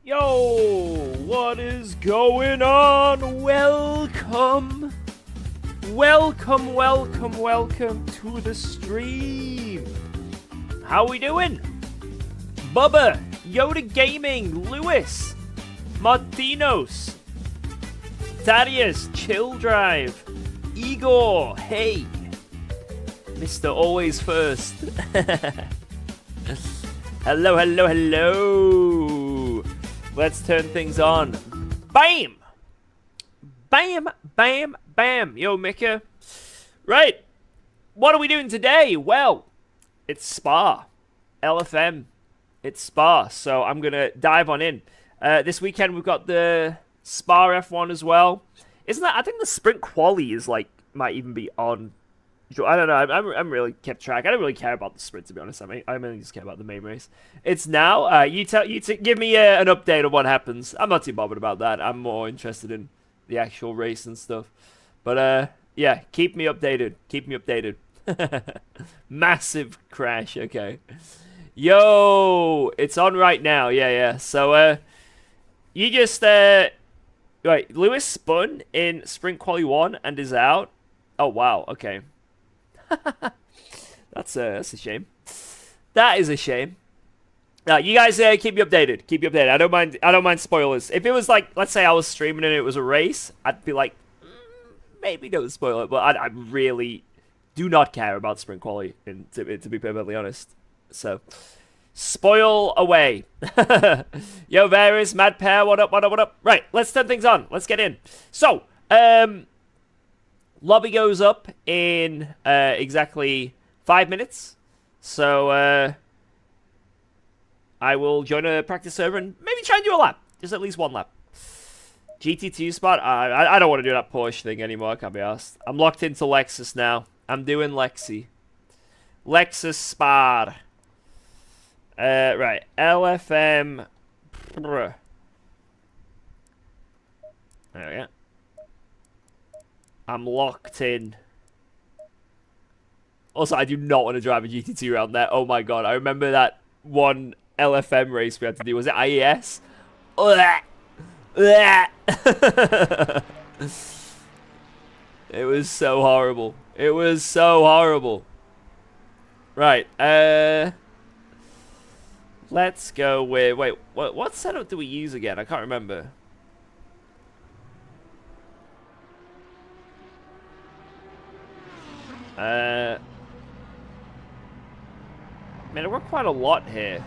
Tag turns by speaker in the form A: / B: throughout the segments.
A: Yo, what is going on? Welcome to the stream. How we doing? Bubba, Yoda Gaming, Lewis, Martinos, Thaddeus, Chill Drive, Igor, hey, Mr. Always First. Hello. Let's turn things on. Bam! Bam! Yo, Mika. Right. What are we doing today? Well, it's Spa. LFM. It's Spa. So I'm going to dive on in. This weekend we've got the Spa F1 as well. Isn't that... I think the Sprint Quali is like... might even be on... I don't know. I'm really kept track. I don't really care about the sprint, to be honest. I mainly just care about the main race. It's now. You give me an update of what happens. I'm not too bothered about that. I'm more interested in the actual race and stuff. But yeah, keep me updated. Keep me updated. Massive crash. Okay. Yo, it's on right now. Yeah. So you just right. Lewis spun in Sprint Quali 1 and is out. Oh wow. Okay. That's a shame. That is a shame. You guys keep me updated. Keep me updated. I don't mind spoilers. If it was like, let's say I was streaming and it was a race, I'd be like, maybe don't spoil it. But I really do not care about sprint quality, to be perfectly honest. So, spoil away. Yo, Varys, Mad Pear, what up? Right, let's turn things on. Let's get in. So, lobby goes up in exactly 5 minutes. So I will join a practice server and maybe try and do a lap. Just at least one lap. GT2 spot. I don't want to do that Porsche thing anymore. I can't be asked. I'm locked into Lexus now. I'm doing Lexi. Lexus Spar. Right. LFM. There we go. I'm locked in. Also, I do not want to drive a GT2 around there. Oh my god, I remember that one LFM race we had to do. Was it IES? It was so horrible. It was so horrible. Right, let's go with... Wait, what setup do we use again? I can't remember. Man, I worked quite a lot here.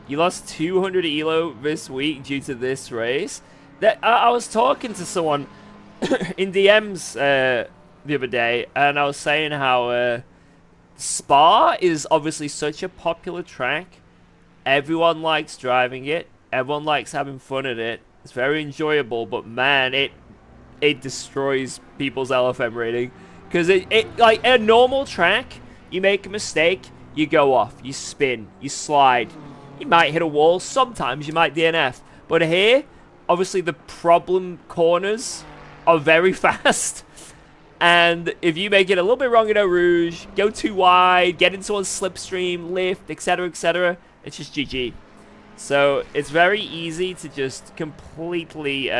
A: You lost 200 elo this week due to this race. That I was talking to someone in DMs the other day, and I was saying how Spa is obviously such a popular track. Everyone likes driving it. Everyone likes having fun at it. It's very enjoyable, but man, it destroys people's LFM rating. Because it like a normal track, you make a mistake, you go off, you spin, you slide. You might hit a wall, sometimes you might DNF. But here, obviously the problem corners are very fast. And if you make it a little bit wrong in Eau Rouge, go too wide, get into a slipstream, lift, etc., it's just GG. So it's very easy to just completely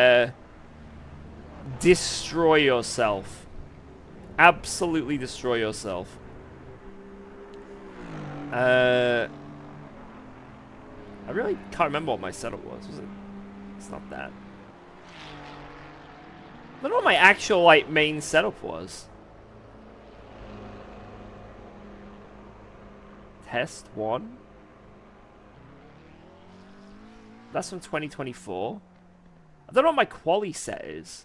A: destroy yourself. Absolutely destroy yourself. I really can't remember what my setup was. Was it? It's not that. I don't know what my actual like main setup was. Test 1. That's from 2024. I don't know what my quali set is.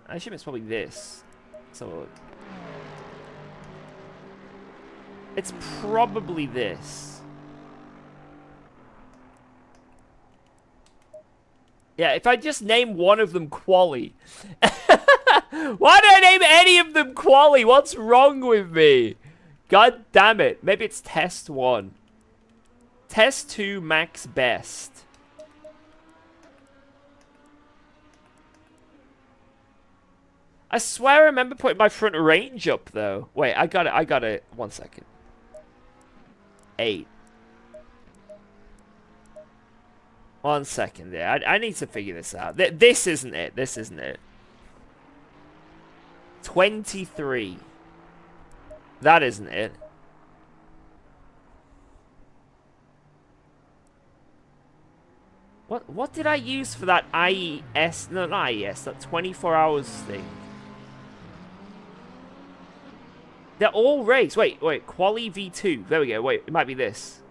A: I assume it's probably this. Let's have a look. It's probably this. Yeah, if I just name one of them quali. Why did I name any of them quali? What's wrong with me? God damn it. Maybe it's test 1. Test 2 max best. I swear I remember putting my front range up though. Wait, I got it. 1 second. 8. 1 second there. I need to figure this out. This isn't it. This isn't it. 23. That isn't it. What did I use for that IES? No, not IES. That 24 hours thing. They're all race. Wait. Quali V2. There we go. Wait, it might be this.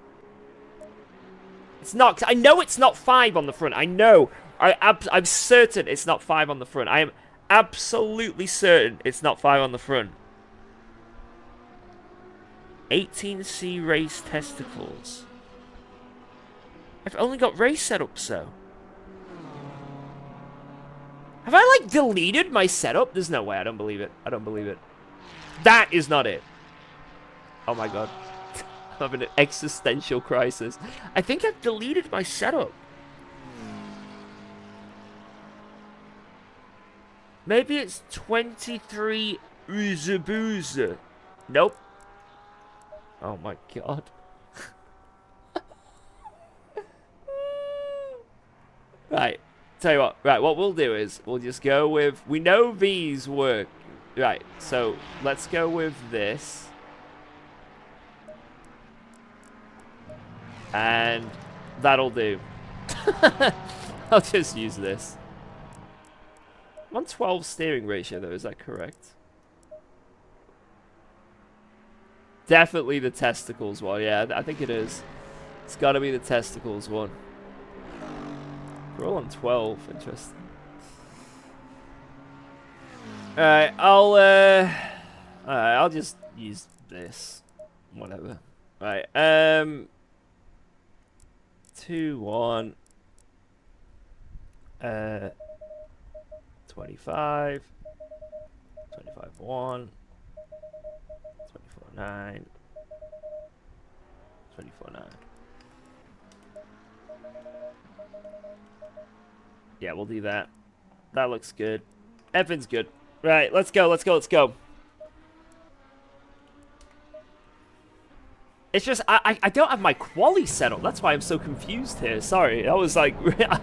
A: It's not. I know it's not 5 on the front. I know. I'm certain it's not 5 on the front. I am absolutely certain it's not 5 on the front. 18C race testicles. I've only got race setup, so. Have I, like, deleted my setup? There's no way. I don't believe it. I don't believe it. That is not it. Oh, my God. I'm having an existential crisis. I think I've deleted my setup. Maybe it's 23 Uzabuza. Nope. Oh, my God. Right, tell you what. Right, what we'll do is we'll just go with. We know these work. Right, so let's go with this. And that'll do. I'll just use this. I'm on 12 steering ratio, though. Is that correct? Definitely the testicles one. Yeah, I think it is. It's got to be the testicles one. We're all on 12. Interesting. Alright, I'll just use this. Whatever. Right. 2, 1. 25. 25, 1. 24, 9. 24, 9. Yeah, we'll do that. That looks good. Everything's good. Right, let's go, let's go, let's go. It's just, I don't have my quali set up. That's why I'm so confused here. Sorry, I was like, I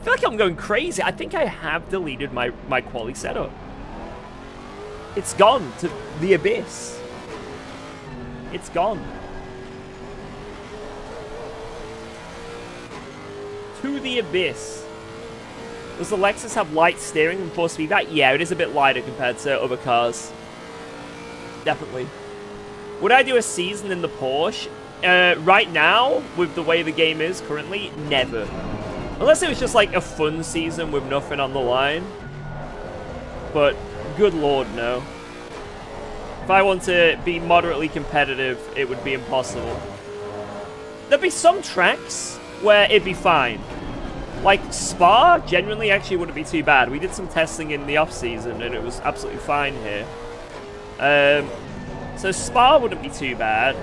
A: feel like I'm going crazy. I think I have deleted my quali setup. It's gone to the abyss. It's gone. To the abyss. Does the Lexus have light steering and 4-speed? That, yeah, it is a bit lighter compared to other cars. Definitely. Would I do a season in the Porsche? Right now, with the way the game is currently, never. Unless it was just like a fun season with nothing on the line. But, good lord, no. If I want to be moderately competitive, it would be impossible. There'd be some tracks where it'd be fine. Like, Spa, genuinely, actually wouldn't be too bad. We did some testing in the off-season, and it was absolutely fine here. So Spa wouldn't be too bad.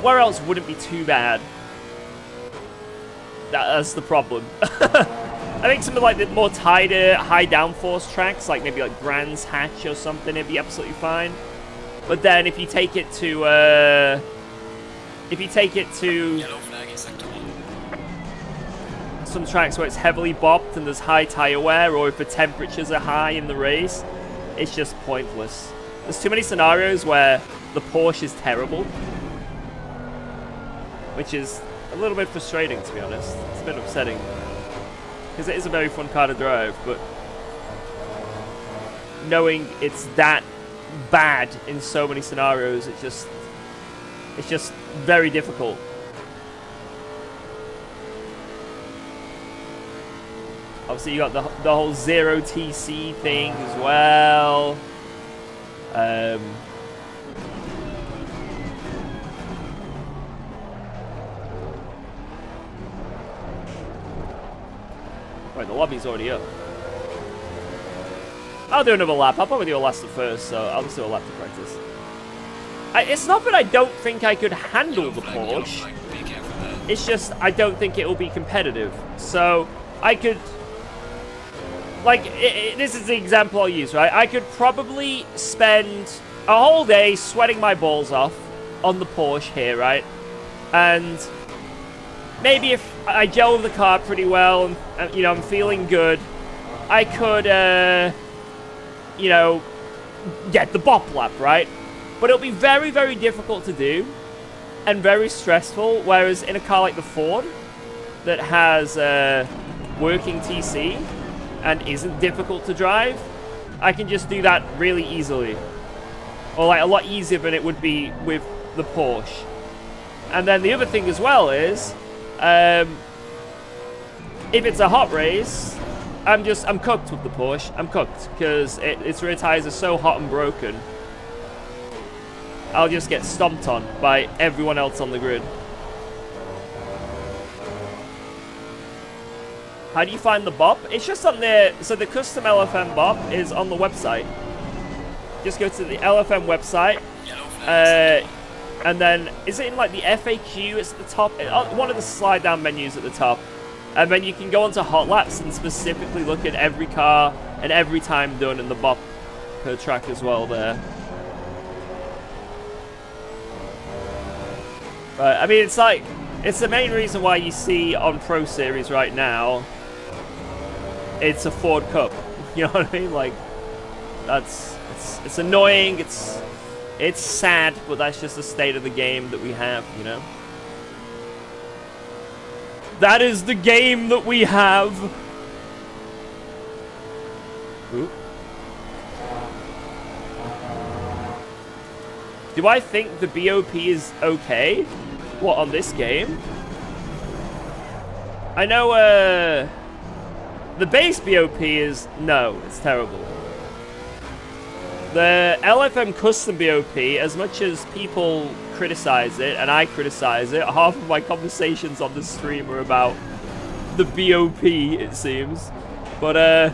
A: Where else wouldn't be too bad? That's the problem. I think something like the more tighter, high downforce tracks, like maybe like Brands Hatch or something, it'd be absolutely fine. But then if you take it to, some tracks where it's heavily bopped and there's high tire wear, or if the temperatures are high in the race, it's just pointless. There's too many scenarios where the Porsche is terrible, which is a little bit frustrating, to be honest. It's a bit upsetting, because it is a very fun car to drive, but knowing it's that bad in so many scenarios, it's just very difficult. Obviously, you got the whole 0 TC thing as well. Right, the lobby's already up. I'll do another lap. I'll probably do a last at first, so I'll just do a lap to practice. It's not that I don't think I could handle the Porsche. It's just I don't think it will be competitive. So I could... Like, this is the example I'll use, right? I could probably spend a whole day sweating my balls off on the Porsche here, right? And maybe if I gel the car pretty well, and you know, I'm feeling good, I could, you know, get the bop lap, right? But it'll be very, very difficult to do, and very stressful, whereas in a car like the Ford, that has working TC, and isn't difficult to drive, I can just do that really easily. Or like a lot easier than it would be with the Porsche. And then the other thing as well is, if it's a hot race, I'm cooked with the Porsche. I'm cooked, because its rear tires are so hot and broken. I'll just get stomped on by everyone else on the grid. How do you find the bop? It's just on there. So the custom LFM bop is on the website. Just go to the LFM website. And then, is it in like the FAQ? It's at the top. One of the slide down menus at the top. And then you can go onto hot laps and specifically look at every car and every time done and the bop per track as well there. But, I mean, it's like, it's the main reason why you see on Pro Series right now, it's a Ford Cup. You know what I mean? Like, it's annoying, it's sad, but that's just the state of the game that we have, you know? That is the game that we have. Ooh. Do I think the BOP is okay? What, on this game? I know, the base BOP is... No, it's terrible. The LFM custom BOP, as much as people criticize it, and I criticize it, half of my conversations on the stream are about the BOP, it seems. But,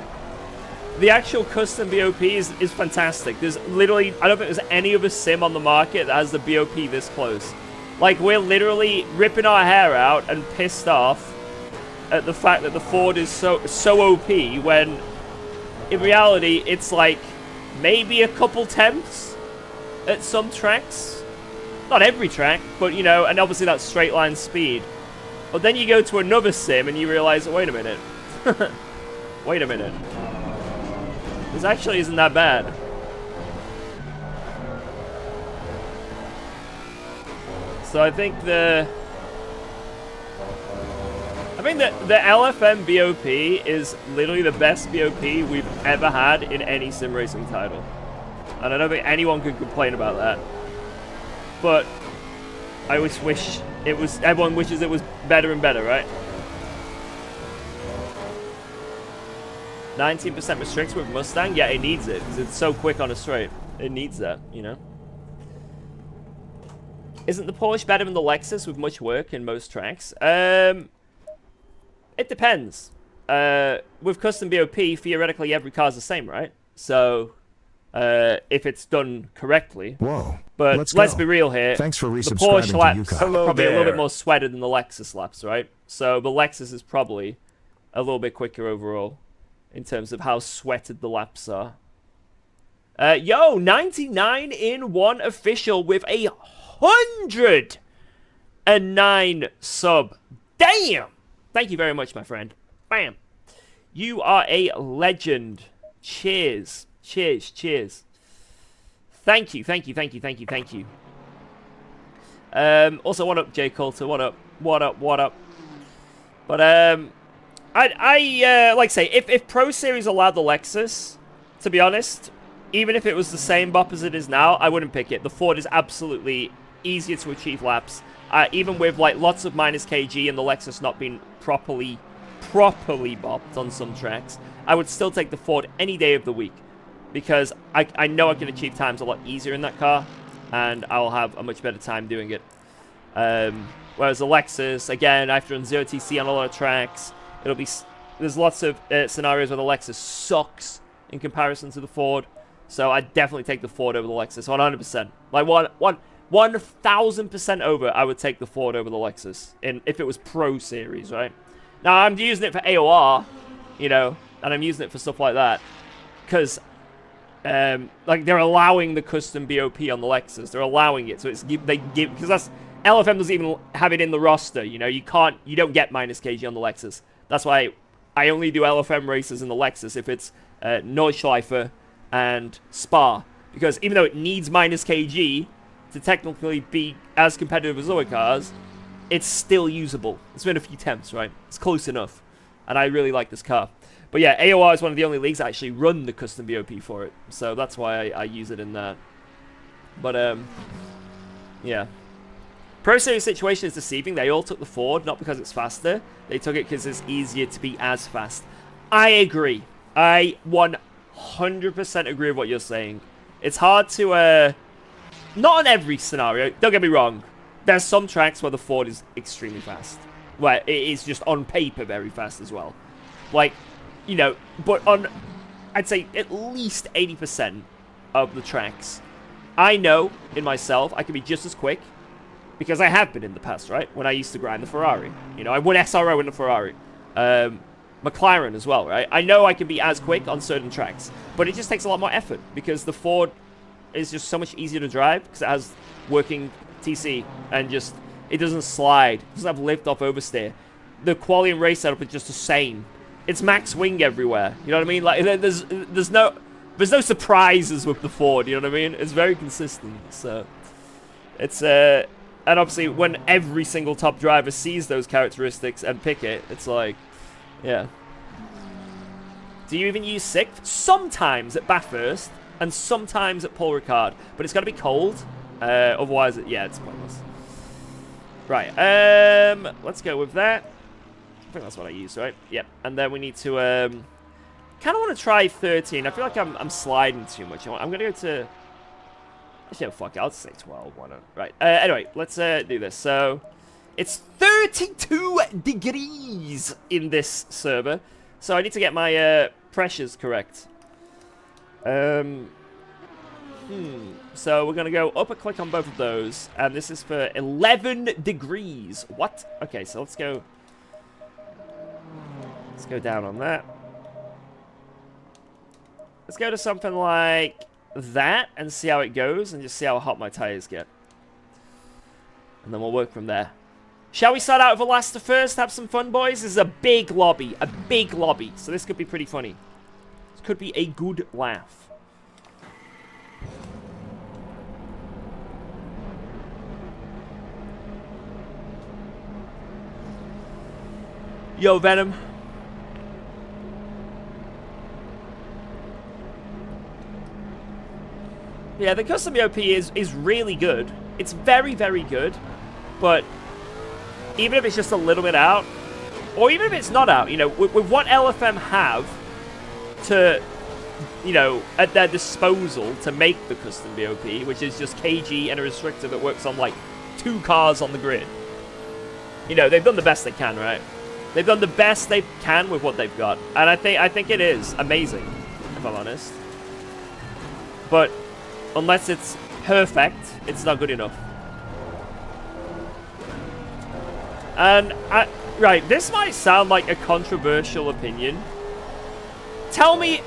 A: the actual custom BOP is fantastic. There's literally, I don't think there's any other sim on the market that has the BOP this close. Like, we're literally ripping our hair out and pissed off at the fact that the Ford is so OP, when in reality it's like maybe a couple tenths at some tracks. Not every track, but you know, and obviously that's straight line speed. But then you go to another sim and you realize, wait a minute. Wait a minute. This actually isn't that bad. So I think the LFM BOP is literally the best BOP we've ever had in any sim racing title. And I don't think anyone can complain about that. But I always wish it was, everyone wishes it was better and better, right? 19% restricts with Mustang? Yeah, it needs it, because it's so quick on a straight. It needs that, you know? Isn't the Porsche better than the Lexus with much work in most tracks? It depends. With custom BOP, theoretically every car's the same, right? So, if it's done correctly.
B: Whoa.
A: But let's be real here.
B: Thanks for resubscribing
A: the Porsche laps
B: to
A: are probably a little bit more sweated than the Lexus laps, right? So the Lexus is probably a little bit quicker overall in terms of how sweated the laps are. Yo, 99 in 1 official with 109 sub. Damn! Thank you very much, my friend. Bam. You are a legend. Cheers. Cheers, cheers. Thank you, thank you, thank you, thank you, thank you. Also, what up, Jay Coulter? What up? What up? What up? But, like I say, if Pro Series allowed the Lexus, to be honest, even if it was the same bop as it is now, I wouldn't pick it. The Ford is absolutely easier to achieve laps. Even with, like, lots of minus kg and the Lexus not being properly bopped on some tracks, I would still take the Ford any day of the week. Because I know I can achieve times a lot easier in that car, and I'll have a much better time doing it. Whereas the Lexus, again, after on 0TC on a lot of tracks, it'll be... There's lots of scenarios where the Lexus sucks in comparison to the Ford. So I'd definitely take the Ford over the Lexus, 100%. Like, 1,000% over, I would take the Ford over the Lexus, if it was Pro Series, right? Now, I'm using it for AOR, you know, and I'm using it for stuff like that. Because... like, they're allowing the custom BOP on the Lexus. They're allowing it. So it's because LFM doesn't even have it in the roster. You know, you don't get minus kg on the Lexus. That's why I only do LFM races in the Lexus if it's Nordschleife and Spa. Because even though it needs minus kg to technically be as competitive as other cars, it's still usable. It's been a few attempts, right? It's close enough. And I really like this car. But yeah, AOR is one of the only leagues that actually run the custom BOP for it. So that's why I use it in that. But, yeah. Pro Series situation is deceiving. They all took the Ford, not because it's faster. They took it because it's easier to be as fast. I agree. I 100% agree with what you're saying. It's hard to, not on every scenario. Don't get me wrong. There's some tracks where the Ford is extremely fast. Where it is just on paper very fast as well. Like, you know, but on, I'd say at least 80% of the tracks, I know in myself I can be just as quick. Because I have been in the past, right? When I used to grind the Ferrari. You know, I won SRO in the Ferrari. McLaren as well, right? I know I can be as quick on certain tracks. But it just takes a lot more effort. Because the Ford is just so much easier to drive. Because it has working TC. And just, it doesn't slide. It doesn't have lift off oversteer. The quality and race setup is just the same. It's max wing everywhere. You know what I mean? Like, there's no surprises with the Ford. You know what I mean? It's very consistent. So, it's, and obviously, when every single top driver sees those characteristics and pick it, it's like, yeah. Do you even use SICK? Sometimes at Bathurst, and sometimes at Paul Ricard. But it's got to be cold. Otherwise, yeah, it's pointless. Right, let's go with that. I think that's what I used, right? Yep. And then we need to, kind of want to try 13. I feel like I'm sliding too much. I'm going to go to... Actually, no, fuck it. I'll just say 12. Why not? Right. Anyway, let's do this. So, it's 32 degrees in this server. So, I need to get my pressures correct. So, we're going to go up a click on both of those. And this is for 11 degrees. What? Okay, so let's go... Let's go down on that. Let's go to something like... that and see how it goes and just see how hot my tires get. And then we'll work from there. Shall we start out with Velasquez first? Have some fun, boys? This is a big lobby. A big lobby. So this could be pretty funny. This could be a good laugh. Yo, Venom. Yeah, the custom BOP is really good. It's very, very good. But even if it's just a little bit out, or even if it's not out, you know, with what LFM have to, you know, at their disposal to make the custom BOP, which is just KG and a restrictor that works on, like, 2 cars on the grid. You know, they've done the best they can, right? They've done the best they can with what they've got. And I think it is amazing, if I'm honest. But... unless it's perfect, it's not good enough. And, right, this might sound like a controversial opinion. Tell me,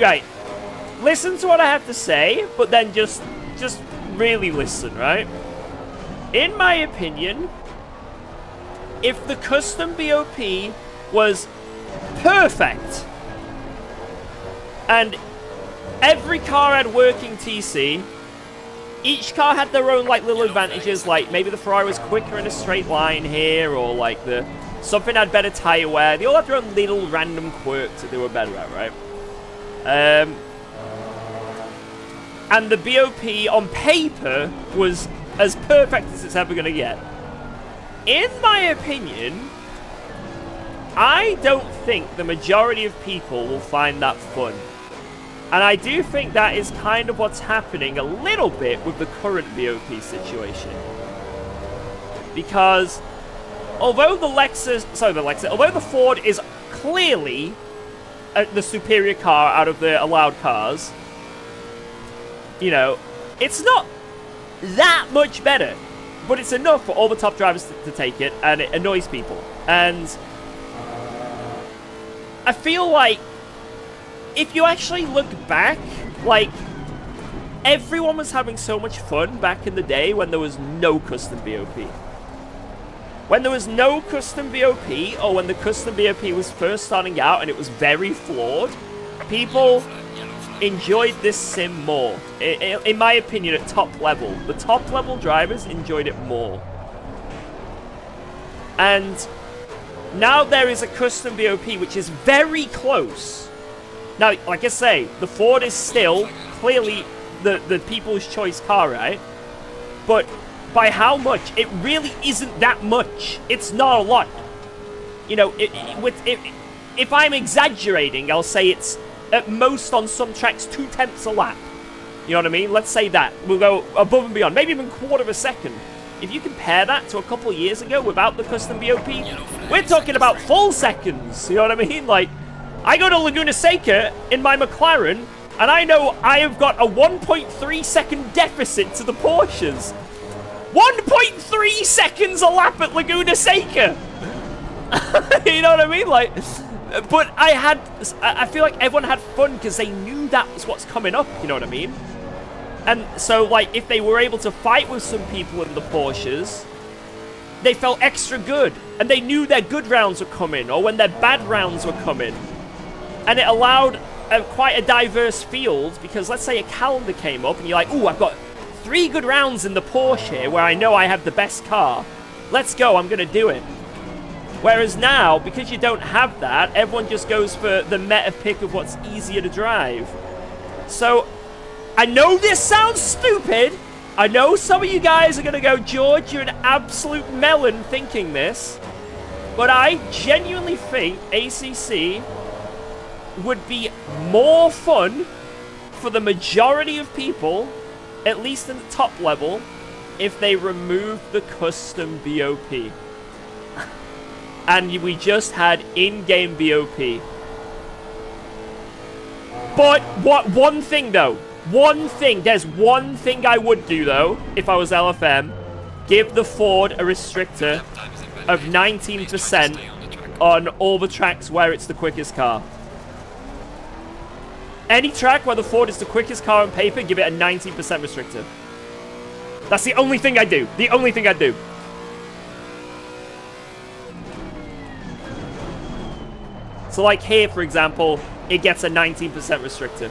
A: right, listen to what I have to say, but then just really listen, right? In my opinion, if the custom BOP was perfect, and every car had working TC. Each car had their own, like, little advantages. Like, maybe the Ferrari was quicker in a straight line here. Or, like, something had better tire wear. They all had their own little random quirks that they were better at, right? And the BOP on paper was as perfect as it's ever going to get. In my opinion, I don't think the majority of people will find that fun. And I do think that is kind of what's happening a little bit with the current BOP situation. Because although although the Ford is clearly the superior car out of the allowed cars, you know, it's not that much better. But it's enough for all the top drivers to take it, and it annoys people. And I feel like if you actually look back, like, everyone was having so much fun back in the day when there was no custom BOP. When there was no custom BOP, or when the custom BOP was first starting out and it was very flawed, people enjoyed this sim more. In my opinion, at top level. The top level drivers enjoyed it more. And now there is a custom BOP which is very close. Now, like I say, the Ford is still clearly the people's choice car, right? But by how much? It really isn't that much. It's not a lot. You know, if I'm exaggerating, I'll say it's at most on some tracks 0.2 a lap. You know what I mean? Let's say that. We'll go above and beyond. Maybe even quarter of a second. If you compare that to a couple of years ago without the custom BOP, we're talking about full seconds. You know what I mean? Like, I go to Laguna Seca in my McLaren, and I know I have got a 1.3 second deficit to the Porsches. 1.3 seconds a lap at Laguna Seca. You know what I mean? Like, but I feel like everyone had fun because they knew that was what's coming up. You know what I mean? And so, like, if they were able to fight with some people in the Porsches, they felt extra good. And they knew their good rounds were coming, or when their bad rounds were coming. And it allowed quite a diverse field, because let's say a calendar came up, and you're like, ooh, I've got 3 good rounds in the Porsche here, where I know I have the best car. Let's go, I'm going to do it. Whereas now, because you don't have that, everyone just goes for the meta pick of what's easier to drive. So, I know this sounds stupid. I know some of you guys are going to go, George, you're an absolute melon thinking this. But I genuinely think ACC would be more fun for the majority of people, at least in the top level, if they removed the custom BOP. And we just had in-game BOP. But one thing though, there's one thing I would do though, if I was LFM, give the Ford a restrictor of 19% on all the tracks where it's the quickest car. Any track where the Ford is the quickest car on paper, give it a 19% restrictor. That's the only thing I do. The only thing I do. So like here, for example, it gets a 19% restrictor.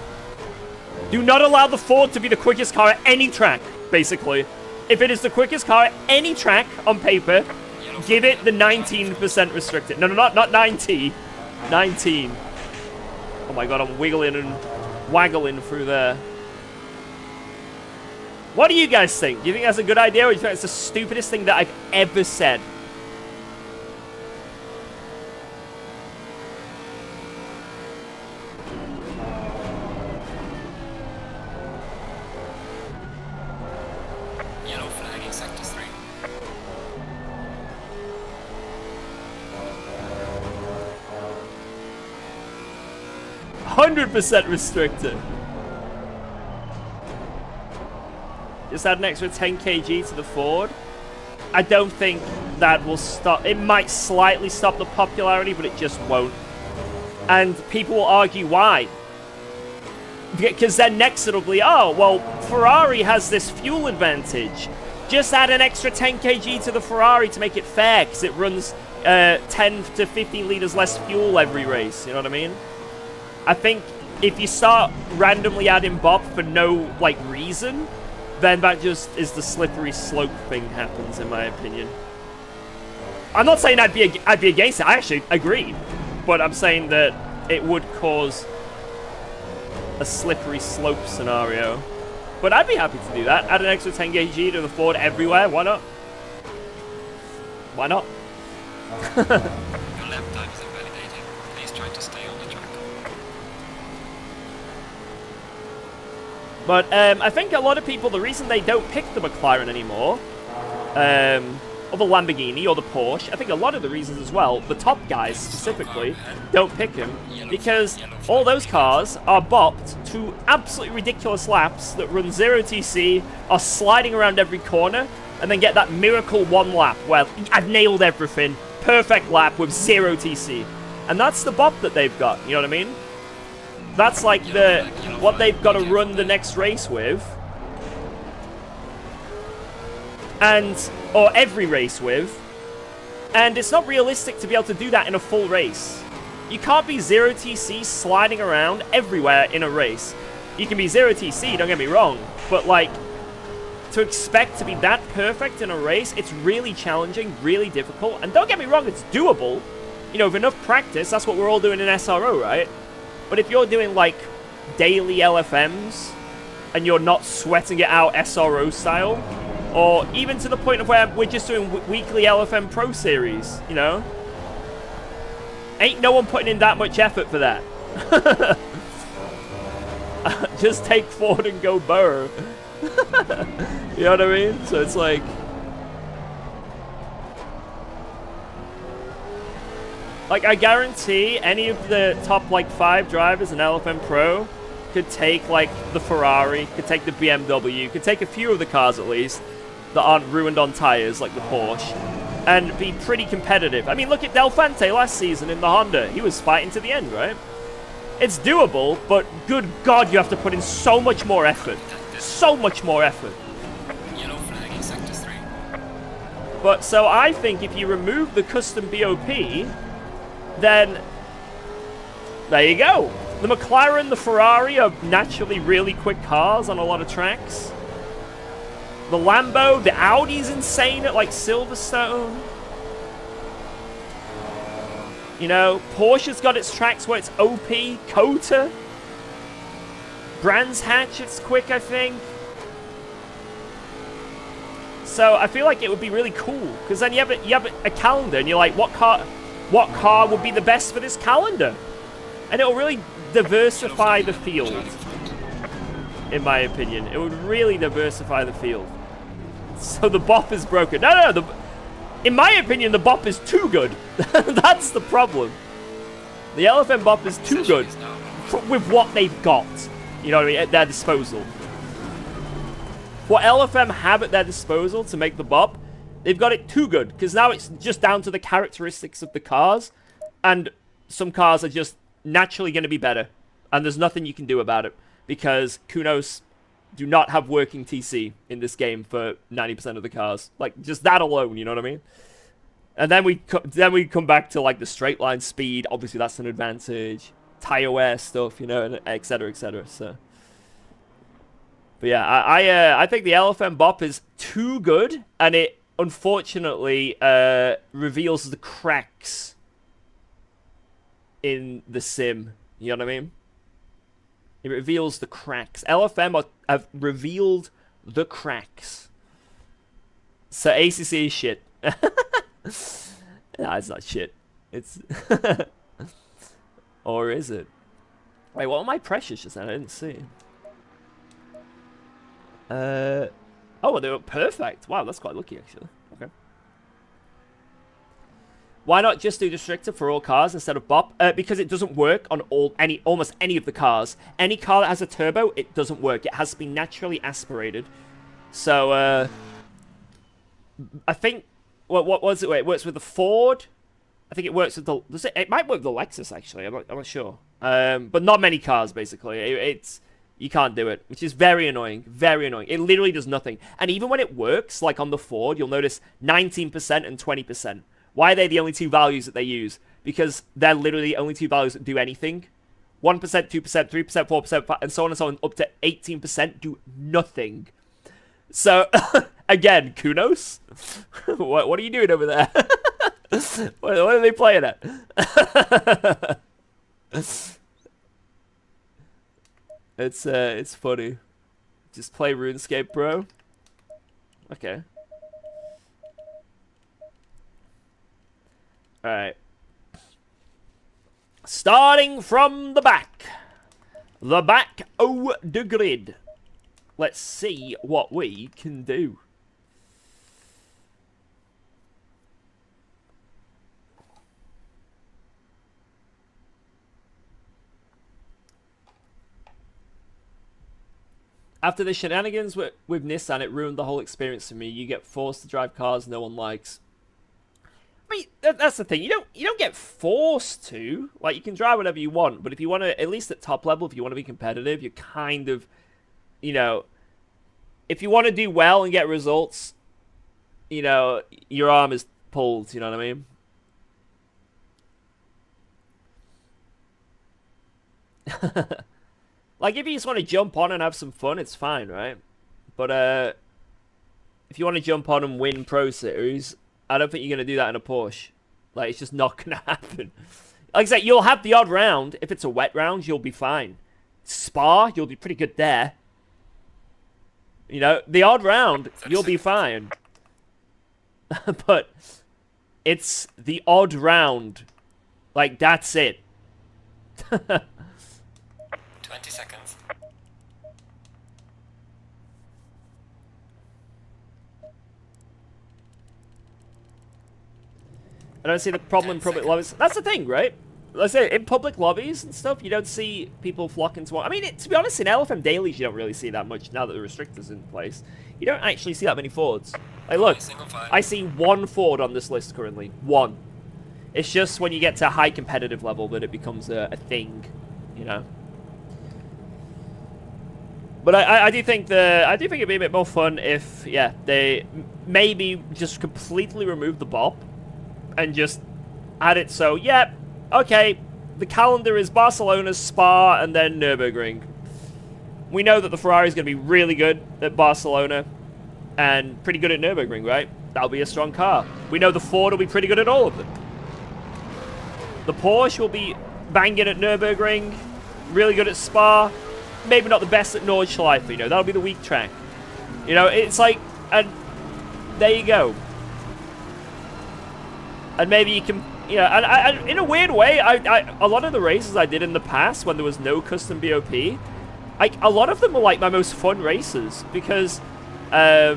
A: Do not allow the Ford to be the quickest car at any track, basically. If it is the quickest car at any track on paper, give it the 19% restrictor. No, not 90. 19. Oh my god, I'm wiggling and waggling through there. What do you guys think? Do you think that's a good idea, or do you think it's the stupidest thing that I've ever said?
B: Yellow flagging sector 3.
A: 100% restricted. Just add an extra 10 kg to the Ford. I don't think that will stop. It might slightly stop the popularity, but it just won't. And people will argue why. Because then next it'll be, oh, well, Ferrari has this fuel advantage. Just add an extra 10 kg to the Ferrari to make it fair, because it runs 10 to 15 liters less fuel every race. You know what I mean? I think if you start randomly adding bop for no, like, reason, then that just is the slippery slope thing happens, in my opinion. I'm not saying I'd be against it. I actually agree. But I'm saying that it would cause a slippery slope scenario. But I'd be happy to do that. Add an extra 10 kg to the Ford everywhere. Why not? Why not?
B: Your lap time is invalidated. Please try to stay on the track.
A: But I think a lot of people, the reason they don't pick the McLaren anymore, or the Lamborghini, or the Porsche, I think a lot of the reasons as well, the top guys specifically, don't pick them, because all those cars are bopped to absolutely ridiculous laps that run 0 TC, are sliding around every corner, and then get that miracle one lap where I've nailed everything, perfect lap with 0 TC. And that's the bop that they've got, you know what I mean? That's like what they've got to run the next race with, and or every race with, and it's not realistic to be able to do that in a full race. You can't be 0TC sliding around everywhere in a race. You can be 0TC, don't get me wrong, but like, to expect to be that perfect in a race, it's really challenging, really difficult, and don't get me wrong, it's doable. You know, with enough practice, that's what we're all doing in SRO, right? But if you're doing, like, daily LFMs, and you're not sweating it out SRO style, or even to the point of where we're just doing weekly LFM Pro Series, you know? Ain't no one putting in that much effort for that. Just take Ford and go Burr. You know what I mean? So it's like... Like, I guarantee any of the top, like, 5 drivers in LFM Pro could take, like, the Ferrari, could take the BMW, could take a few of the cars, at least, that aren't ruined on tires, like the Porsche, and be pretty competitive. I mean, look at Del Fante last season in the Honda. He was fighting to the end, right? It's doable, but good God, you have to put in so much more effort. So much more effort.
B: Yellow flag in sector 3.
A: But, so I think if you remove the custom BOP, then there you go. The McLaren, the Ferrari are naturally really quick cars on a lot of tracks. The Lambo, the Audi's insane at like Silverstone. You know, Porsche's got its tracks where it's OP, Cota. Brands Hatch, it's quick, I think. So I feel like it would be really cool, because then you have a calendar, and you're like, what car would be the best for this calendar? And it'll really diversify the field, in my opinion. It would really diversify the field. So the bop is broken. No, in my opinion, the bop is too good. That's the problem. The LFM bop is too good with what they've got, you know what I mean, at their disposal. What LFM have at their disposal to make the bop, they've got it too good, because now it's just down to the characteristics of the cars, and some cars are just naturally going to be better, and there's nothing you can do about it, because Kunos do not have working TC in this game for 90% of the cars. Like, just that alone, you know what I mean? And then we come back to, like, the straight line speed. Obviously, that's an advantage. Tire wear stuff, you know, and et cetera, so... But yeah, I think the LFM bop is too good, and it, unfortunately, reveals the cracks in the sim. You know what I mean? It reveals the cracks. LFM have revealed the cracks. So ACC is shit. Nah, it's not shit. It's... Or is it? Wait, what are my pressures just then? I didn't see. Oh, they were perfect. Wow, that's quite lucky, actually. Okay. Why not just do Destructor for all cars instead of Bop? Because it doesn't work on almost any of the cars. Any car that has a turbo, it doesn't work. It has to be naturally aspirated. So, I think... What was it? Wait, it works with the Ford. I think it works with the... It might work with the Lexus, actually. I'm not sure. But not many cars, basically. You can't do it, which is very annoying. Very annoying. It literally does nothing. And even when it works, like on the Ford, you'll notice 19% and 20%. Why are they the only two values that they use? Because they're literally the only two values that do anything. 1%, 2%, 3%, 4%, and so on and so on, up to 18% do nothing. So, again, Kunos? What are you doing over there? What are they playing at? It's funny. Just play RuneScape, bro. Okay. Alright. Starting from the back. The back of the grid. Let's see what we can do. After the shenanigans with Nissan, it ruined the whole experience for me. You get forced to drive cars no one likes. I mean, that's the thing. You don't get forced to. Like, you can drive whatever you want, but if you want to, at least at top level, if you want to be competitive, you're kind of, you know, if you want to do well and get results, you know, your arm is pulled, you know what I mean? Like, if you just want to jump on and have some fun, it's fine, right? But, if you want to jump on and win Pro Series, I don't think you're going to do that in a Porsche. Like, it's just not going to happen. Like I said, you'll have the odd round. If it's a wet round, you'll be fine. Spa, you'll be pretty good there. You know, the odd round, you'll be fine. But it's the odd round. Like, that's it.
B: 20 seconds.
A: I don't see the problem in public lobbies. That's the thing, right? Let's say in public lobbies and stuff, you don't see people flocking to one. I mean, to be honest, in LFM dailies, you don't really see that much now that the restrictor's in place. You don't actually see that many Fords. Like, look, I see one Ford on this list currently. One. It's just when you get to a high competitive level that it becomes a thing, you know. But I do think it'd be a bit more fun if, yeah, they maybe just completely remove the bop and just add it so, yeah, okay, the calendar is Barcelona, Spa, and then Nürburgring. We know that the Ferrari is going to be really good at Barcelona and pretty good at Nürburgring, right? That'll be a strong car. We know the Ford will be pretty good at all of them. The Porsche will be banging at Nürburgring, really good at Spa, maybe not the best at Nordschleife, you know, that'll be the weak track. You know, it's like, and there you go. And maybe you can, you know, and in a weird way, a lot of the races I did in the past when there was no custom BOP, a lot of them were like my most fun races because I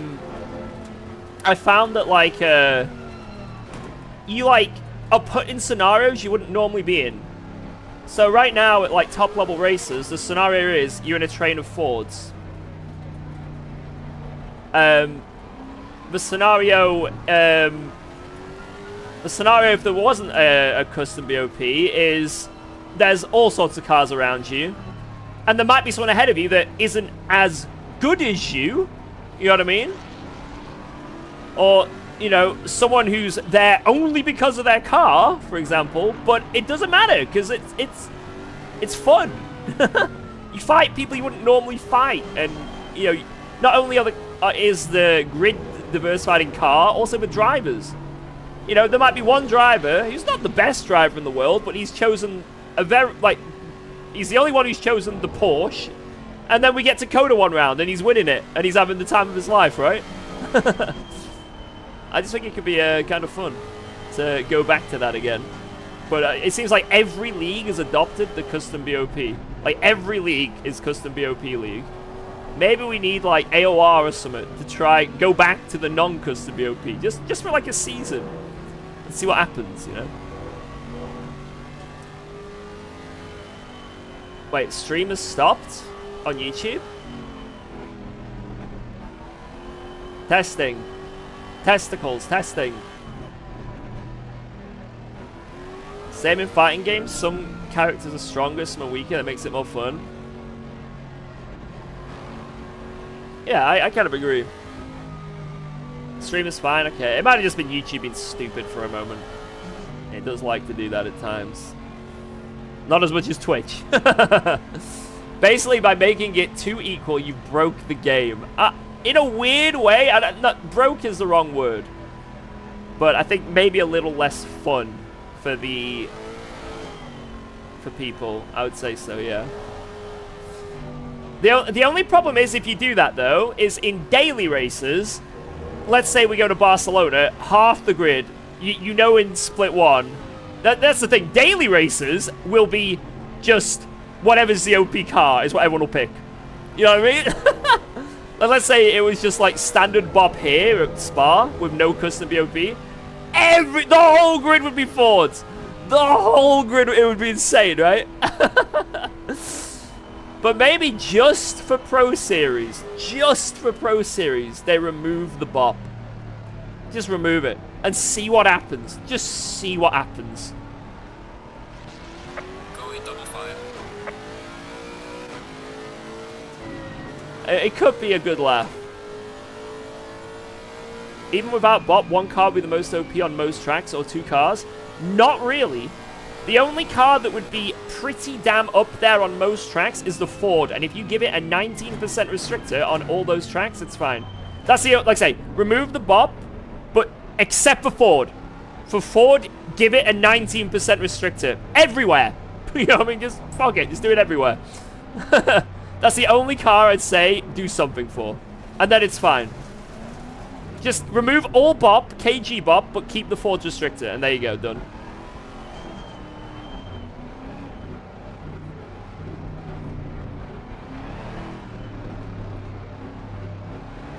A: found that like you like are put in scenarios you wouldn't normally be in. So right now at like top level races, the scenario is you're in a train of Fords. The scenario if there wasn't a custom BOP is there's all sorts of cars around you, and there might be someone ahead of you that isn't as good as you. You know what I mean? Or, you know, someone who's there only because of their car, for example, but it doesn't matter because it's fun. You fight people you wouldn't normally fight, and you know, not only is the grid diversified in car, also with drivers. You know, there might be one driver who's not the best driver in the world, but he's chosen he's the only one who's chosen the Porsche, and then we get to Coda one round and he's winning it and he's having the time of his life, right? I just think it could be kind of fun to go back to that again. But it seems like every league has adopted the custom BOP. Like, every league is custom BOP league. Maybe we need, like, AOR or something to try go back to the non-custom BOP. Just for, like, a season. And see what happens, you know? Wait, stream has stopped on YouTube? Testing. Testicles, testing. Same in fighting games. Some characters are stronger, some are weaker. That makes it more fun. Yeah, I kind of agree. Stream is fine, okay. It might have just been YouTube being stupid for a moment. It does like to do that at times. Not as much as Twitch. Basically, by making it too equal, you broke the game. In a weird way, broke is the wrong word. But I think maybe a little less fun for people. I would say so, yeah. The only problem is if you do that, though, is in daily races, let's say we go to Barcelona, half the grid, you know in split one, that's the thing, daily races will be just whatever's the OP car is what everyone will pick. You know what I mean? And let's say it was just like standard bop here at Spa with no custom BOP. The whole grid would be Fords. The whole grid, it would be insane, right? But maybe just for Pro Series, they remove the bop. Just remove it and see what happens. Just see what happens.
B: Go in double fire.
A: It could be a good laugh. Even without bop, one car would be the most OP on most tracks, or two cars. Not really. The only car that would be pretty damn up there on most tracks is the Ford, and if you give it a 19% restrictor on all those tracks, it's fine. That's the, like I say, remove the bop, but except for Ford. For Ford, give it a 19% restrictor. Everywhere. You know what I mean? Just fuck it. Just do it everywhere. That's the only car I'd say do something for. And then it's fine. Just remove all bop, KG bop, but keep the Ford restrictor. And there you go, done.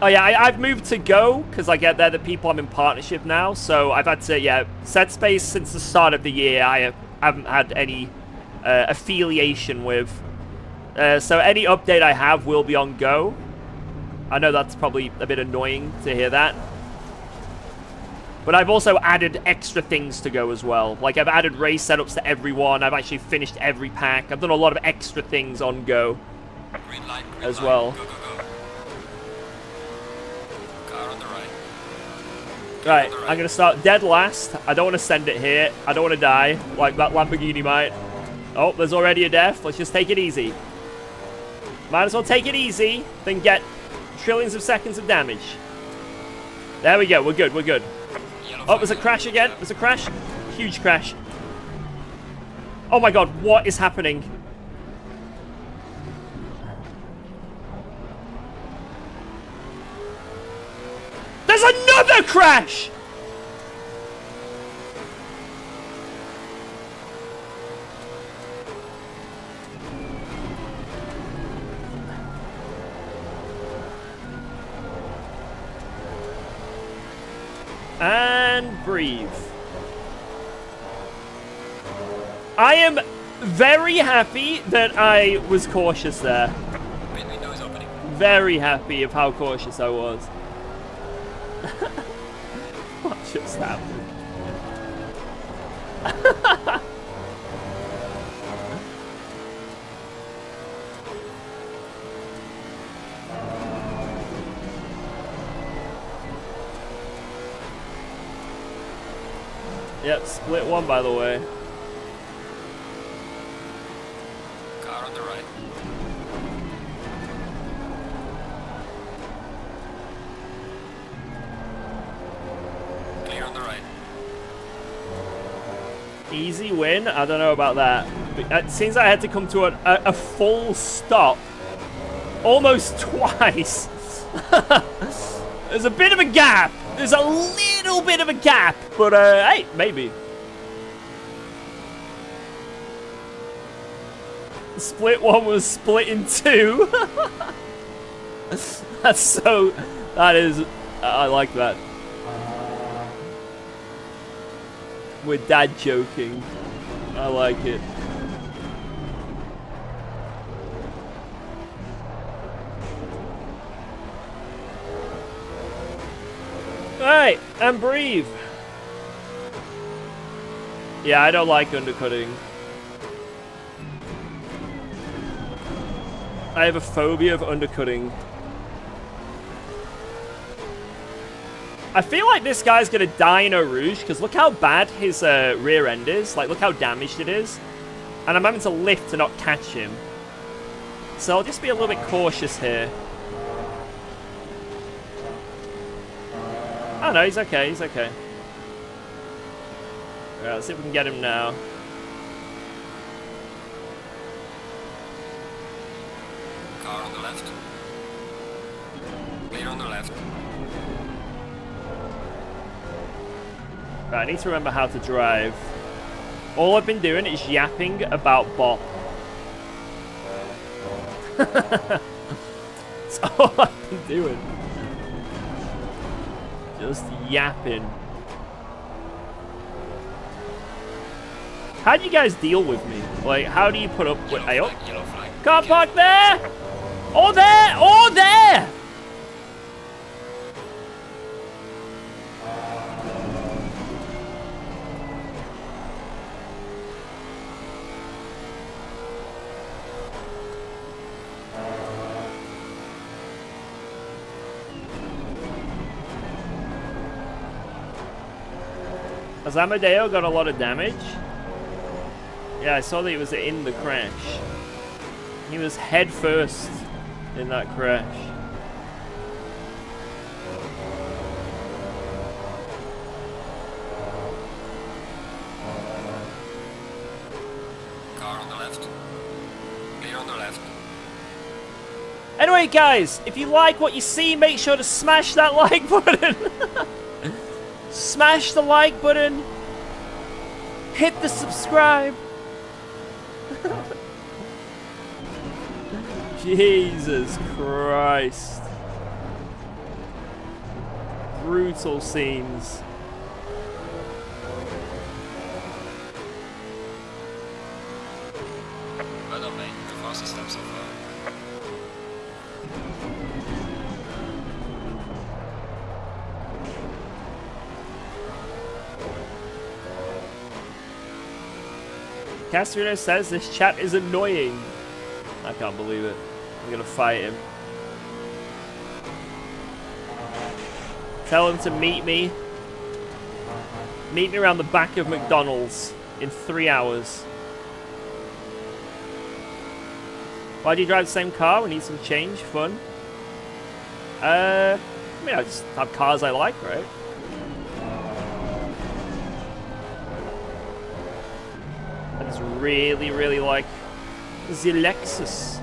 A: Oh yeah, I've moved to Go, because I get they're the people I'm in partnership now. So I've had to, yeah, set space since the start of the year. I haven't had any affiliation with. So any update I have will be on Go. I know that's probably a bit annoying to hear that. But I've also added extra things to Go as well. Like, I've added race setups to everyone. I've actually finished every pack. I've done a lot of extra things on Go
B: Green light,
A: as well.
B: Go, go, go. Car on the right.
A: Right, I'm going to start dead last. I don't want to send it here. I don't want to die like that Lamborghini might. Oh, there's already a death. Let's just take it easy. Might as well take it easy than get trillions of seconds of damage. There we go. We're good. We're good. Oh, there's a crash again. There's a crash. Huge crash. Oh my god, what is happening? There's another crash! And breathe. I am very happy that I was cautious there.
B: Main window is opening.
A: Very happy of how cautious I was. What just happened? Yep, split one, by the way.
B: Car on the right. Clear on the right.
A: Easy win? I don't know about that. It seems I had to come to a full stop. Almost twice. There's a bit of a gap. There's a little bit of a gap. But, hey, maybe. Split one was split in two. That's so... That is... I like that. We're dad joking. I like it. Alright, and breathe. Yeah, I don't like undercutting. I have a phobia of undercutting. I feel like this guy's gonna die in Eau Rouge, because look how bad his rear end is. Like, look how damaged it is. And I'm having to lift to not catch him. So I'll just be a little bit cautious here. Oh no, he's okay, he's okay. Alright, let's see if we can get him now.
B: Car on the left. Clear on the left.
A: Right, I need to remember how to drive. All I've been doing is yapping about Bop. That's all I've been doing. Just yapping. How do you guys deal with me? Like, how do you put up with...
B: Yellow flag, yellow flag.
A: Car park there! Oh, there! Oh, there! Has Amadeo got a lot of damage? Yeah, I saw that he was in the crash. He was head first in that crash.
B: Car on the left. Clear on the left.
A: Anyway, guys, if you like what you see, make sure to smash that like button. Smash the like button. Hit the subscribe. Jesus Christ. Brutal scenes.
B: Well done, mate. The fastest lap so far.
A: Castrino says this chat is annoying. I can't believe it. I'm gonna fight him. Tell him to meet me. Meet me around the back of McDonald's in 3 hours. Why do you drive the same car? We need some change, fun. I mean, I just have cars I like, right? I just really, really like the Lexus.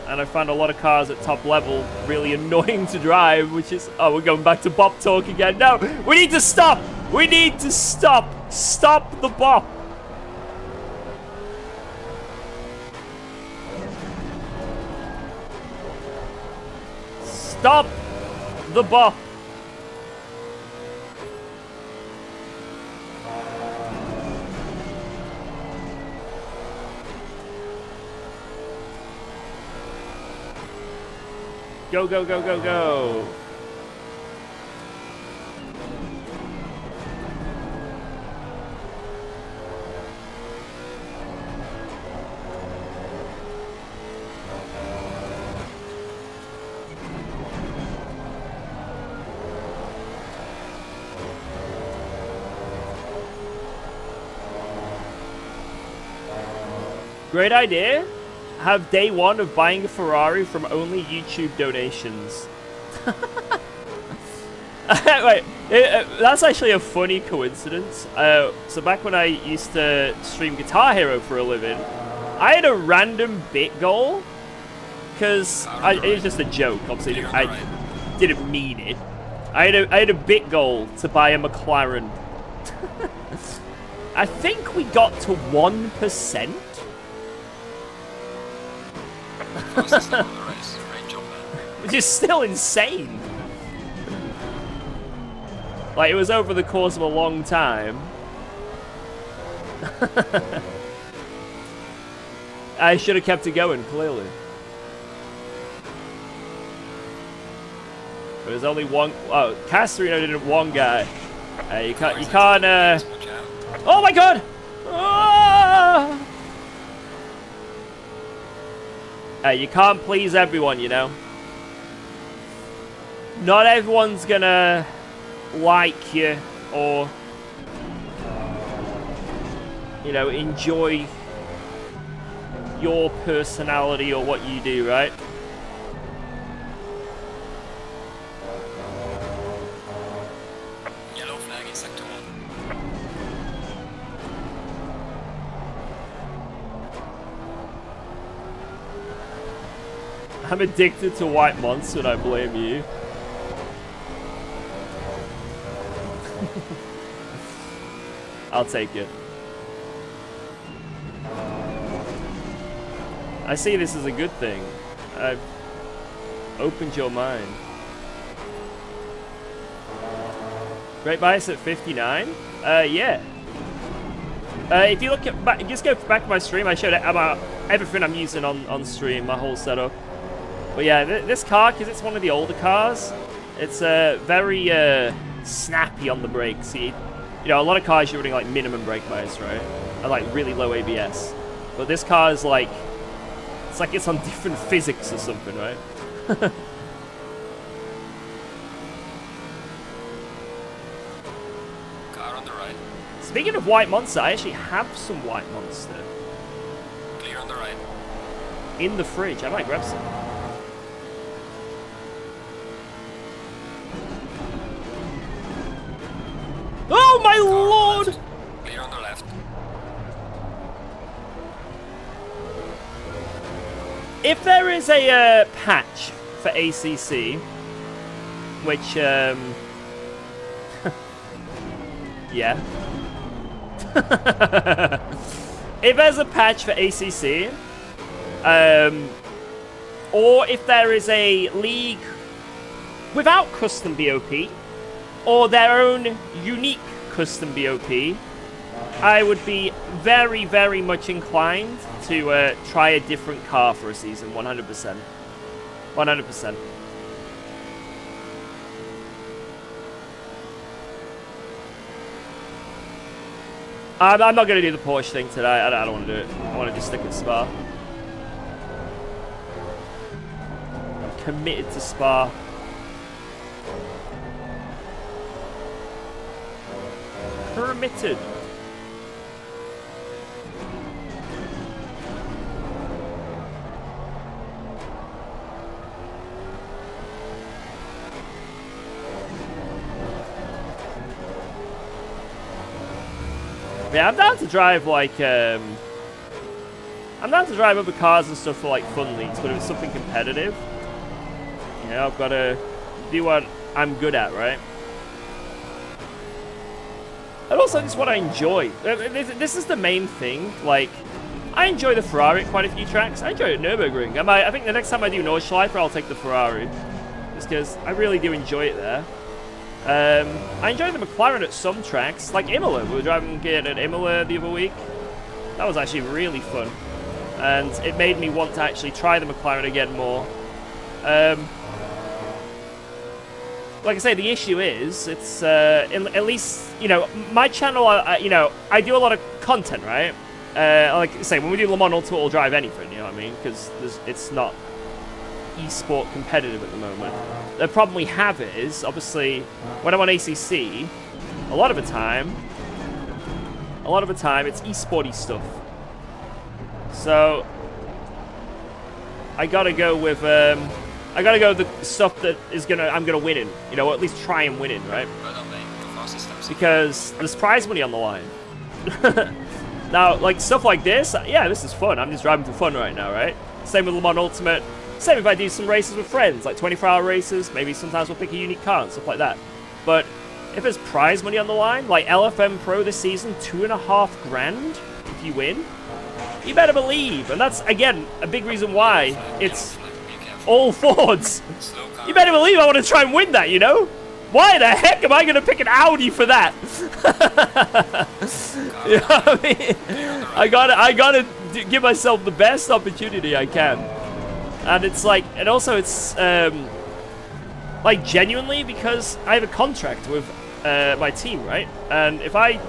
A: And I found a lot of cars at top level really annoying to drive, which is... Oh, we're going back to bop talk again. No, we need to stop! We need to stop! Stop the bop! Stop the bop! Go, go, go, go, go. Great idea. Have day one of buying a Ferrari from only YouTube donations. Wait, that's actually a funny coincidence. So back when I used to stream Guitar Hero for a living, I had a random bit goal. Because it was just a joke, obviously. I didn't mean it. I had a bit goal to buy a McLaren. I think we got to 1%.
B: Fastest lap of the race. Great job, man.
A: Which is still insane. Like, it was over the course of a long time. I should have kept it going, clearly. There was only one... Oh, Castrino did it one guy. You can't, Oh my god! Ah! You can't please everyone, you know. Not everyone's gonna like you or, you know, enjoy your personality or what you do, right?
B: Yellow flag in sector 1.
A: I'm addicted to white monster and I blame you. I'll take it. I see this as a good thing. I've opened your mind. Great bias at 59? Yeah. If you look at back, just go back to my stream. I showed about everything I'm using on stream, my whole setup. But yeah, this car, because it's one of the older cars, it's very snappy on the brakes. You know, a lot of cars you're running like minimum brake bias, right? And like really low ABS. But this car is like, it's like it's on different physics or something, right?
B: Car on the
A: Speaking of white monster, I actually have some white monster
B: Clear on the right.
A: in the fridge. I might grab some. Oh my lord!
B: Left. Clear on the left.
A: If there is a patch for ACC, which, yeah. If there's a patch for ACC, or if there is a league without custom BOP, or their own unique custom BOP, I would be very, very much inclined to try a different car for a season, 100%. 100%. I'm not going to do the Porsche thing today. I don't want to do it. I want to just stick with Spa. I'm committed to Spa. Permitted. Yeah, I'm down to drive like I'm down to drive other cars and stuff for like fun leagues, but if it's something competitive, you know, I've got to do what I'm good at, right? And also, this is what I enjoy. This is the main thing. Like, I enjoy the Ferrari at quite a few tracks. I enjoy it at Nürburgring. I think the next time I do Nordschleife, I'll take the Ferrari, just because I really do enjoy it there. I enjoy the McLaren at some tracks, like Imola. We were driving it at Imola the other week. That was actually really fun, and it made me want to actually try the McLaren again more. Like I say, the issue is, it's at least, you know, my channel. You know, I do a lot of content, right? Like I say, when we do Le Mans Ultimate, we'll drive anything. You know what I mean? Because it's not esport competitive at the moment. The problem we have is, obviously, when I'm on ACC, a lot of the time it's esporty stuff. So I gotta go with the stuff that I'm gonna win in, you know, or at least try and win in, right? Because there's prize money on the line. Now, like stuff like this, yeah, this is fun. I'm just driving for fun right now, right? Same with Le Mans Ultimate. Same if I do some races with friends, like 24-hour races. Maybe sometimes we'll pick a unique car and stuff like that. But if there's prize money on the line, like LFM Pro this season, $2.5 grand if you win, you better believe. And that's, again, a big reason why it's all Fords. You better believe I want to try and win that, you know? Why the heck am I going to pick an Audi for that? You know what I mean? I gotta give myself the best opportunity I can. And it's like, and also it's, like genuinely because I have a contract with my team, right? And if I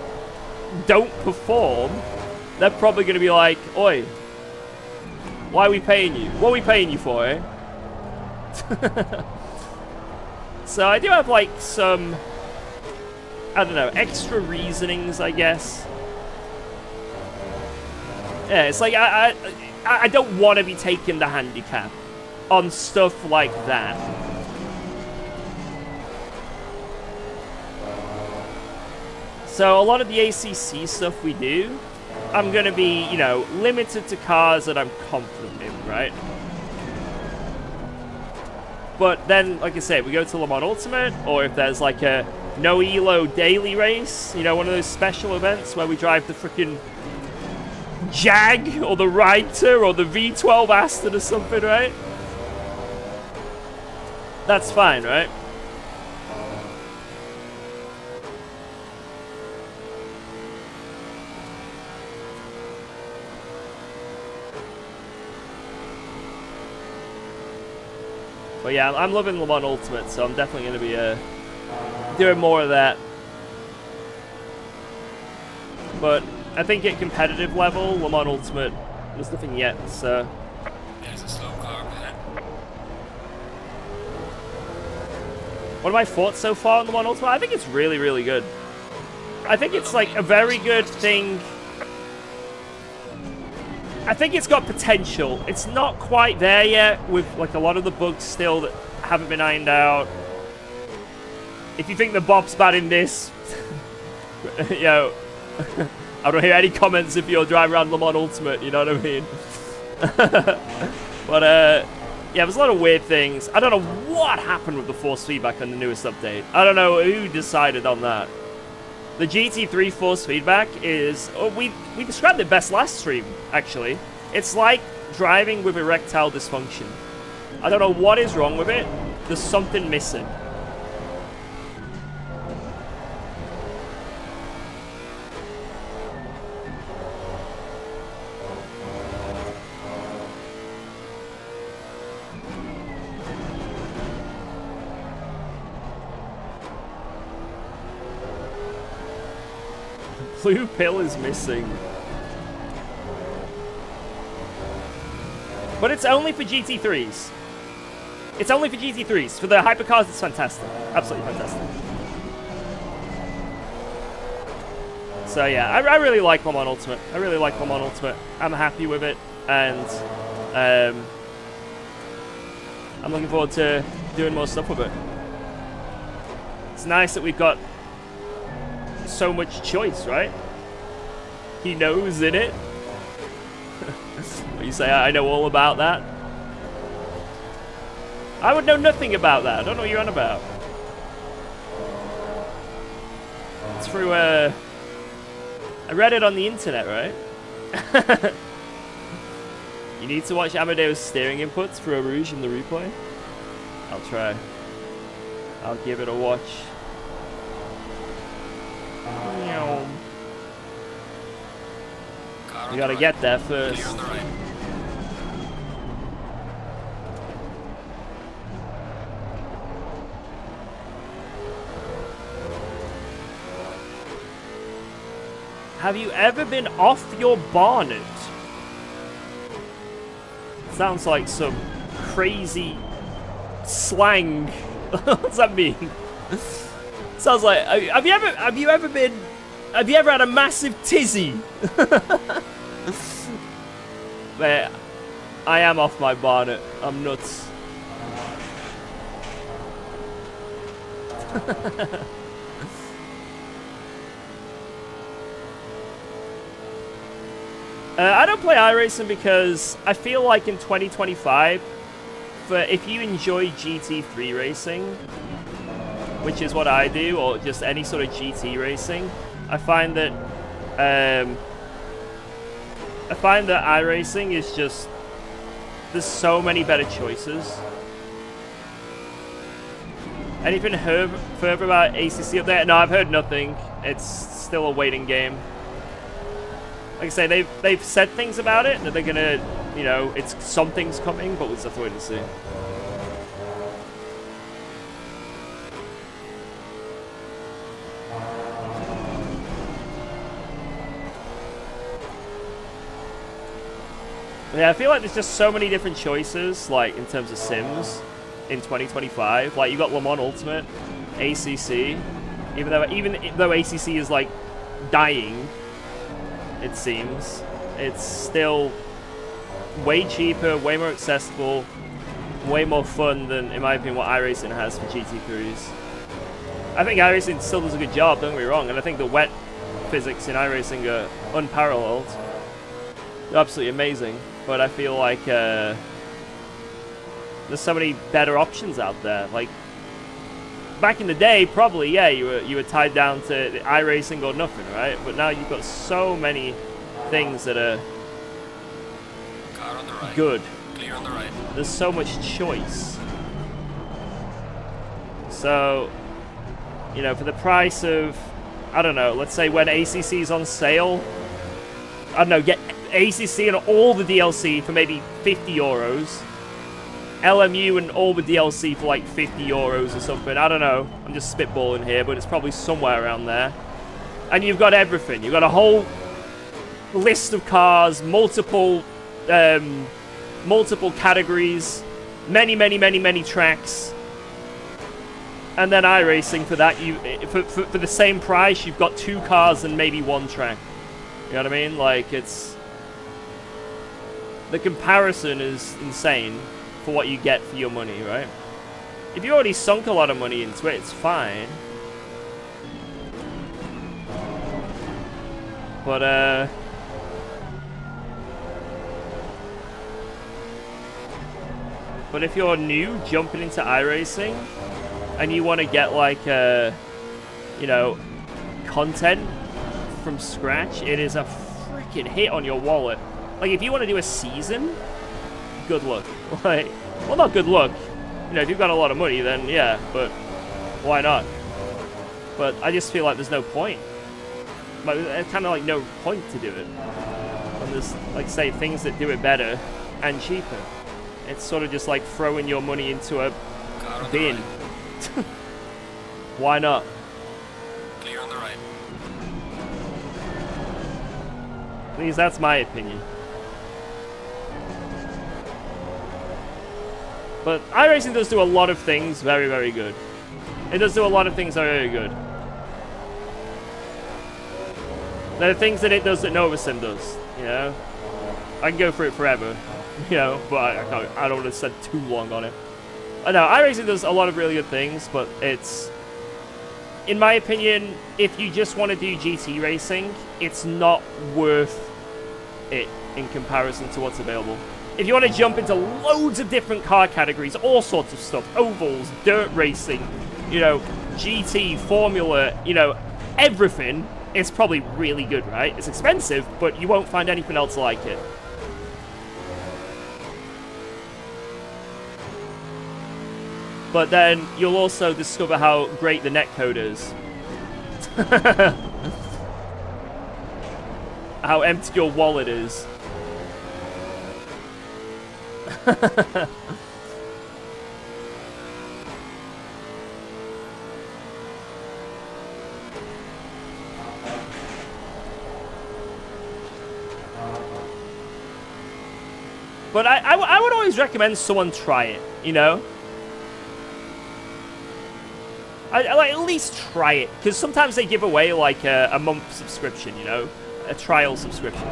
A: don't perform, they're probably going to be like, oi, why are we paying you? What are we paying you for, eh? So I do have like some, I don't know, extra reasonings, I guess. Yeah, it's like I don't want to be taking the handicap on stuff like that. So a lot of the ACC stuff we do, I'm going to be, you know, limited to cars that I'm confident in, right? But then, like I say, we go to Le Mans Ultimate, or if there's like a no ELO daily race, you know, one of those special events where we drive the freaking Jag, or the Reiter, or the V12 Aston or something, right? That's fine, right? But yeah, I'm loving Le Mans Ultimate, so I'm definitely going to be doing more of that. But I think at competitive level, Le Mans Ultimate, there's nothing yet, so...
B: There's a slow car ahead.
A: What are my thoughts so far on Le Mans Ultimate? I think it's really, really good. I think it's like a very good thing. I think it's got potential. It's not quite there yet with like a lot of the bugs still that haven't been ironed out. If you think the Bob's bad in this, yo, I don't hear any comments if you're driving around Le Mans Ultimate, you know what I mean? But yeah, there's a lot of weird things. I don't know what happened with the force feedback on the newest update. I don't know who decided on that. The GT3 force feedback is... Oh, we described it best last stream, actually. It's like driving with erectile dysfunction. I don't know what is wrong with it. There's something missing. Blue pill is missing. But it's only for GT3s. It's only for GT3s. For the hypercars, it's fantastic. Absolutely fantastic. So yeah, I really like Le Mans Ultimate. I really like Le Mans Ultimate. I'm happy with it. And I'm looking forward to doing more stuff with it. It's nice that we've got so much choice, right? He knows in it. You say I know all about that. I would know nothing about that. I don't know what you're on about. It's through I read it on the internet, right? You need to watch Amadeus' steering inputs for a Rouge in the replay. I'll try. I'll give it a watch. We gotta get there first. Have you ever been off your bonnet? Sounds like some crazy slang. What's that mean? Sounds like have you ever had a massive tizzy? Man, I am off my bonnet. I'm nuts. I don't play iRacing because I feel like in 2025, if you enjoy GT3 racing, which is what I do, or just any sort of GT racing, I find that iRacing is just, there's so many better choices. Anything further about ACC up there? No, I've heard nothing. It's still a waiting game. Like I say, they've said things about it, that they're gonna, you know, something's coming, but we'll just have to wait and see. Yeah, I feel like there's just so many different choices, like, in terms of sims in 2025. Like, you've got Le Mans Ultimate, ACC, even though ACC is, like, dying, it seems, it's still way cheaper, way more accessible, way more fun than, in my opinion, what iRacing has for GT3s. I think iRacing still does a good job, don't get me wrong, and I think the wet physics in iRacing are unparalleled. They're absolutely amazing. But I feel like there's so many better options out there. Like back in the day, probably yeah, you were tied down to iRacing or nothing, right? But now you've got so many things that are
B: Car on the right.
A: Good.
B: Clear on the right.
A: There's so much choice. So, you know, for the price of, I don't know, let's say when ACC is on sale, I don't know, get ACC and all the DLC for maybe 50 euros. LMU and all the DLC for like 50 euros or something. I don't know. I'm just spitballing here, but it's probably somewhere around there. And you've got everything. You've got a whole list of cars, multiple categories, many tracks. And then iRacing for that, for the same price, you've got 2 cars and maybe 1 track. You know what I mean? Like, it's... The comparison is insane for what you get for your money, right? If you already sunk a lot of money into it, it's fine. But, But if you're new, jumping into iRacing, and you want to get, like, you know, content from scratch, it is a freaking hit on your wallet. Like, if you want to do a season, good luck. Like, well, not good luck. You know, if you've got a lot of money, then yeah, but why not? But I just feel like there's no point. Like, there's kind of, like, no point to do it. And there's, like, say, things that do it better and cheaper. It's sort of just like throwing your money into a bin. Why not?
B: Clear on the right.
A: Please, that's my opinion. But iRacing does do a lot of things very, very good. It does do a lot of things very, very good. There are things that it does that no other sim does, you know? I can go through it forever, you know, but I don't want to spend too long on it. I know, iRacing does a lot of really good things, but it's... In my opinion, if you just want to do GT racing, it's not worth it in comparison to what's available. If you want to jump into loads of different car categories, all sorts of stuff, ovals, dirt racing, you know, GT, Formula, you know, everything, it's probably really good, right? It's expensive, but you won't find anything else like it. But then you'll also discover how great the netcode is. How empty your wallet is. But I would always recommend someone try it, you know? I like, at least try it, because sometimes they give away like a month subscription, you know? A trial subscription.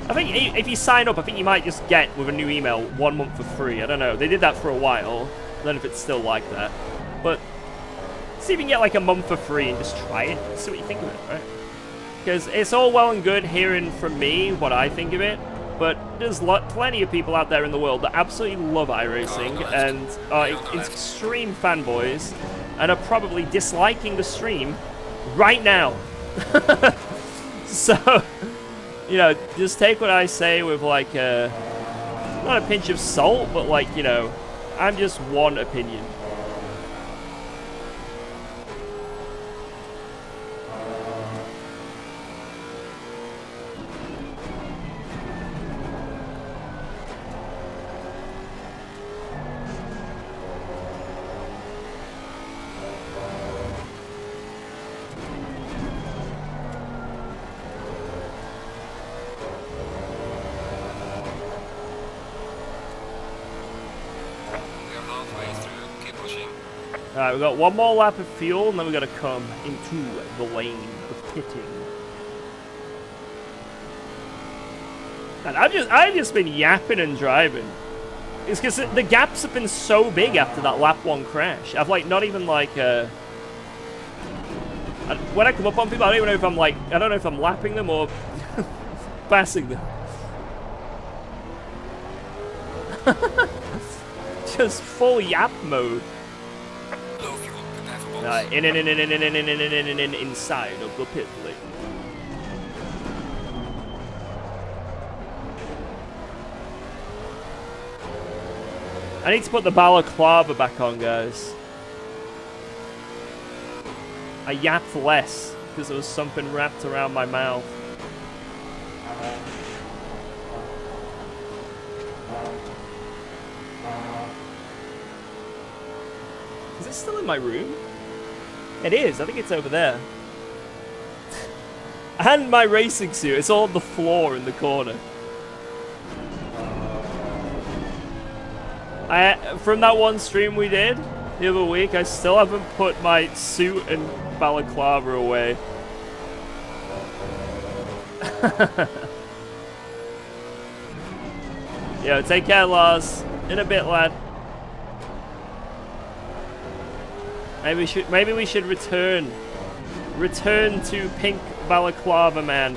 A: I think if you sign up, I think you might just get, with a new email, 1 month for free. I don't know. They did that for a while. I don't know if it's still like that. But see if you can get like a month for free and just try it. See what you think of it, right? Because it's all well and good hearing from me what I think of it. But there's plenty of people out there in the world that absolutely love iRacing and are extreme fanboys and are probably disliking the stream right now. So... You know, just take what I say with, like, not a pinch of salt, but, like, you know, I'm just one opinion. Alright, we've got one more lap of fuel, and then we've got to come into the lane of pitting. And I've just been yapping and driving. It's because the gaps have been so big after that lap 1 crash. I've, like, not even, like, when I come up on people, I don't even know if I'm, like, I don't know if I'm lapping them or passing them. Just full yap mode. Inside of the pit lane. I need to put the balaclava back on, guys. I yapped less because there was something wrapped around my mouth. Is it still in my room? It is. I think it's over there. And my racing suit. It's all on the floor in the corner. From that one stream we did, the other week. I still haven't put my suit and balaclava away. Yo, take care, Lars. In a bit, lad. Maybe we should return to pink balaclava man.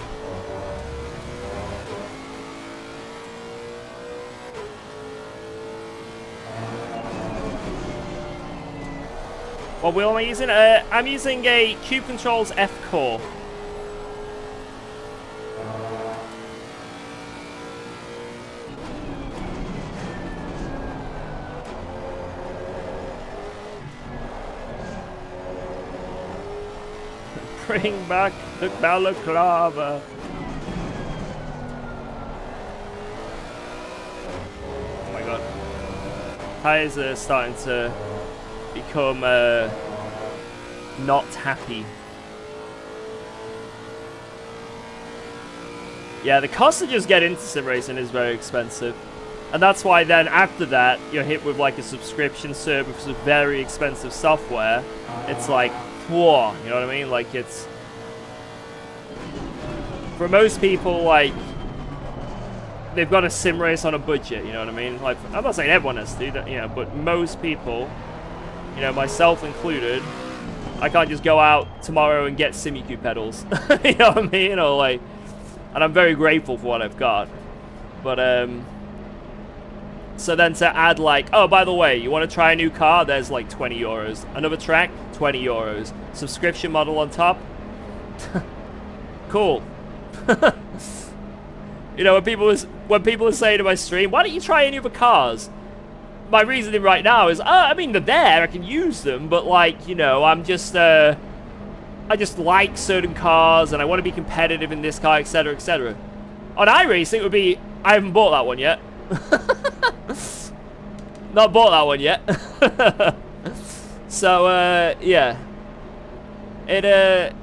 A: What wheel am I using? I'm using a Cube Controls F Core. Bring back the balaclava. Oh my god. Tires are starting to become not happy. Yeah, the cost to just get into sim racing is very expensive. And that's why then after that, you're hit with like a subscription service with very expensive software. It's like, whoa, you know what I mean? Like it's... For most people, like, they've got a sim race on a budget, you know what I mean? Like, I'm not saying everyone has to, you know, but most people, you know, myself included, I can't just go out tomorrow and get Simuku pedals. You know what I mean? Or like, and I'm very grateful for what I've got. But, so then to add like, oh, by the way, you want to try a new car? There's like 20 euros. Another track, 20 euros. Subscription model on top. Cool. You know, when people are saying to my stream, why don't you try any other cars? My reasoning right now is, I mean, they're there, I can use them, but like, you know, I just like certain cars and I want to be competitive in this car, etc., etc. On iRacing, it would be, I haven't bought that one yet. Not bought that one yet. So, yeah. It,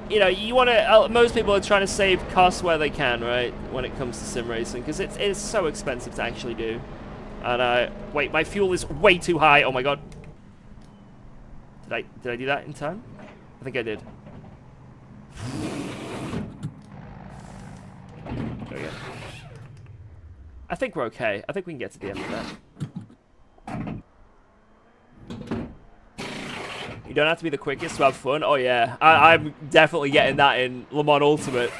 A: you know, you want to, most people are trying to save costs where they can, right? When it comes to sim racing, because it's so expensive to actually do. And, wait, my fuel is way too high. Oh my god. Did I do that in time? I think I did. There we go. I think we're okay. I think we can get to the end of that. You don't have to be the quickest to have fun. Oh yeah, I'm definitely getting that in Le Mans Ultimate.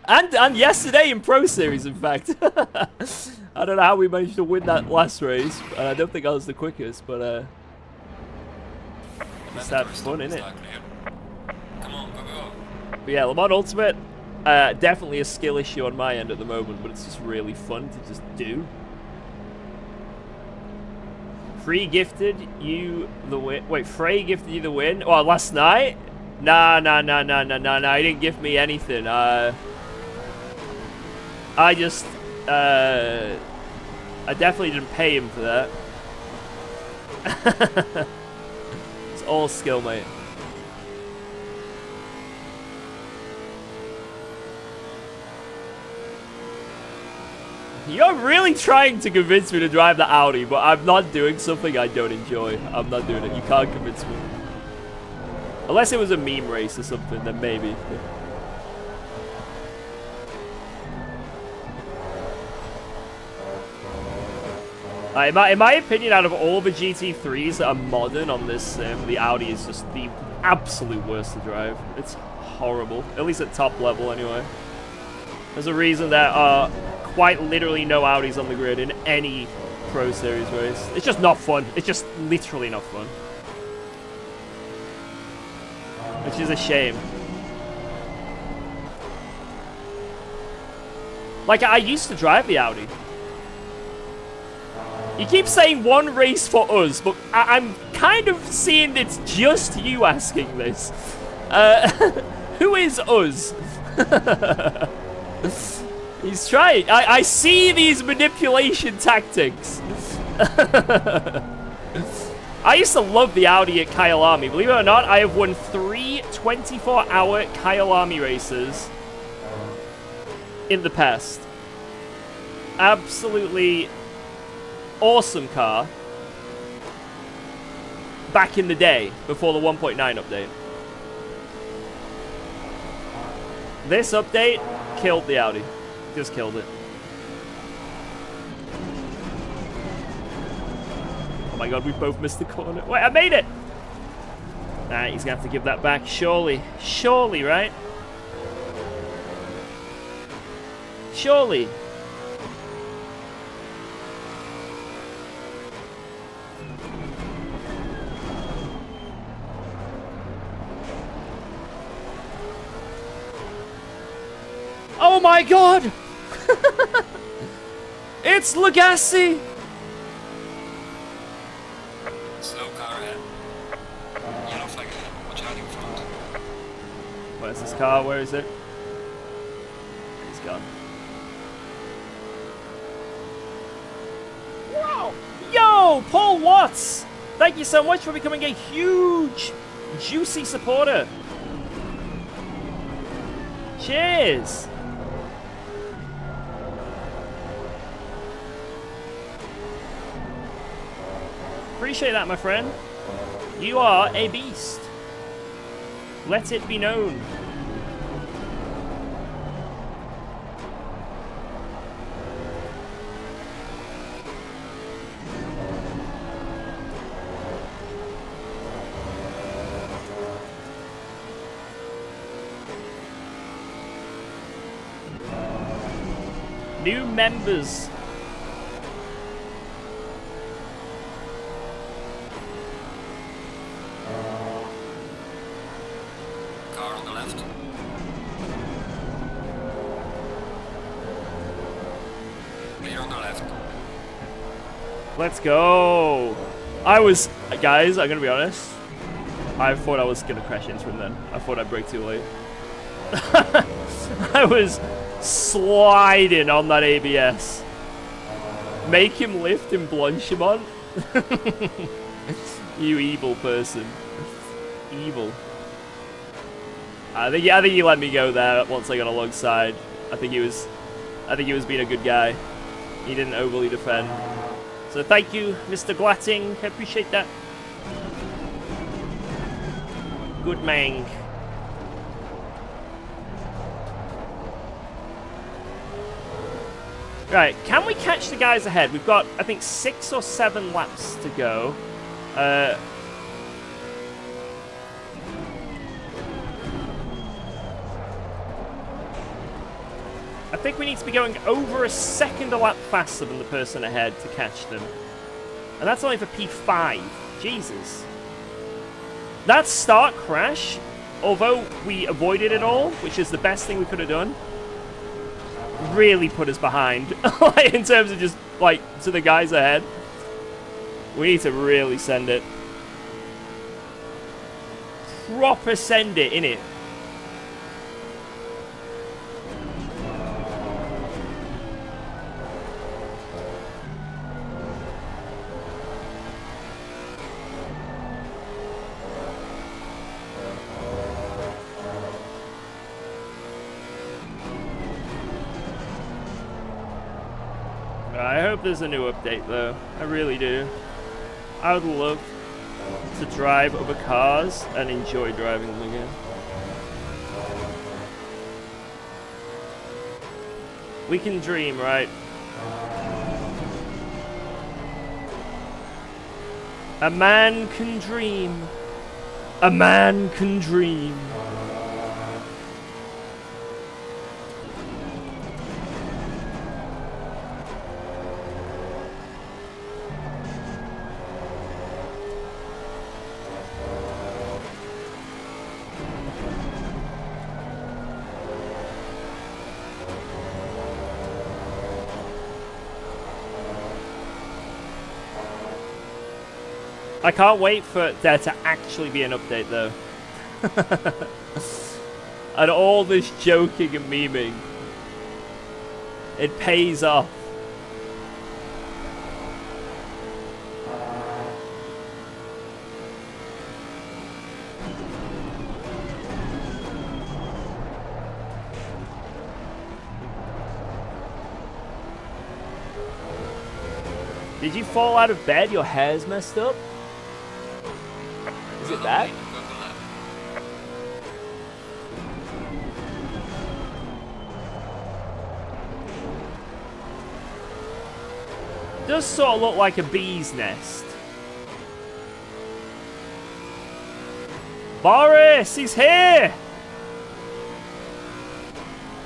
A: and yesterday in Pro Series, in fact. I don't know how we managed to win that last race, and I don't think I was the quickest, but just have fun, innit?
B: Come on, go, go.
A: But yeah, Le Mans Ultimate, definitely a skill issue on my end at the moment, but it's just really fun to just do. Free gifted you the win. Wait, Frey gifted you the win? Oh, last night? Nah. He didn't give me anything. I just, I definitely didn't pay him for that. It's all skill, mate. You're really trying to convince me to drive the Audi, but I'm not doing something I don't enjoy. I'm not doing it. You can't convince me. Unless it was a meme race or something, then maybe. In my opinion, out of all the GT3s that are modern on this sim, the Audi is just the absolute worst to drive. It's horrible. At least at top level, anyway. There's a reason there are quite literally no Audis on the grid in any Pro Series race. It's just not fun. It's just literally not fun. Which is a shame. Like, I used to drive the Audi. You keep saying one race for us, but I'm kind of seeing it's just you asking this. Who is us? He's trying. I see these manipulation tactics. I used to love the Audi at Kyalami. Believe it or not, I have won 3 24-hour Kyalami races in the past. Absolutely awesome car. back in the day before the 1.9 update. This update killed the Audi. Just killed it. Oh my god, we both missed the corner. Wait, I made it! Alright, he's gonna have to give that back. Surely. Surely, right? Surely. Oh my god! It's Legacy!
B: Slow car ahead. Yellow flag ahead. Watch out in front.
A: Where's this car? Where is it? He's gone. Wow! Yo! Paul Watts! Thank you so much for becoming a huge, juicy supporter. Cheers! Appreciate that, my friend. You are a beast. Let it be known. New members.
B: Car on the left. Clear on the left.
A: Let's go. Guys, I'm gonna be honest. I thought I was gonna crash into him then. I thought I'd brake too late. I was sliding on that ABS. Make him lift and blanch him on. You evil person. Evil. I think he let me go there once I got alongside. I think he was being a good guy. He didn't overly defend. So thank you, Mr. Glatting. I appreciate that. Good man. Right, can we catch the guys ahead? We've got, I think, 6 or 7 laps to go. I think we need to be going over a second a lap faster than the person ahead to catch them. And that's only for P5. Jesus. That start crash, although we avoided it all, which is the best thing we could have done, really put us behind. In terms of just, like, to the guys ahead. We need to really send it. Proper send it, innit? I hope there's a new update though. I really do. I would love to drive other cars and enjoy driving them again. We can dream, right? A man can dream. A man can dream. I can't wait for there to actually be an update, though. And all this joking and memeing, it pays off. Did you fall out of bed? Your hair's messed up? Look at that.
B: Google that.
A: Does sort of look like a bee's nest. Boris, he's here!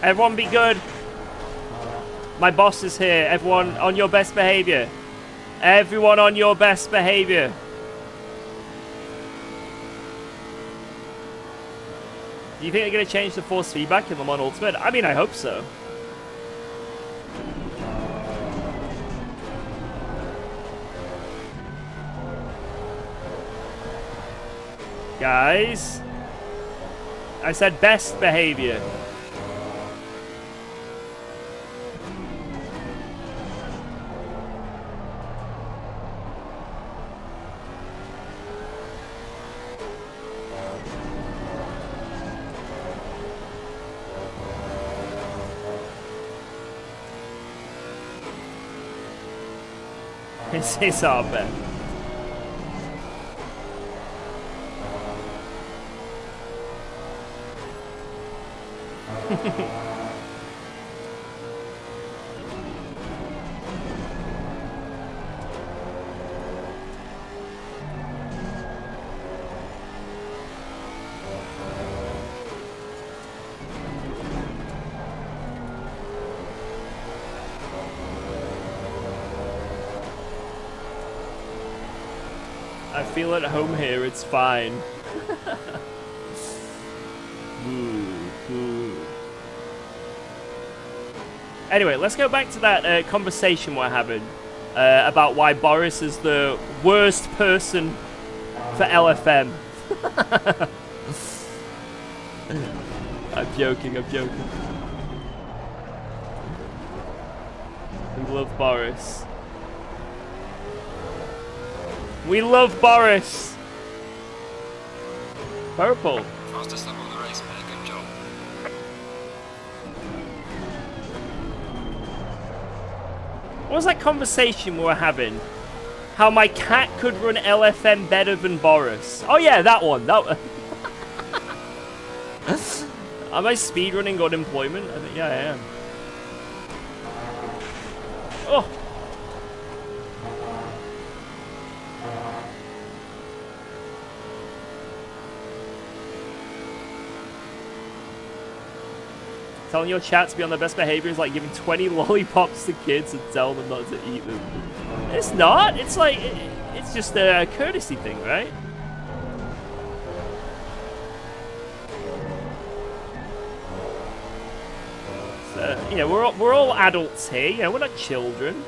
A: Everyone be good. My boss is here. Everyone on your best behavior. Everyone on your best behavior. Do you think they're going to change the force feedback in Le Mans Ultimate? I mean, I hope so. Guys, I said best behavior. This is our bet. I feel at home here, it's fine. Anyway, let's go back to that conversation we're having about why Boris is the worst person for LFM. I'm joking, I'm joking. We love Boris. We love Boris. Purple.
B: Fastest lap of the race, man. Good job.
A: What was that conversation we were having? How my cat could run LFM better than Boris. Oh yeah, that one. That one. Am I speedrunning unemployment? I think, yeah, I am. Oh. Telling your chat to be on their best behavior is like giving 20 lollipops to kids and tell them not to eat them. It's not. It's like, it's just a courtesy thing, right? So, you know, we're all adults here. You know, we're not children.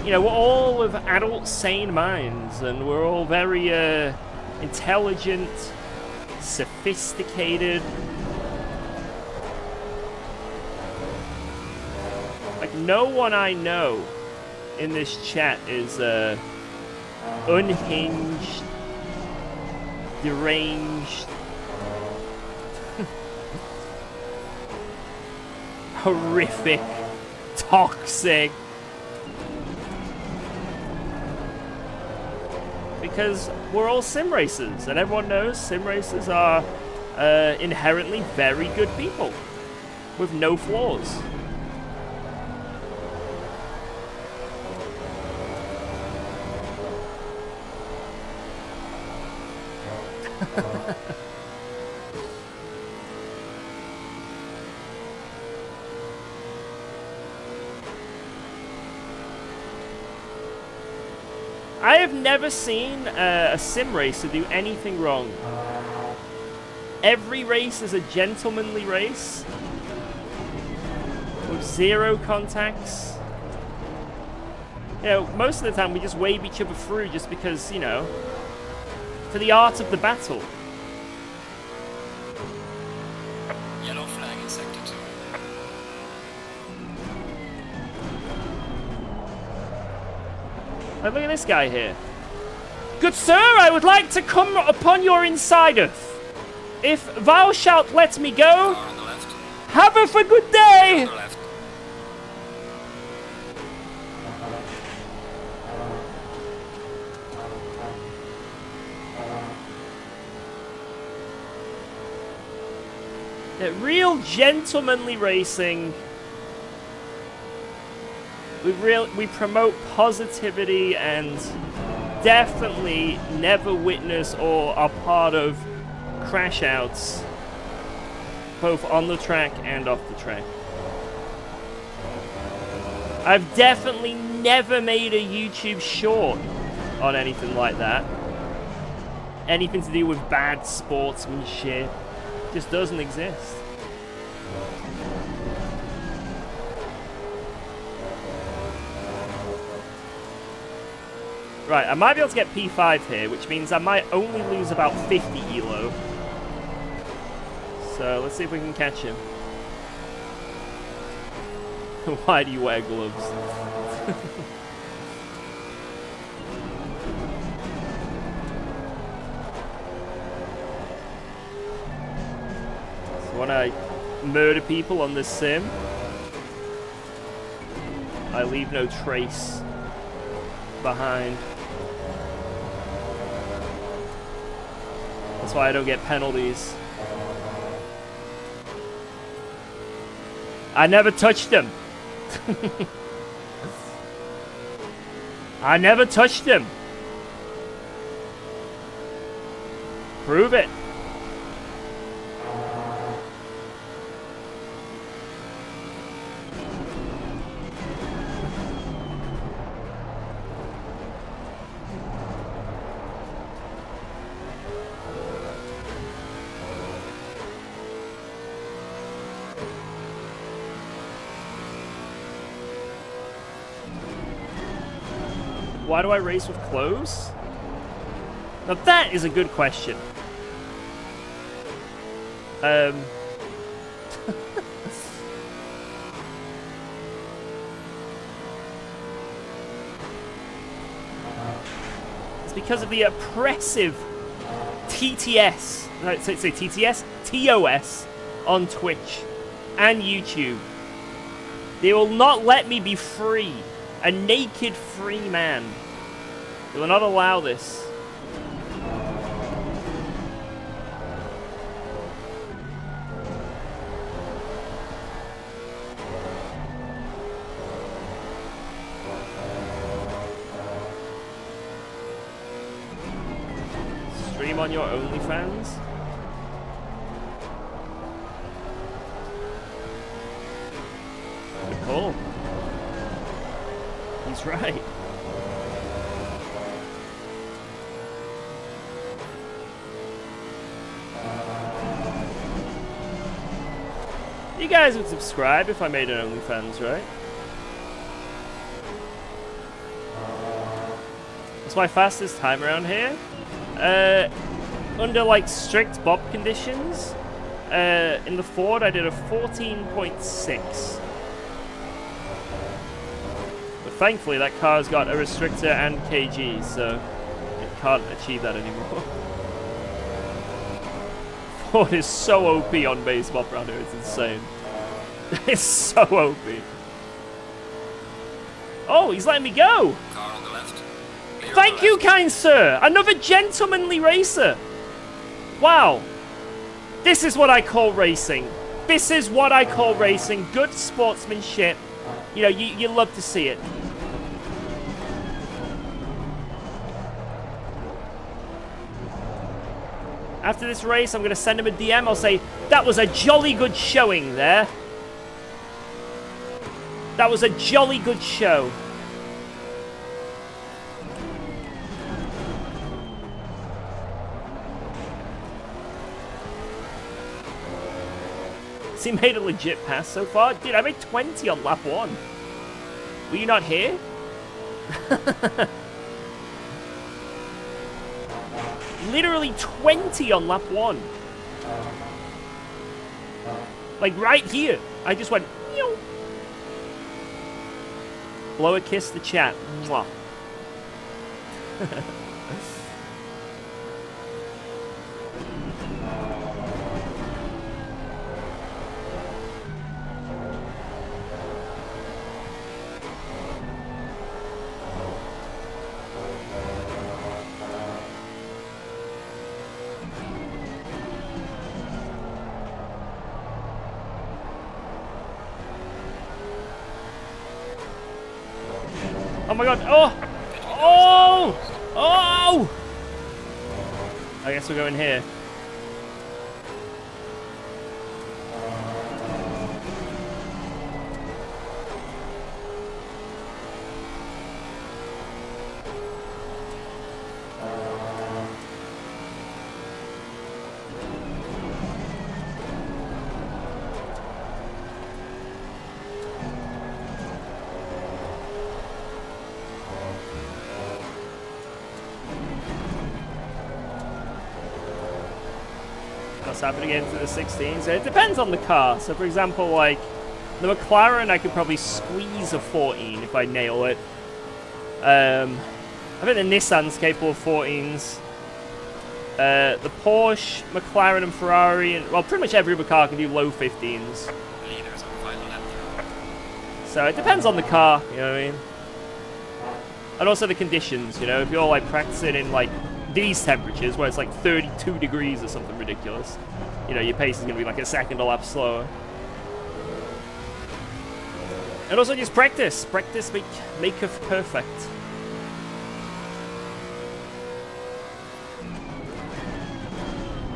A: You know, we're all of adult, sane minds, and we're all very intelligent, sophisticated. Like, no one I know in this chat is unhinged, deranged, horrific, toxic. Because we're all sim racers, and everyone knows sim racers are inherently very good people with no flaws. I have never seen a sim racer do anything wrong. Every race is a gentlemanly race with zero contacts. You know, most of the time we just wave each other through just because, you know, for the art of the battle.
B: Yellow flag in sector 2.
A: Oh, look at this guy here. Good sir, I would like to come upon your insider. If thou shalt let me go,
B: Car on the left.
A: have a good day.
B: On the left.
A: Real gentlemanly racing. We promote positivity and definitely never witness or are part of crash outs, both on the track and off the track. I've definitely never made a YouTube short on anything like that. Anything to do with bad sportsmanship just doesn't exist. Right, I might be able to get P5 here, which means I might only lose about 50 elo. So let's see if we can catch him. Why do you wear gloves? So when I murder people on this sim, I leave no trace behind. That's why I don't get penalties. I never touched him. I never touched him. Prove it. Why do I race with clothes? Now that is a good question. It's because of the oppressive TTS. No, say TTS? TOS on Twitch and YouTube. They will not let me be free. A naked free man. They will not allow this. Stream on your OnlyFans? Good call. He's right. You guys would subscribe if I made an OnlyFans, right? What's my fastest time around here? Under like strict bob conditions, in the Ford I did a 14.6. Thankfully, that car's got a restrictor and kg, so it can't achieve that anymore. Ford is so OP on base bop around here, it's insane. It's so OP. Oh, he's letting me go!
B: Car on the left. Clear
A: Thank
B: on the
A: you,
B: left.
A: kind sir! Another gentlemanly racer! Wow. This is what I call racing. This is what I call racing. Good sportsmanship. You know, you love to see it. After this race, I'm going to send him a DM. I'll say, that was a jolly good showing there. That was a jolly good show. Has he made a legit pass so far? Dude, I made 20 on lap 1. Were you not here? Literally 20 on lap 1. Like right here. I just went, meow. Blow a kiss to chat. Mwah. Oh my god. Oh! Oh! Oh! I guess we'll go in here. What's happening into the 16s? It depends on the car. So, for example, like the McLaren, I could probably squeeze a 14 if I nail it. I think the Nissan's capable of 14s. The Porsche, McLaren, and Ferrari, and well, pretty much every other car can do low 15s.
B: Leaders on final lap.
A: So it depends on the car, you know what I mean? And also the conditions, you know, if you're like practicing in like these temperatures where it's like 32 degrees or something ridiculous, you know, your pace is going to be like a second a lap slower. And also just practice. Practice maketh perfect.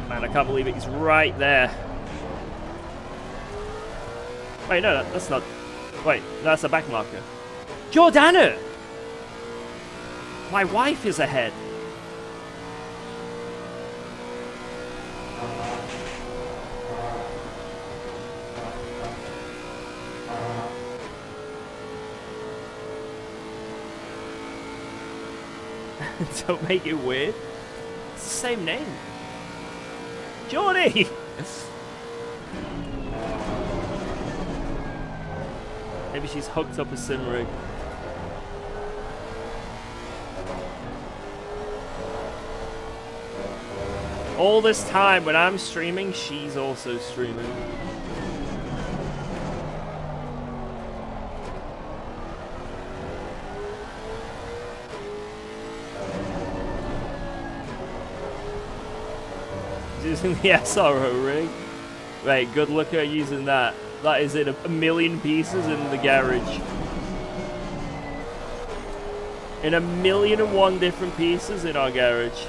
A: Man, I can't believe it. He's right there. Wait, no, that's not... Wait, that's a back marker. Jordana! My wife is ahead. Don't make it weird. It's the same name. Geordie! Maybe she's hooked up a sim rig. All this time when I'm streaming, she's also streaming. Using the SRO rig. Wait, good luck at using that. That is in a million pieces in the garage. In 1,000,001 different pieces in our garage.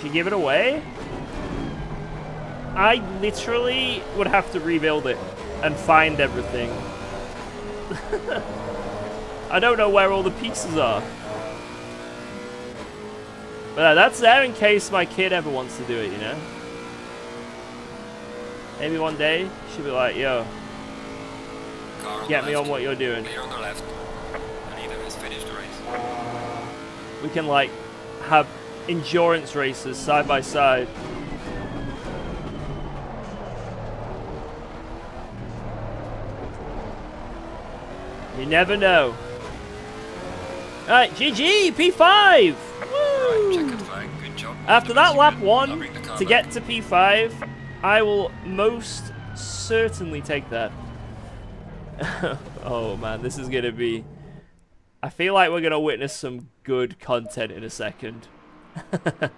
A: Should give it away? I literally would have to rebuild it and find everything. I don't know where all the pieces are. But that's there in case my kid ever wants to do it, you know? Maybe one day she'll be like, yo, get me on what you're doing.
B: Clear on the left. And either has finished the race.
A: We can like have endurance races side by side. You never know. Alright, GG, P5!
B: Right,
A: Woo!
B: checkered flag, good job.
A: After that lap 1,
B: I'll bring the car
A: to
B: back.
A: get to P5, I will most certainly take that. Oh man, this is gonna be... I feel like we're gonna witness some good content in a second. I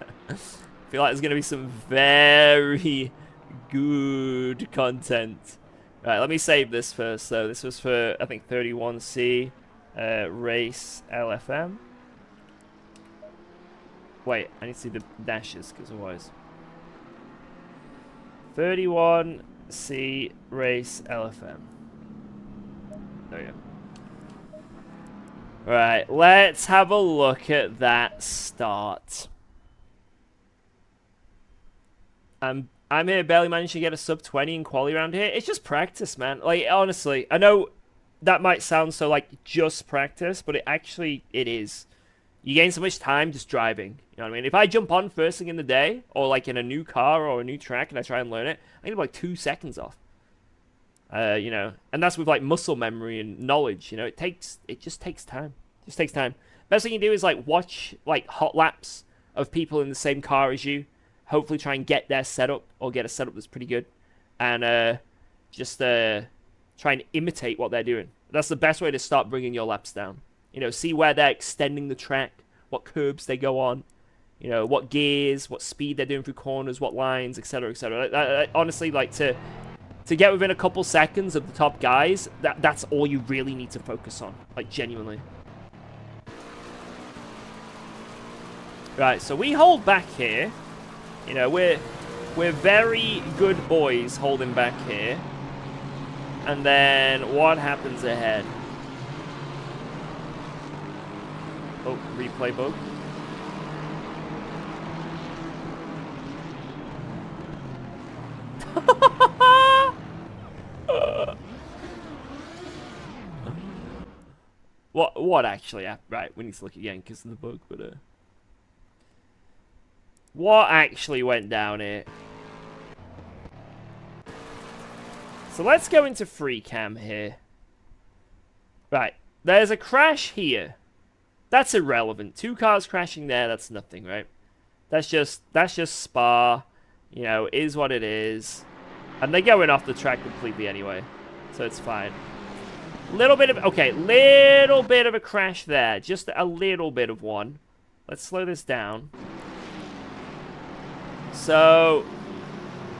A: feel like there's gonna be some very good content. Right, let me save this first. So this was for, I think, 31C race LFM. Wait, I need to see the dashes, because otherwise. 31C race LFM. There we go. Right, let's have a look at that start. I'm here barely managing to get a sub 20 in quali around here. It's just practice, man. Like, honestly, I know that might sound so, like, just practice, but it is. You gain so much time just driving. You know what I mean? If I jump on first thing in the day, or, like, in a new car or a new track, and I try and learn it, I get, like, 2 seconds off. You know, and that's with, like, muscle memory and knowledge, you know? It just takes time. It just takes time. Best thing you do is, like, watch, like, hot laps of people in the same car as you. Hopefully try and get their setup, or get a setup that's pretty good. And just try and imitate what they're doing. That's the best way to start bringing your laps down. You know, see where they're extending the track, what curbs they go on, you know, what gears, what speed they're doing through corners, what lines, etc., etc. I honestly, like, to get within a couple seconds of the top guys, that's all you really need to focus on, like, genuinely. Right, so we hold back here. You know, we're very good boys holding back here. And then what happens ahead? Oh, replay bug. What actually happened? Right, we need to look again because of the bug, but what actually went down here? So let's go into free cam here. Right, there's a crash here. That's irrelevant. 2 cars crashing there, that's nothing, right? That's just Spa. You know, is what it is. And they're going off the track completely anyway. So it's fine. Little bit of a crash there. Just a little bit of one. Let's slow this down. So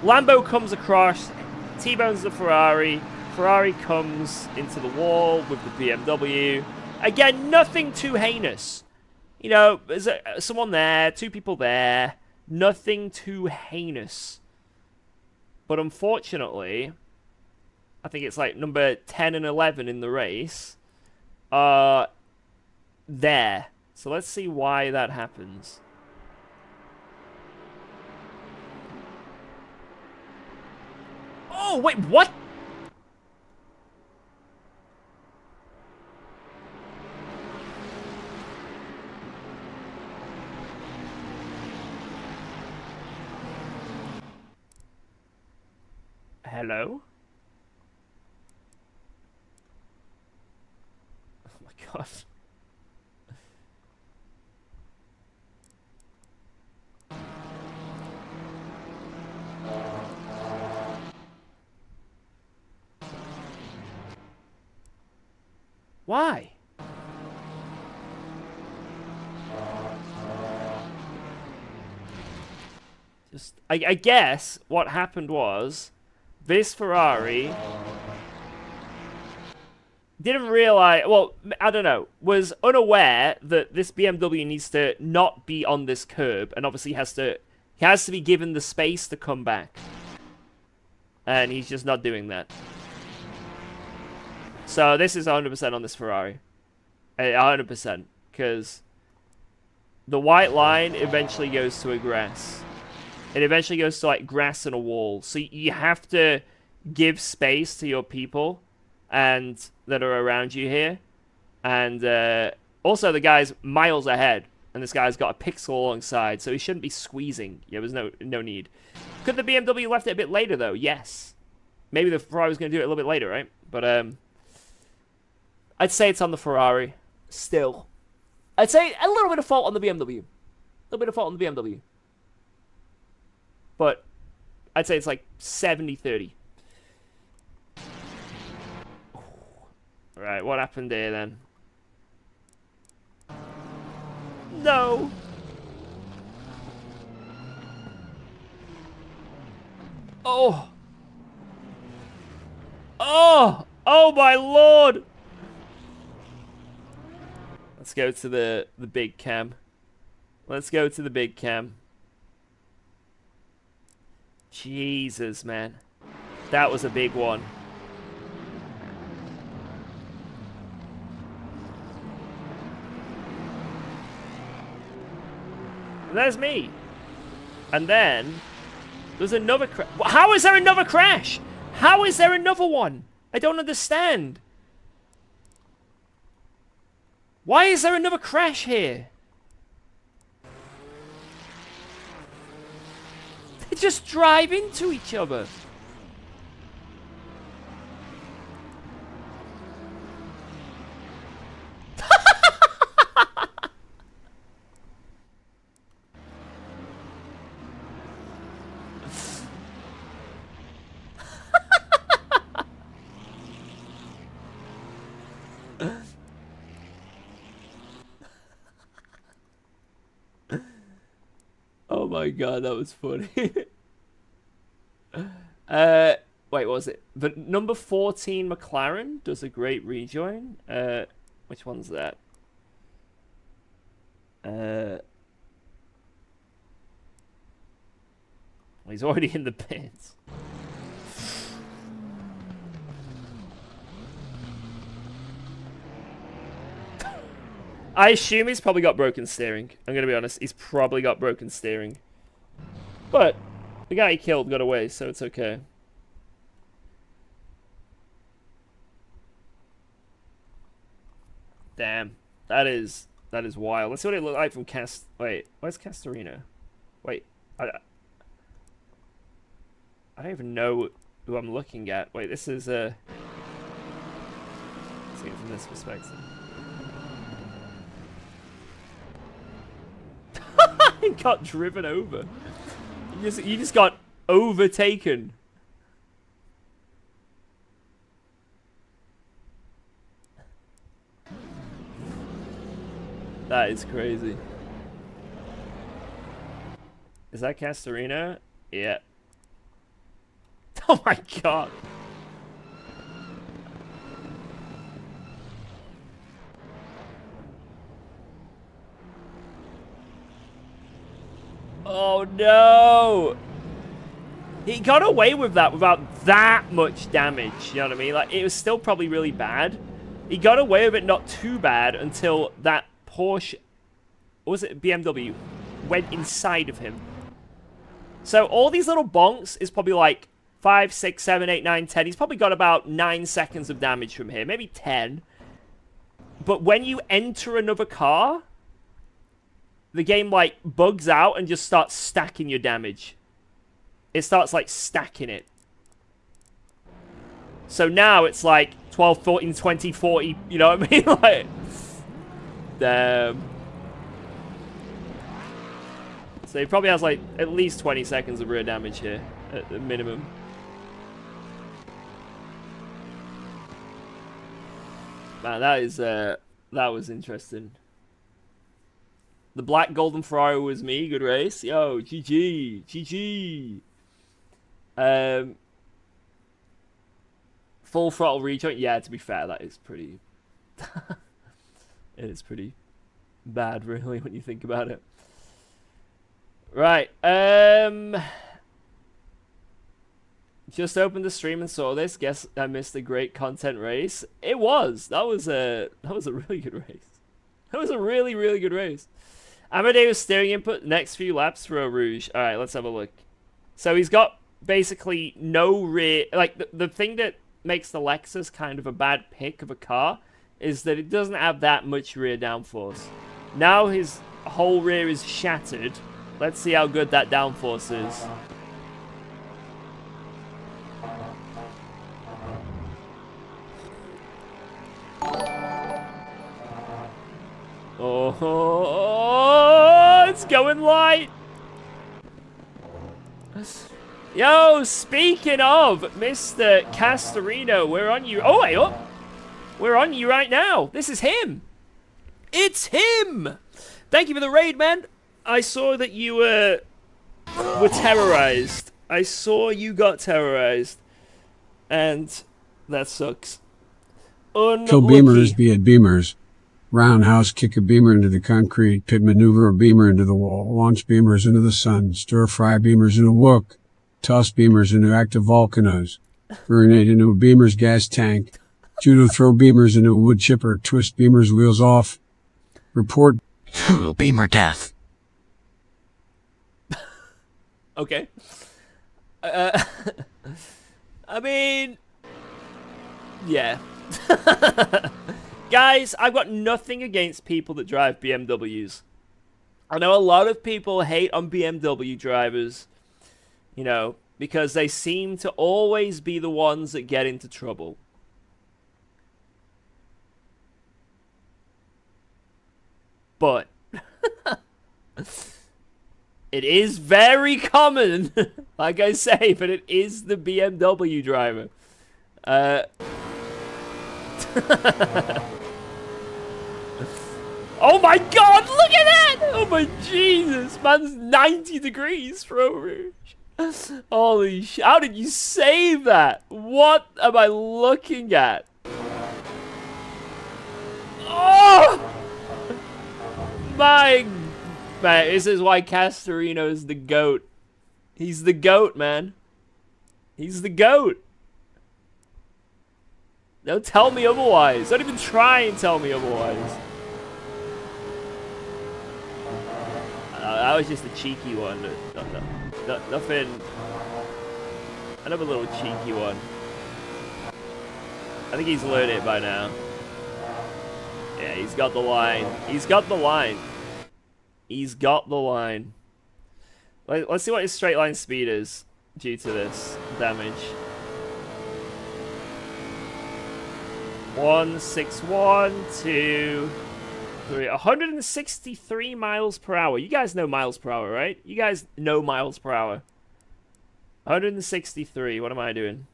A: Lambo comes across, T-bones the Ferrari. Ferrari comes into the wall with the BMW. Again, nothing too heinous. You know, there's someone there, 2 people there. Nothing too heinous. But unfortunately, I think it's like number 10 and 11 in the race are there. So let's see why that happens. Oh, wait, what? Hello? Oh my god. Why? Just, I guess what happened was this Ferrari didn't realize, well, I don't know, was unaware that this BMW needs to not be on this curb, and obviously he has to be given the space to come back. And he's just not doing that. So this is 100% on this Ferrari. 100%. Because the white line eventually goes to a grass. It eventually goes to, like, grass and a wall. So you have to give space to your people and that are around you here. And also the guy's miles ahead. And this guy's got a pixel alongside. So he shouldn't be squeezing. Yeah, there's no need. Could the BMW left it a bit later, though? Yes. Maybe the Ferrari was going to do it a little bit later, right? But I'd say it's on the Ferrari. Still. I'd say a little bit of fault on the BMW. A little bit of fault on the BMW. But I'd say it's like 70-30. Right, what happened there then? No! Oh! Oh! Oh my lord! Let's go to the big cam. Let's go to the big cam. Jesus, man. That was a big one. And there's me. And then there's another crash. How is there another crash? How is there another one? I don't understand. Why is there another crash here? They just drive into each other. Oh my god, that was funny. Wait, what was it? The number 14 McLaren does a great rejoin. Which one's that? He's already in the pits. I assume he's probably got broken steering. I'm gonna be honest, he's probably got broken steering. But the guy he killed got away, so it's okay. Damn, that is wild. Let's see what it looked like from Wait, where's Castorino? Wait, I don't even know who I'm looking at. Wait, this is let's see it from this perspective. He got driven over. You just got overtaken. That is crazy. Is that Castorino? Yeah. Oh my god. Oh no! He got away with that without that much damage, you know what I mean? Like, it was still probably really bad. He got away with it not too bad until that Porsche, or was it BMW, went inside of him. So all these little bonks is probably like 5, 6, 7, 8, 9, 10. He's probably got about 9 seconds of damage from here, maybe 10. But when you enter another car, the game, like, bugs out and just starts stacking your damage. It starts, like, stacking it. So now it's, like, 12, 14, 20, 40, you know what I mean? Like, damn. So he probably has, like, at least 20 seconds of rear damage here, at the minimum. Man, that was interesting. The black golden Ferrari was me. Good race. Yo, GG. GG. Full throttle rejoin. Yeah, to be fair, that is pretty... it is pretty bad, really, when you think about it. Right. Just opened the stream and saw this. Guess I missed a great content race. It was. That was a really good race. That was a really, really good race. Amadeus steering input, next few laps for a Rouge. Alright, let's have a look. So he's got basically no rear... Like, the thing that makes the Lexus kind of a bad pick of a car is that it doesn't have that much rear downforce. Now his whole rear is shattered. Let's see how good that downforce is. Oh, it's going light. Yo, speaking of Mr. Castorino, we're on you. Oh, wait up. We're on you right now. This is him. It's him. Thank you for the raid, man. I saw that you were terrorized. I saw you got terrorized. And that sucks. Unlucky.
C: Kill beamers, be it beamers. Roundhouse, kick a beamer into the concrete, pit maneuver a beamer into the wall, launch beamers into the sun, stir-fry beamers into wook, toss beamers into active volcanoes, urinate into a beamer's gas tank, judo throw beamers into a wood chipper, twist beamer's wheels off, report beamer death.
A: Okay. I mean, yeah. Guys, I've got nothing against people that drive BMWs. I know a lot of people hate on BMW drivers, you know, because they seem to always be the ones that get into trouble. But it is very common, like I say, but it is the BMW driver. Oh my god, look at that! Oh my Jesus, man's 90 degrees for over. Holy sh! How did you save that? What am I looking at? Oh! My... Man, this is why Castorino is the GOAT. He's the GOAT, man. He's the GOAT. Don't tell me otherwise. Don't even try and tell me otherwise. That was just a cheeky one. Nothing. Another little cheeky one. I think he's learned it by now. Yeah, he's got the line. He's got the line. He's got the line. Let's see what his straight line speed is due to this damage. 161, 2, 3, 163 miles per hour. You guys know miles per hour, right? You guys know miles per hour. 163. What am I doing?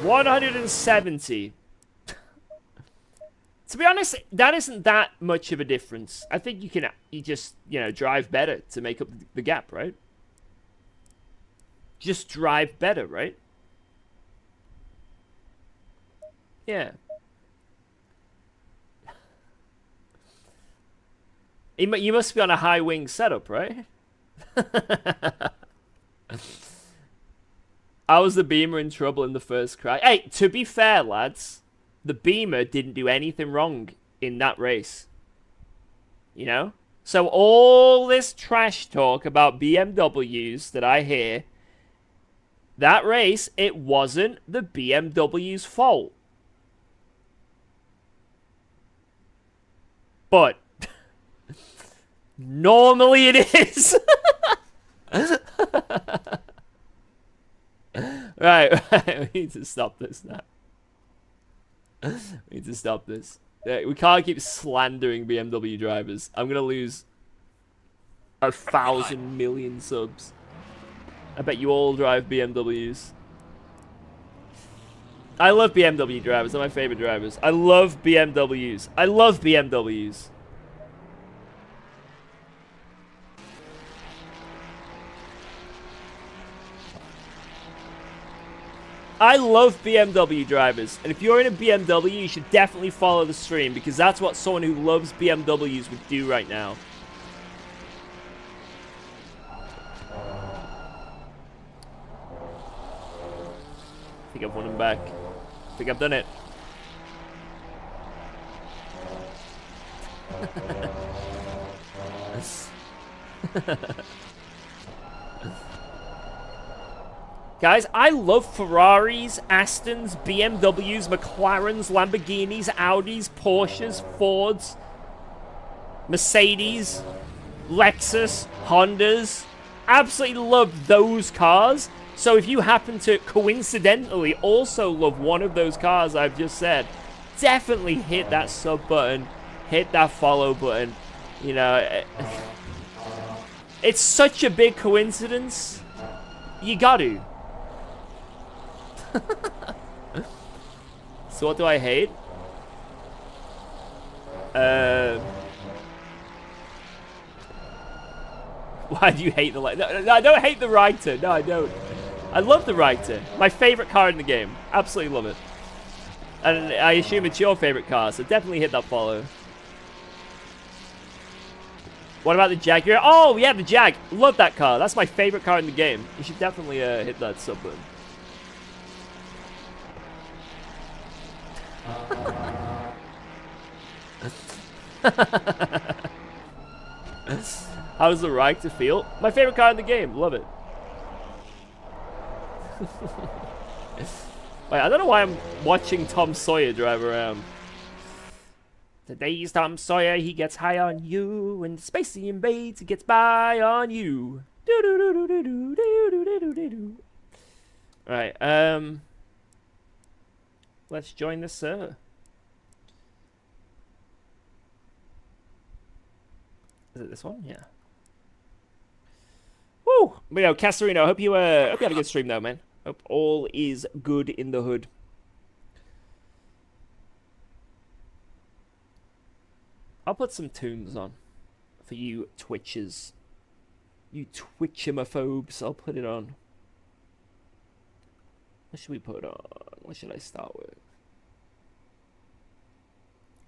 A: 170. To be honest, that isn't that much of a difference. I think you just, you know, drive better to make up the gap, right? Just drive better, right? Yeah. You must be on a high wing setup, right? How was the Beamer in trouble in the first crash? Hey, to be fair, lads, the Beamer didn't do anything wrong in that race. You know? So all this trash talk about BMWs that I hear, that race, it wasn't the BMW's fault. But normally it is. Right, we need to stop this now. We need to stop this. We can't keep slandering BMW drivers. I'm gonna lose 1,000 million subs. I bet you all drive BMWs. I love BMW drivers. They're my favorite drivers. I love BMWs. I love BMWs. I love BMW drivers, and if you're in a BMW, you should definitely follow the stream, because that's what someone who loves BMWs would do right now. I think I've won him back. I think I've done it. Guys, I love Ferraris, Astons, BMWs, McLarens, Lamborghinis, Audis, Porsches, Fords, Mercedes, Lexus, Hondas. Absolutely love those cars. So if you happen to coincidentally also love one of those cars I've just said, definitely hit that sub button, hit that follow button. You know, it's such a big coincidence. You got to. So what do I hate? Why do you hate the light? No, I don't hate the writer. No, I don't. I love the writer. My favorite car in the game. Absolutely love it. And I assume it's your favorite car, so definitely hit that follow. What about the Jaguar? Oh, yeah, the Jag. Love that car. That's my favorite car in the game. You should definitely hit that sub button. How does the Riker feel? My favorite car in the game. Love it. Wait, I don't know why I'm watching Tom Sawyer drive around. Today's Tom Sawyer, he gets high on you, and Spacey invades, he gets by on you. Right, let's join the server. Is it this one? Yeah. Woo! But yo, Castorino, hope you had a good stream though, man. Hope all is good in the hood. I'll put some tunes on for you Twitchers. You Twitchomophobes, I'll put it on. What should we put on? What should I start with?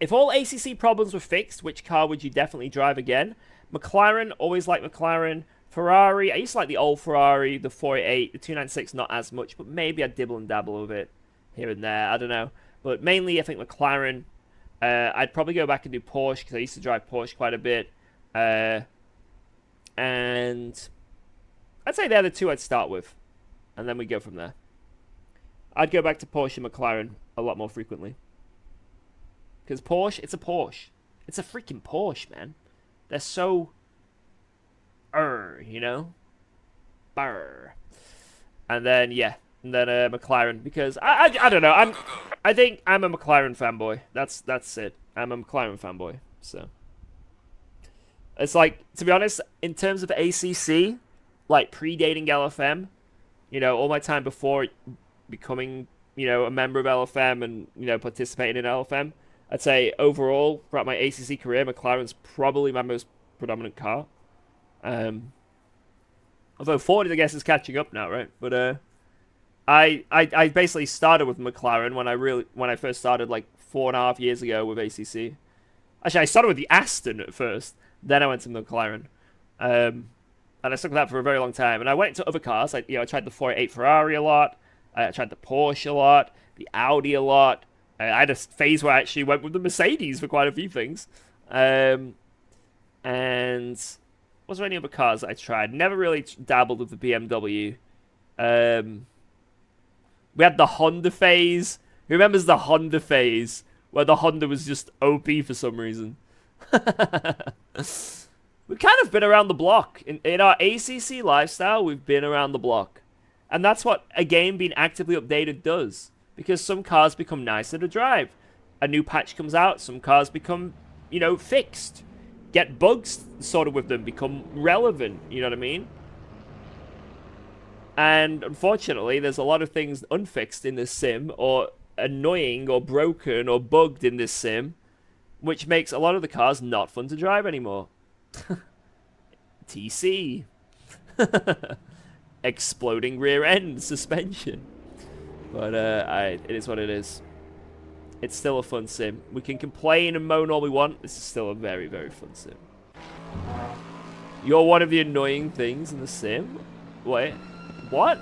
A: If all ACC problems were fixed, which car would you definitely drive again? McLaren, always like McLaren. Ferrari, I used to like the old Ferrari, the 488, the 296, not as much, but maybe I'd dibble and dabble with it here and there. I don't know. But mainly, I think McLaren. I'd probably go back and do Porsche, because I used to drive Porsche quite a bit. And I'd say they're the two I'd start with. And then we go from there. I'd go back to Porsche and McLaren a lot more frequently. Because Porsche, it's a Porsche. It's a freaking Porsche, man. They're so... you know? Brr. And then, yeah. And then McLaren. Because, I don't know. I think I'm a McLaren fanboy. That's it. I'm a McLaren fanboy. So. It's like, to be honest, in terms of ACC, like predating LFM, you know, all my time before becoming, you know, a member of LFM and, you know, participating in LFM, I'd say overall, throughout my ACC career, McLaren's probably my most predominant car. Although Ford, I guess, is catching up now, right? But I basically started with McLaren when I first started like 4.5 years ago with ACC. Actually, I started with the Aston at first, then I went to McLaren, and I stuck with that for a very long time. And I went into other cars. I tried the 488 Ferrari a lot. I tried the Porsche a lot, the Audi a lot. I had a phase where I actually went with the Mercedes for quite a few things. And was there any other cars that I tried? Never really dabbled with the BMW. We had the Honda phase. Who remembers the Honda phase? Where the Honda was just OP for some reason. We've kind of been around the block. In our ACC lifestyle, we've been around the block. And that's what a game being actively updated does. Because some cars become nicer to drive. A new patch comes out, some cars become, you know, fixed. Get bugs sorted with them, become relevant, you know what I mean? And unfortunately, there's a lot of things unfixed in this sim, or annoying, or broken, or bugged in this sim, which makes a lot of the cars not fun to drive anymore. TC. Exploding rear end suspension. But it is what it is. It's still a fun sim. We can complain and moan all we want. This is still a very, very fun sim. You're one of the annoying things in the sim? Wait. What?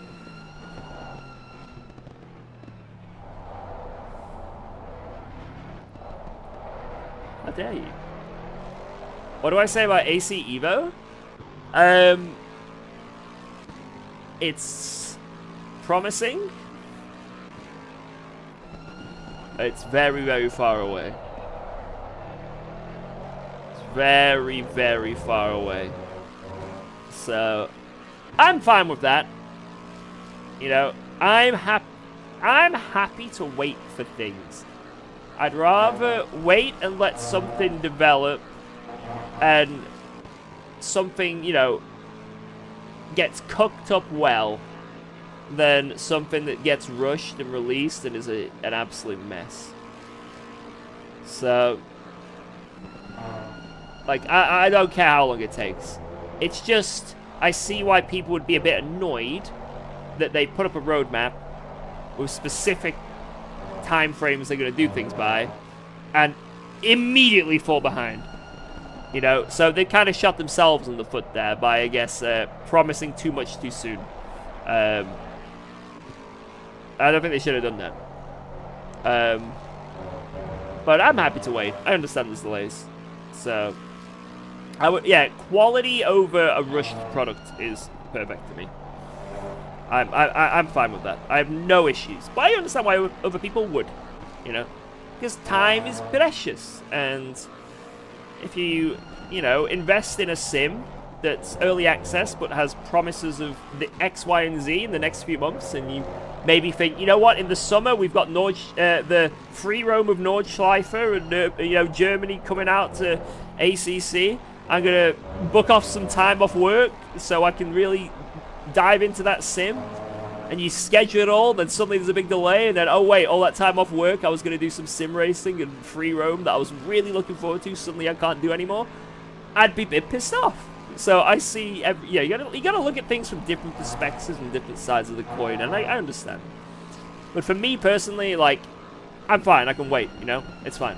A: How dare you? What do I say about AC Evo? It's promising. It's very, very far away. It's very, very far away. So, I'm fine with that. You know, I'm happy to wait for things. I'd rather wait and let something develop and something, you know, gets cooked up well than something that gets rushed and released and is an absolute mess. So, like, I don't care how long it takes. It's just, I see why people would be a bit annoyed that they put up a roadmap with specific time frames they're going to do things by and immediately fall behind. You know, so they kind of shot themselves in the foot there by, I guess, promising too much too soon. I don't think they should have done that. But I'm happy to wait. I understand there's delays. So, yeah, quality over a rushed product is perfect to me. I'm fine with that. I have no issues. But I understand why other people would, you know. Because time is precious. And if you know, invest in a sim that's early access but has promises of the X, Y, and Z in the next few months, and you maybe think, you know what, in the summer we've got the free roam of Nordschleife and you know, Germany coming out to ACC. I'm gonna book off some time off work so I can really dive into that sim. and you schedule it all, then suddenly there's a big delay, and then, oh wait, all that time off work, I was going to do some sim racing and free roam that I was really looking forward to, suddenly I can't do anymore, I'd be a bit pissed off. So I see, yeah, you gotta look at things from different perspectives and different sides of the coin, and I understand. But for me personally, like, I'm fine, I can wait, you know, it's fine.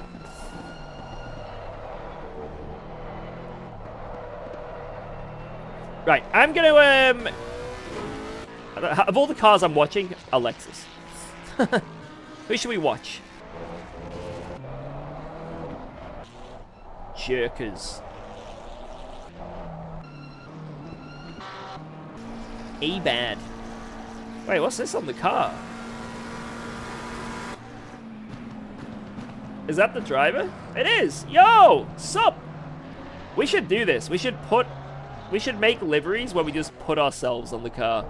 A: Right, I'm gonna, of all the cars I'm watching, Alexis. Who should we watch? Jerkers. A-bad. Wait, what's this on the car? Is that the driver? It is! Yo! Sup? We should do this. We should make liveries where we just put ourselves on the car.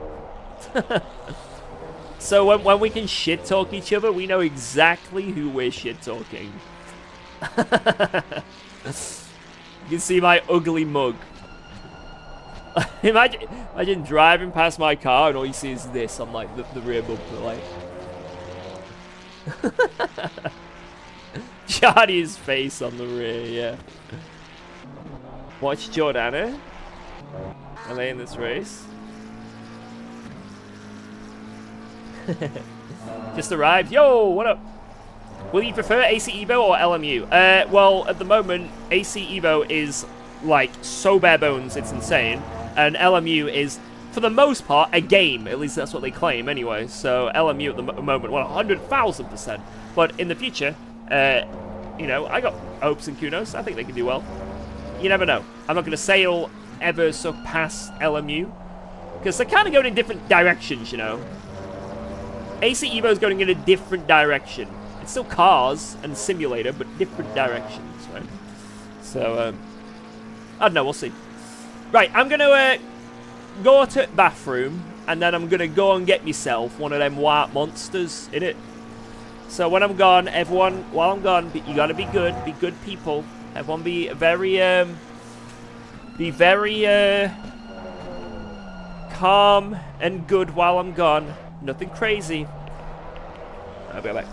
A: So when we can shit talk each other, we know exactly who we're shit talking. You can see my ugly mug. Imagine driving past my car and all you see is this on like the rear bumper, like. Johnny's face on the rear, yeah. Watch Jordana. Are they in this race? Just arrived. Yo, what up? Will you prefer AC Evo or LMU? Well, at the moment, AC Evo is like so bare bones, it's insane. And LMU is, for the most part, a game. At least that's what they claim anyway. So LMU at the moment, well, 100,000%. But in the future, you know, I got hopes and kudos. I think they can do well. You never know. I'm not going to say it'll ever surpass LMU. Because they're kind of going in different directions, you know. AC Evo's going in a different direction. It's still cars and simulator, but different directions, right? So, I don't know. We'll see. Right, I'm going to go to the bathroom, and then I'm going to go and get myself one of them white monsters, innit? So when I'm gone, everyone, while I'm gone, you got to be good people. Everyone be very calm and good while I'm gone. Nothing crazy. I'll be right back.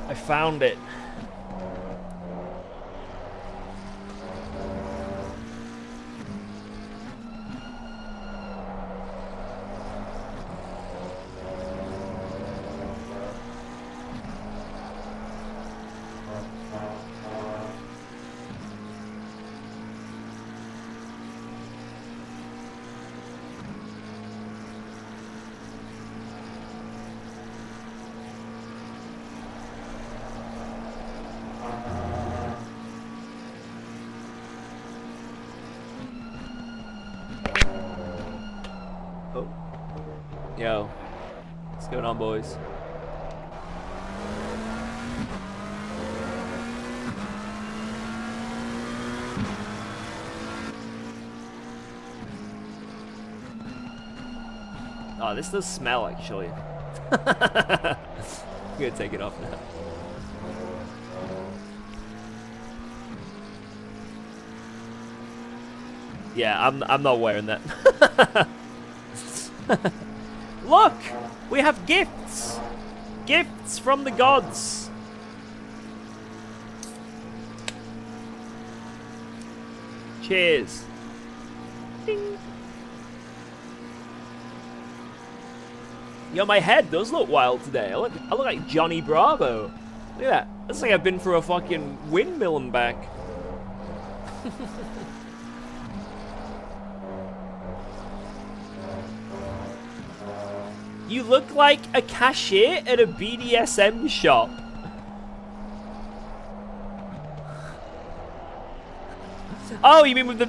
A: I found it. Yo, what's going on, boys? Oh, this does smell, actually. I'm gonna take it off now. Yeah, I'm not wearing that. Look! We have gifts! Gifts from the gods! Cheers. Ding. Yo, my head does look wild today. I look like Johnny Bravo. Look at that. Looks like I've been through a fucking windmill and back. You look like a cashier at a BDSM shop. Oh, you mean with the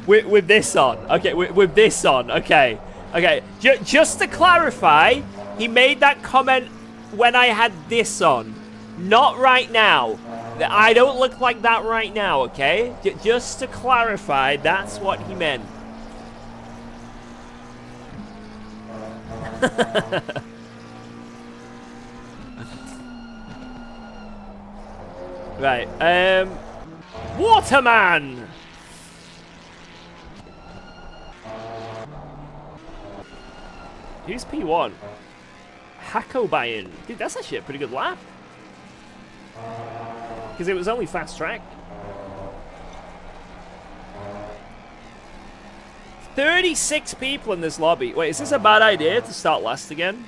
A: with this on? Okay, with this on. Okay, okay. Just to clarify, he made that comment when I had this on, not right now. I don't look like that right now. Okay, just to clarify, that's what he meant. Right, Waterman! Who's P1? Hakobayan. Dude, that's actually a pretty good lap. Because it was only fast track. 36 people in this lobby. Wait, is this a bad idea to start last again?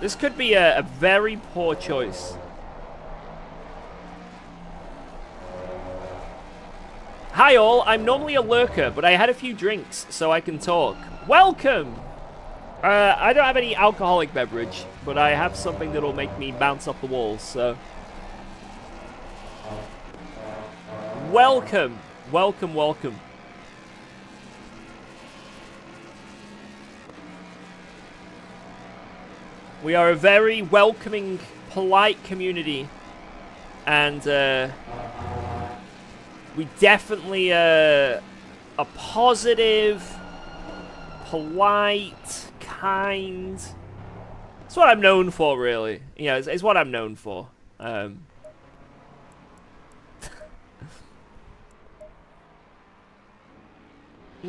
A: This could be a very poor choice. Hi all, I'm normally a lurker, but I had a few drinks, so I can talk. Welcome! I don't have any alcoholic beverage, but I have something that'll make me bounce off the walls, so... Welcome! Welcome, welcome. We are a very welcoming, polite community, and we definitely a positive, polite, kind. It's what I'm known for, really. You know, it's what I'm known for. Need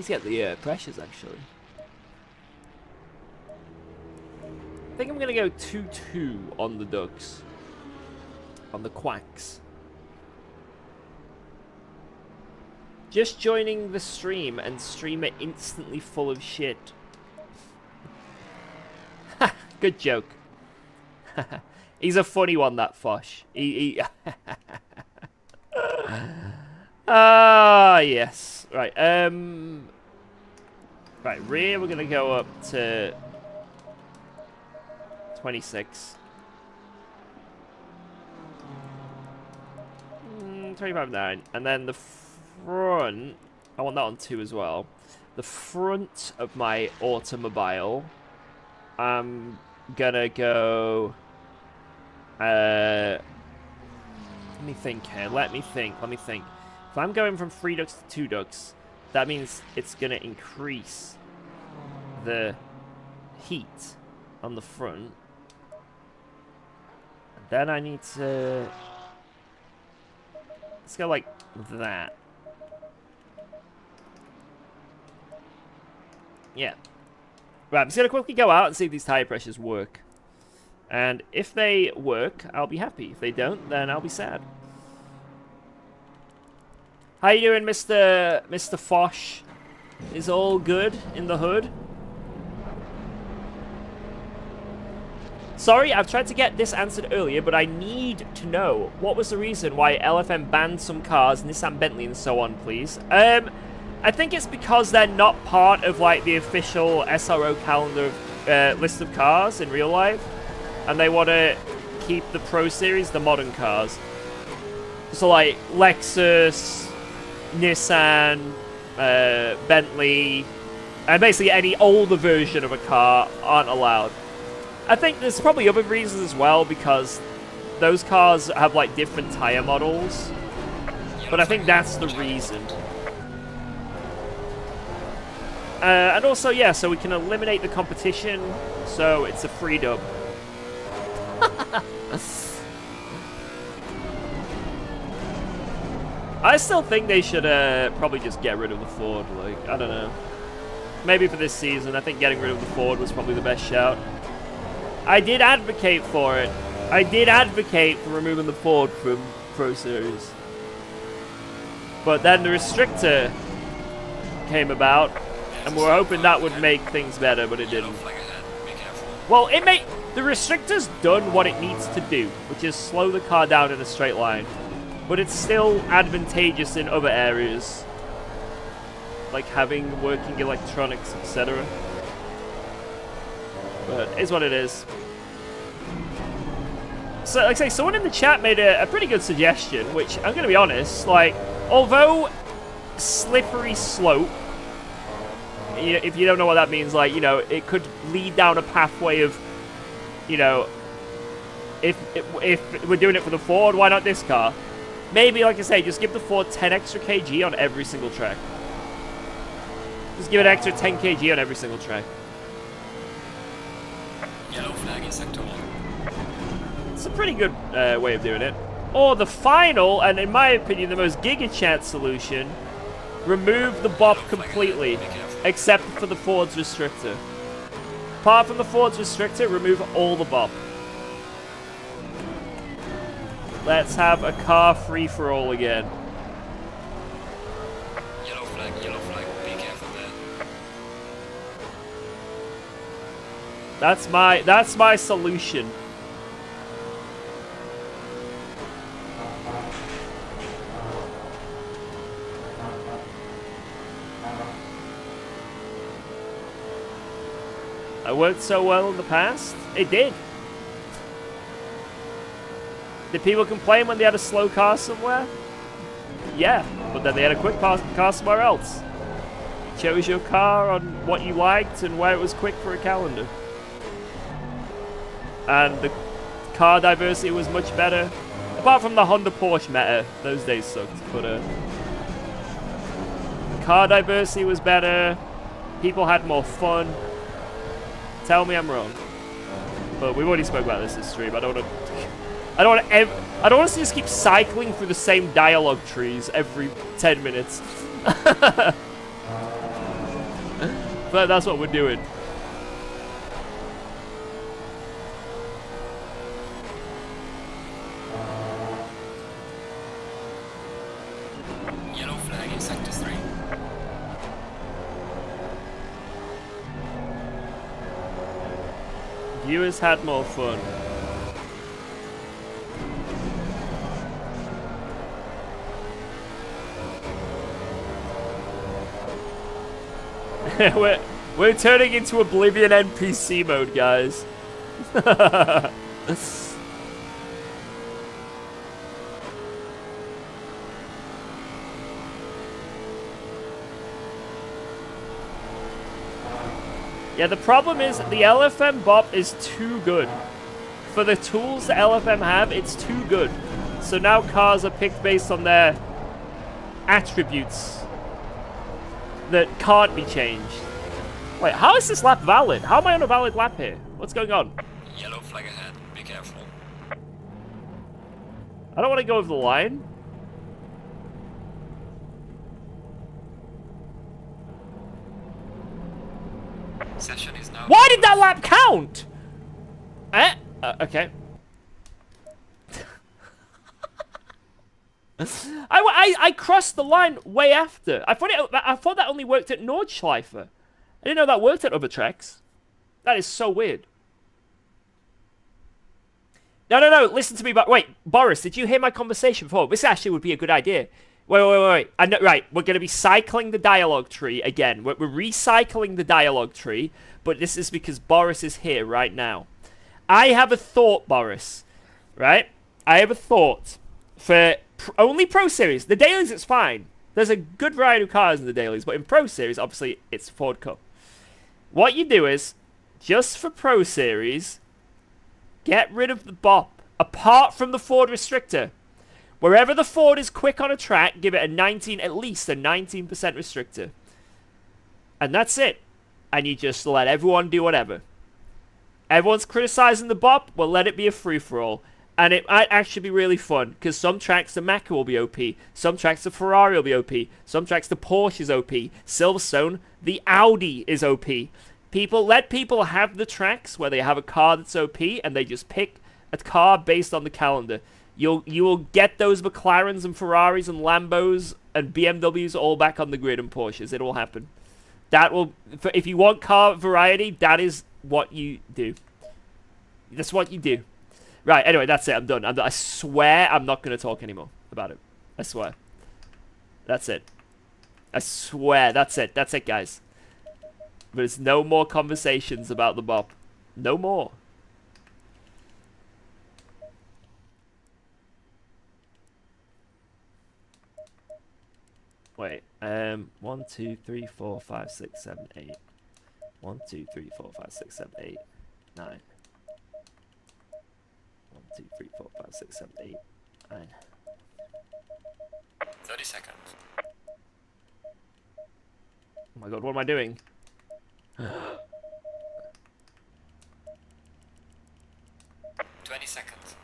A: to get the pressures, actually. I think I'm going to go 2-2 on the ducks. On the quacks. Just joining the stream and streamer instantly full of shit. Ha! Good joke. He's a funny one, that Fosh. Ah, yes. Right, right, rear, we're going to go up to 26. 25.9. And then the front, I want that on 2 as well. The front of my automobile, I'm gonna go, let me think here, let me think. If I'm going from 3 ducks to 2 ducks, that means it's gonna increase the heat on the front. And then I need to, let's go like that. Yeah. Right, I'm just going to quickly go out and see if these tire pressures work. And if they work, I'll be happy. If they don't, then I'll be sad. How you doing, Mr. Fosh? Is all good in the hood? Sorry, I've tried to get this answered earlier, but I need to know what was the reason why LFM banned some cars, Nissan, Bentley, and so on, please. I think it's because they're not part of, like, the official SRO calendar list of cars in real life. And they want to keep the Pro Series, the modern cars. So, like, Lexus, Nissan, Bentley, and basically any older version of a car aren't allowed. I think there's probably other reasons as well, because those cars have, like, different tire models. But I think that's the reason. And also, yeah, so we can eliminate the competition, so it's a free dub. I still think they should probably just get rid of the Ford. Like, I don't know. Maybe for this season, I think getting rid of the Ford was probably the best shout. I did advocate for it. I did advocate for removing the Ford from Pro Series. But then the restrictor came about, and we were hoping that would make things better, but it didn't. Well, the restrictor's done what it needs to do, which is slow the car down in a straight line. But it's still advantageous in other areas, like having working electronics, etc. But it is what it is. So, like I say, someone in the chat made a pretty good suggestion, which I'm going to be honest, like, although slippery slope, you know, if you don't know what that means, like, you know, it could lead down a pathway of, you know, if we're doing it for the Ford, why not this car? Maybe, like I say, just give the Ford 10 extra kg on every single track. Just give it an extra 10 kg on every single track.
B: Yellow flag in sector 1.
A: It's a pretty good way of doing it. Or the final, and in my opinion, the most giga chance solution, remove the bop completely, except for the Ford's restrictor. Apart from the Ford's restrictor, remove all the bop. Let's have a car free-for-all again.
B: Yellow flag, be careful there.
A: That's my solution. It worked so well in the past. It did. Did people complain when they had a slow car somewhere? Yeah, but then they had a quick car somewhere else. Chose your car on what you liked and where it was quick for a calendar. And the car diversity was much better. Apart from the Honda Porsche meta, those days sucked. But car diversity was better. People had more fun. Tell me I'm wrong. But we've already spoke about this in stream. I don't want to just keep cycling through the same dialogue trees every 10 minutes. But that's what we're doing.
B: Yellow flag in sector 3.
A: Viewers had more fun. We're turning into Oblivion NPC mode, guys. Yeah, the problem is the LFM bop is too good. For the tools the LFM have, it's too good. So now cars are picked based on their attributes that can't be changed. Wait, how is this lap valid? How am I on a valid lap here? What's going on?
B: Yellow flag ahead, be careful.
A: I don't want to go over the line.
B: Session is now...
A: Why did that lap count? Okay. I crossed the line way after. I thought that only worked at Nordschleife. I didn't know that worked at other tracks. That is so weird. No. Listen to me. But wait, Boris, did you hear my conversation before? This actually would be a good idea. Wait. I know, right, we're going to be cycling the dialogue tree again. We're recycling the dialogue tree, but this is because Boris is here right now. I have a thought, Boris. Right? I have a thought for only Pro Series. The dailies, it's fine. There's a good variety of cars in the dailies, but in Pro Series, obviously, it's Ford Cup. What you do is, just for Pro Series, get rid of the bop, apart from the Ford restrictor. Wherever the Ford is quick on a track, give it a 19, at least a 19% restrictor. And that's it. And you just let everyone do whatever. Everyone's criticizing the bop, well, let it be a free-for-all. And it might actually be really fun, because some tracks the Macca will be OP, some tracks the Ferrari will be OP, some tracks the Porsche is OP, Silverstone, the Audi is OP. Let people have the tracks where they have a car that's OP, and they just pick a car based on the calendar. You will get those McLarens and Ferraris and Lambos and BMWs all back on the grid, and Porsches. It will happen. If you want car variety, that is what you do. That's what you do. Right, anyway, that's it. I'm done. I swear I'm not going to talk anymore about it. I swear. That's it. I swear. That's it. That's it, guys. There's no more conversations about the bop. No more. Wait. 1, 2, 3, 4, 5, 6, 7, 8. 1, 2, 3, 4, 5, 6, 7, 8, 9. 1, 2, 3, 4, 5, 6, 7, 8, 9.
B: 30 seconds.
A: Oh my god, what am I doing?
B: 20 seconds.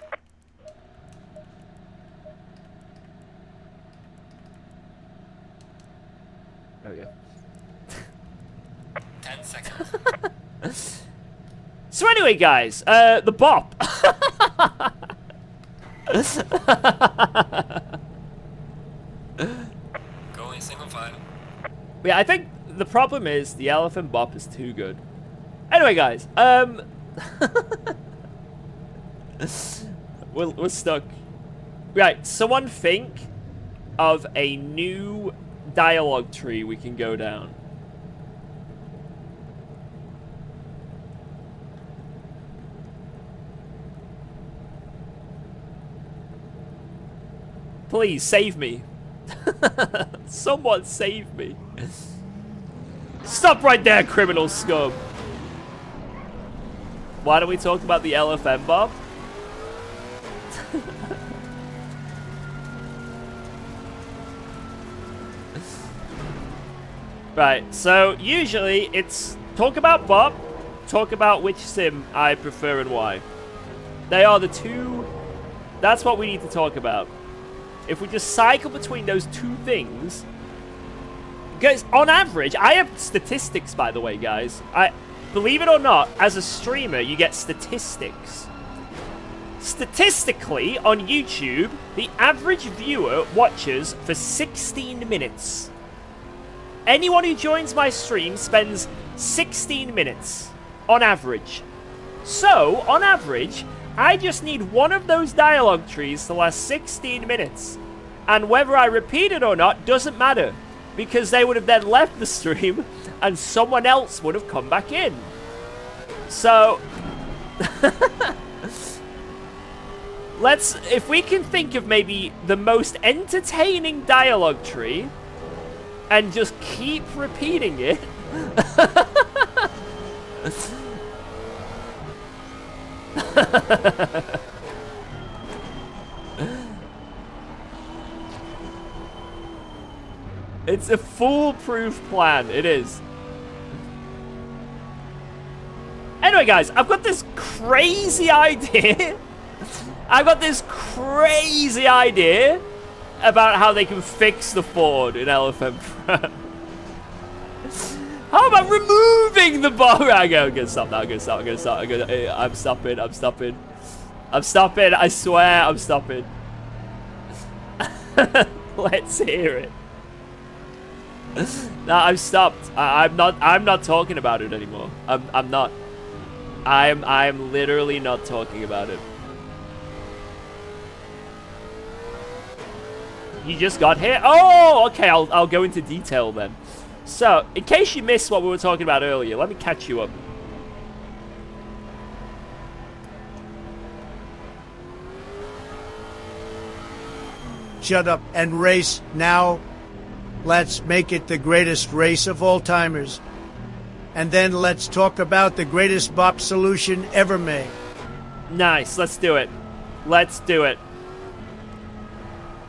A: There we go.
B: 10 seconds.
A: So anyway, guys, the bop.
B: Go in single file.
A: Yeah, I think the problem is the LFM bop is too good. Anyway, guys, we're stuck. Right, someone think of a new dialogue tree we can go down. Please, save me. Someone save me. Stop right there, criminal scum. Why don't we talk about the LFM, Bob? Right, so usually it's talk about Bob, talk about which sim I prefer and why. They are the two. That's what we need to talk about. If we just cycle between those two things, because on average, I have statistics, by the way, guys. Believe it or not, as a streamer, you get statistics. Statistically, on YouTube, the average viewer watches for 16 minutes. Anyone who joins my stream spends 16 minutes, on average. So, on average, I just need one of those dialogue trees to last 16 minutes. And whether I repeat it or not doesn't matter. Because they would have then left the stream and someone else would have come back in. So, if we can think of maybe the most entertaining dialogue tree and just keep repeating it. It's a foolproof plan. It is. Anyway, guys, I've got this crazy idea. I've got this crazy idea about how they can fix the Ford in LFM Pro. How about removing the bar? I'm gonna stop now. I'm stopping. I'm stopping. I swear I'm stopping. Let's hear it. No, I've stopped. I'm not talking about it anymore. I'm not. I'm literally not talking about it. You just got here? Oh, okay. I'll go into detail then. So, in case you missed what we were talking about earlier, let me catch you up.
D: Shut up and race now. Let's make it the greatest race of all timers. And then let's talk about the greatest bop solution ever made.
A: Nice, let's do it. Let's do it.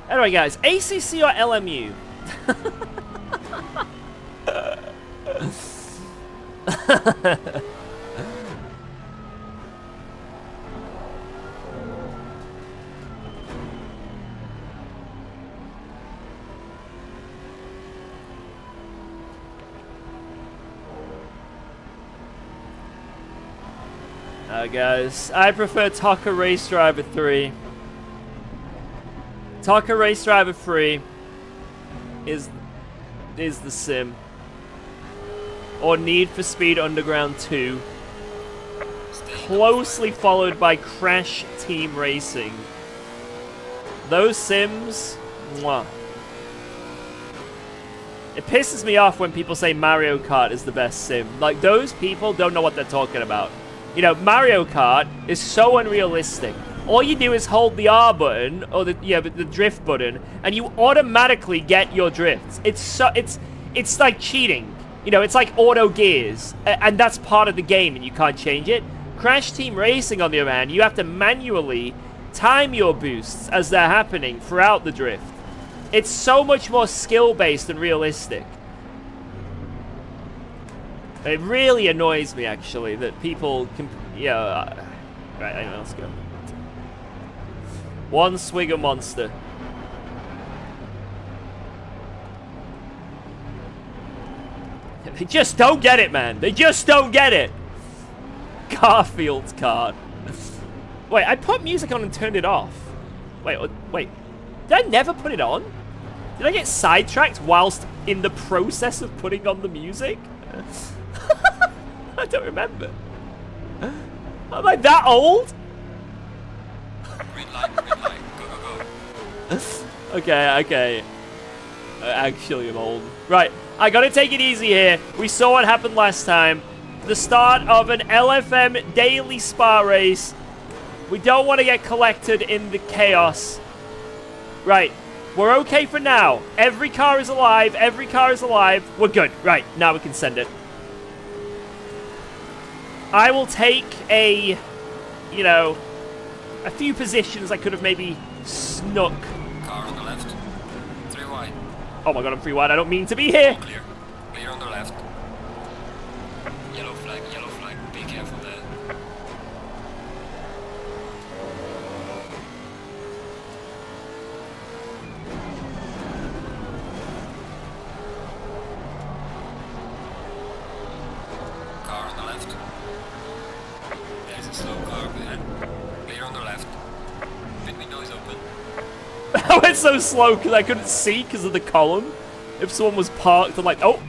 A: Anyway, guys, ACC or LMU? Guys, I prefer Tucker Race Driver 3. Tucker Race Driver 3 is the sim. Or Need for Speed Underground 2. Closely followed by Crash Team Racing. Those sims, mwah. It pisses me off when people say Mario Kart is the best sim. Like, those people don't know what they're talking about. You know, Mario Kart is so unrealistic. All you do is hold the R button, or the drift button, and you automatically get your drifts. It's like cheating. You know, it's like auto gears, and that's part of the game, and you can't change it. Crash Team Racing, on the other hand, you have to manually time your boosts as they're happening throughout the drift. It's so much more skill-based and realistic. It really annoys me, actually, that people can... Yeah, right, anyway, let's go. One swig of Monster. They just don't get it, man. They just don't get it. Garfield's card. Wait, I put music on and turned it off. Wait. Did I never put it on? Did I get sidetracked whilst in the process of putting on the music? I don't remember. Am I that old?
B: Green light, go.
A: Okay. Actually, I'm old. Right, I gotta take it easy here. We saw what happened last time. The start of an LFM daily spa race. We don't want to get collected in the chaos. Right, we're okay for now. Every car is alive. We're good. Right, now we can send it. I will take a few positions I could have maybe snuck.
B: Car on the left. 3 wide.
A: Oh my god, I'm 3 wide. I don't mean to be here.
B: Clear. Clear on the left. Yellow flag. Be careful there. Car on the left. There's a slow car behind. Clear on the left. Pit window is open.
A: I went so slow because I couldn't see because of the column. If someone was parked, I'm like, oh.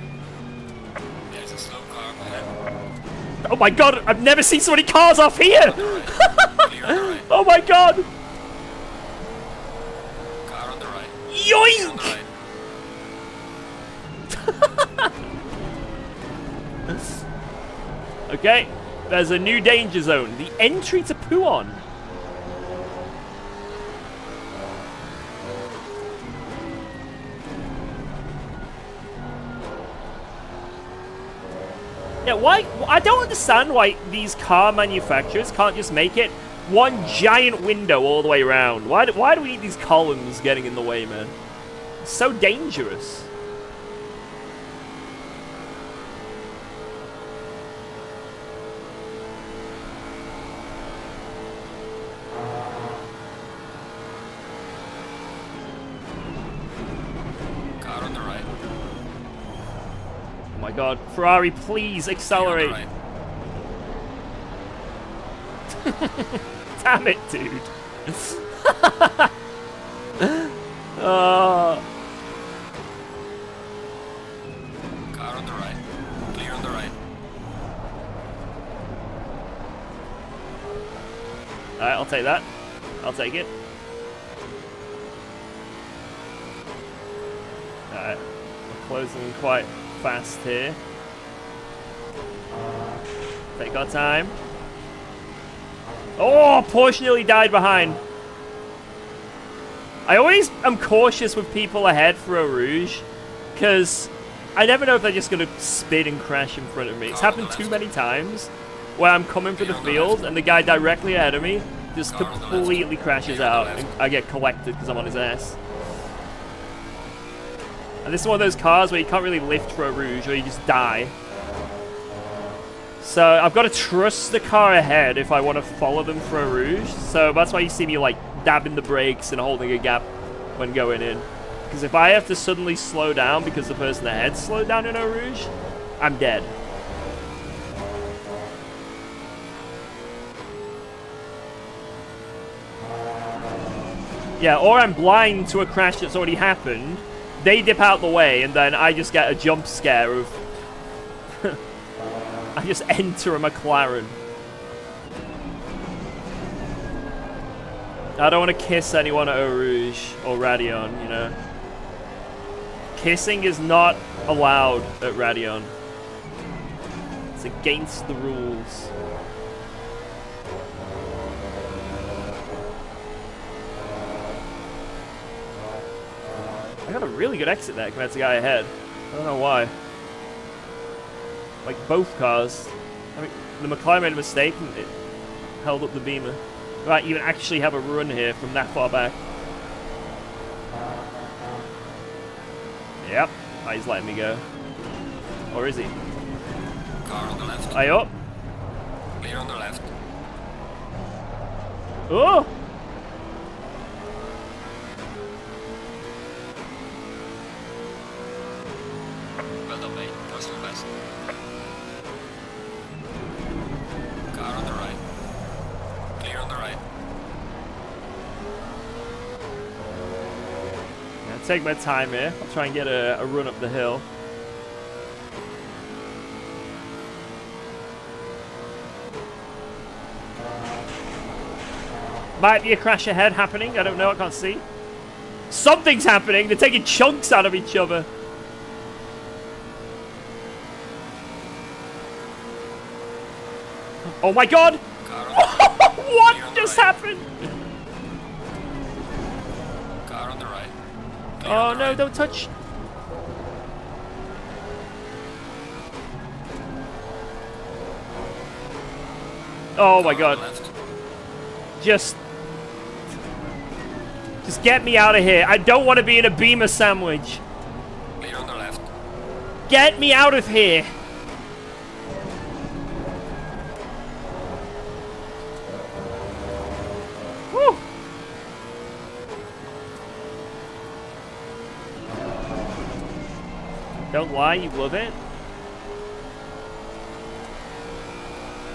B: There's a slow car behind.
A: Oh my god, I've never seen so many cars off here.
B: Clear on the right.
A: Oh my god.
B: Car on the right. Clear on the
A: Yoink.
B: right.
A: Okay, there's a new danger zone. The entry to Puon. Yeah, why? I don't understand why these car manufacturers can't just make it one giant window all the way around. Why do we need these columns getting in the way, man? It's so dangerous.
B: Car on the right.
A: Oh my god, Ferrari, please accelerate.
B: Clear on the right.
A: Damn it, dude.
B: Car on the right. Clear on the right.
A: Alright, I'll take that. I'll take it. Alright, we're closing quite fast here. Take our time. Oh, Porsche nearly died behind. I always am cautious with people ahead for a Rouge, because I never know if they're just going to spin and crash in front of me. It's happened too many times where I'm coming for the field and the guy directly ahead of me just completely crashes out and I get collected because I'm on his ass. And this is one of those cars where you can't really lift for a Rouge or you just die. So I've got to trust the car ahead if I want to follow them for a rouge. So that's why you see me like dabbing the brakes and holding a gap when going in. Because if I have to suddenly slow down because the person ahead slowed down in a rouge, I'm dead. Yeah, or I'm blind to a crash that's already happened. They dip out the way, and then I just get a jump scare of... I just enter a McLaren. I don't want to kiss anyone at Eau Rouge or Radion, you know. Kissing is not allowed at Radion. It's against the rules. I got a really good exit there compared to the guy ahead. I don't know why. Like both cars. I mean, the McLaren made a mistake and it held up the Beamer. Right, you can actually have a run here from that far back. Yep. Oh, he's letting me go. Or is he?
B: Car on the left.
A: Are you up?
B: Clear on the left.
A: Oh!
B: Well done, mate. That was your best. Car on the right. Clear on the right.
A: Yeah, take my time here. I'll try and get a run up the hill. Might be a crash ahead happening. I don't know. I can't see. Something's happening. They're taking chunks out of each other. Oh my god!
B: Car on the right.
A: What just happened?
B: Car on the right. Clear
A: Oh
B: on the
A: no,
B: right.
A: don't touch. Oh my
B: Car on
A: god.
B: the left.
A: Just get me out of here. I don't want to be in a Beamer sandwich.
B: Clear on the left.
A: Get me out of here. Woo. Don't lie, you love it.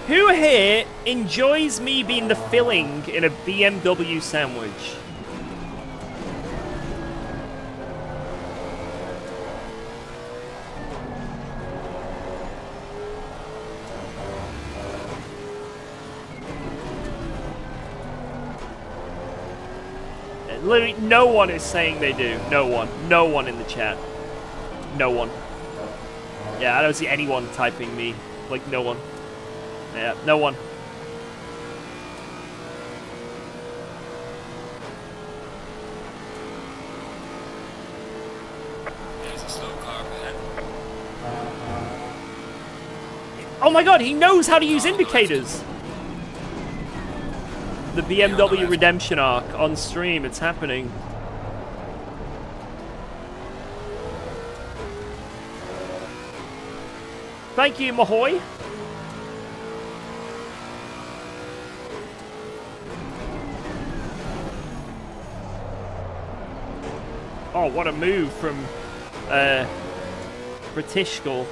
A: Who here enjoys me being the filling in a BMW sandwich? Literally, no one is saying they do. No one. No one in the chat. No one. Yeah, I don't see anyone typing me. Like, no one. Yeah, no one.
B: There's a slow car ahead.
A: Oh my god, he knows how to use indicators! The BMW redemption arc on stream, it's happening. Thank you, Mahoy. Oh, what a move from British School.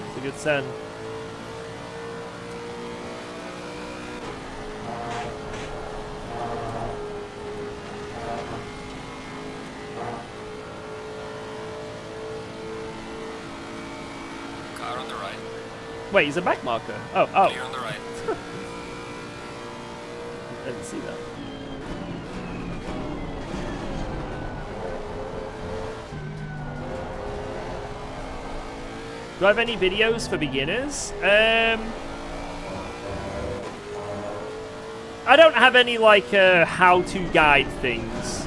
A: It's a good send.
B: Car on the right.
A: Wait, he's a back marker. Oh, oh.
B: Clear on the right.
A: I didn't see that. Do I have any videos for beginners? I don't have any, like, how-to guide things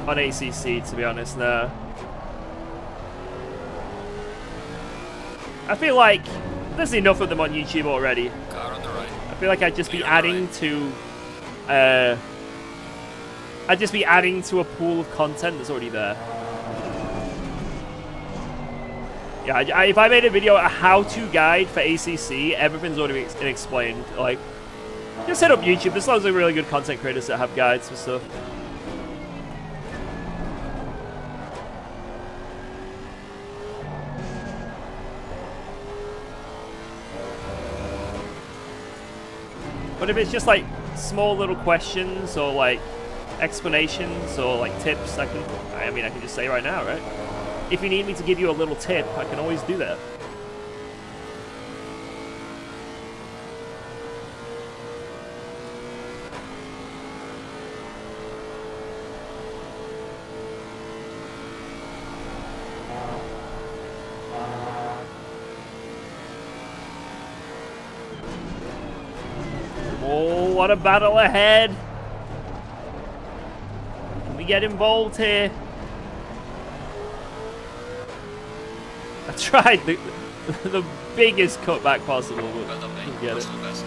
A: on ACC, to be honest, no. I feel like there's enough of them on YouTube already.
B: Car on the right.
A: I feel like I'd just be
B: Clear on the
A: adding
B: right.
A: to, I'd just be adding to a pool of content that's already there. Yeah, if I made a video, a how-to guide for ACC, everything's already been explained. Like, just hit up YouTube. There's loads of really good content creators that have guides for stuff. But if it's just like small little questions or like explanations or like tips, I can just say right now, right? If you need me to give you a little tip, I can always do that. Oh, what a battle ahead. Can we get involved here? I tried the biggest cutback possible, but
B: Well done, mate.
A: didn't get
B: That's
A: it.
B: the best.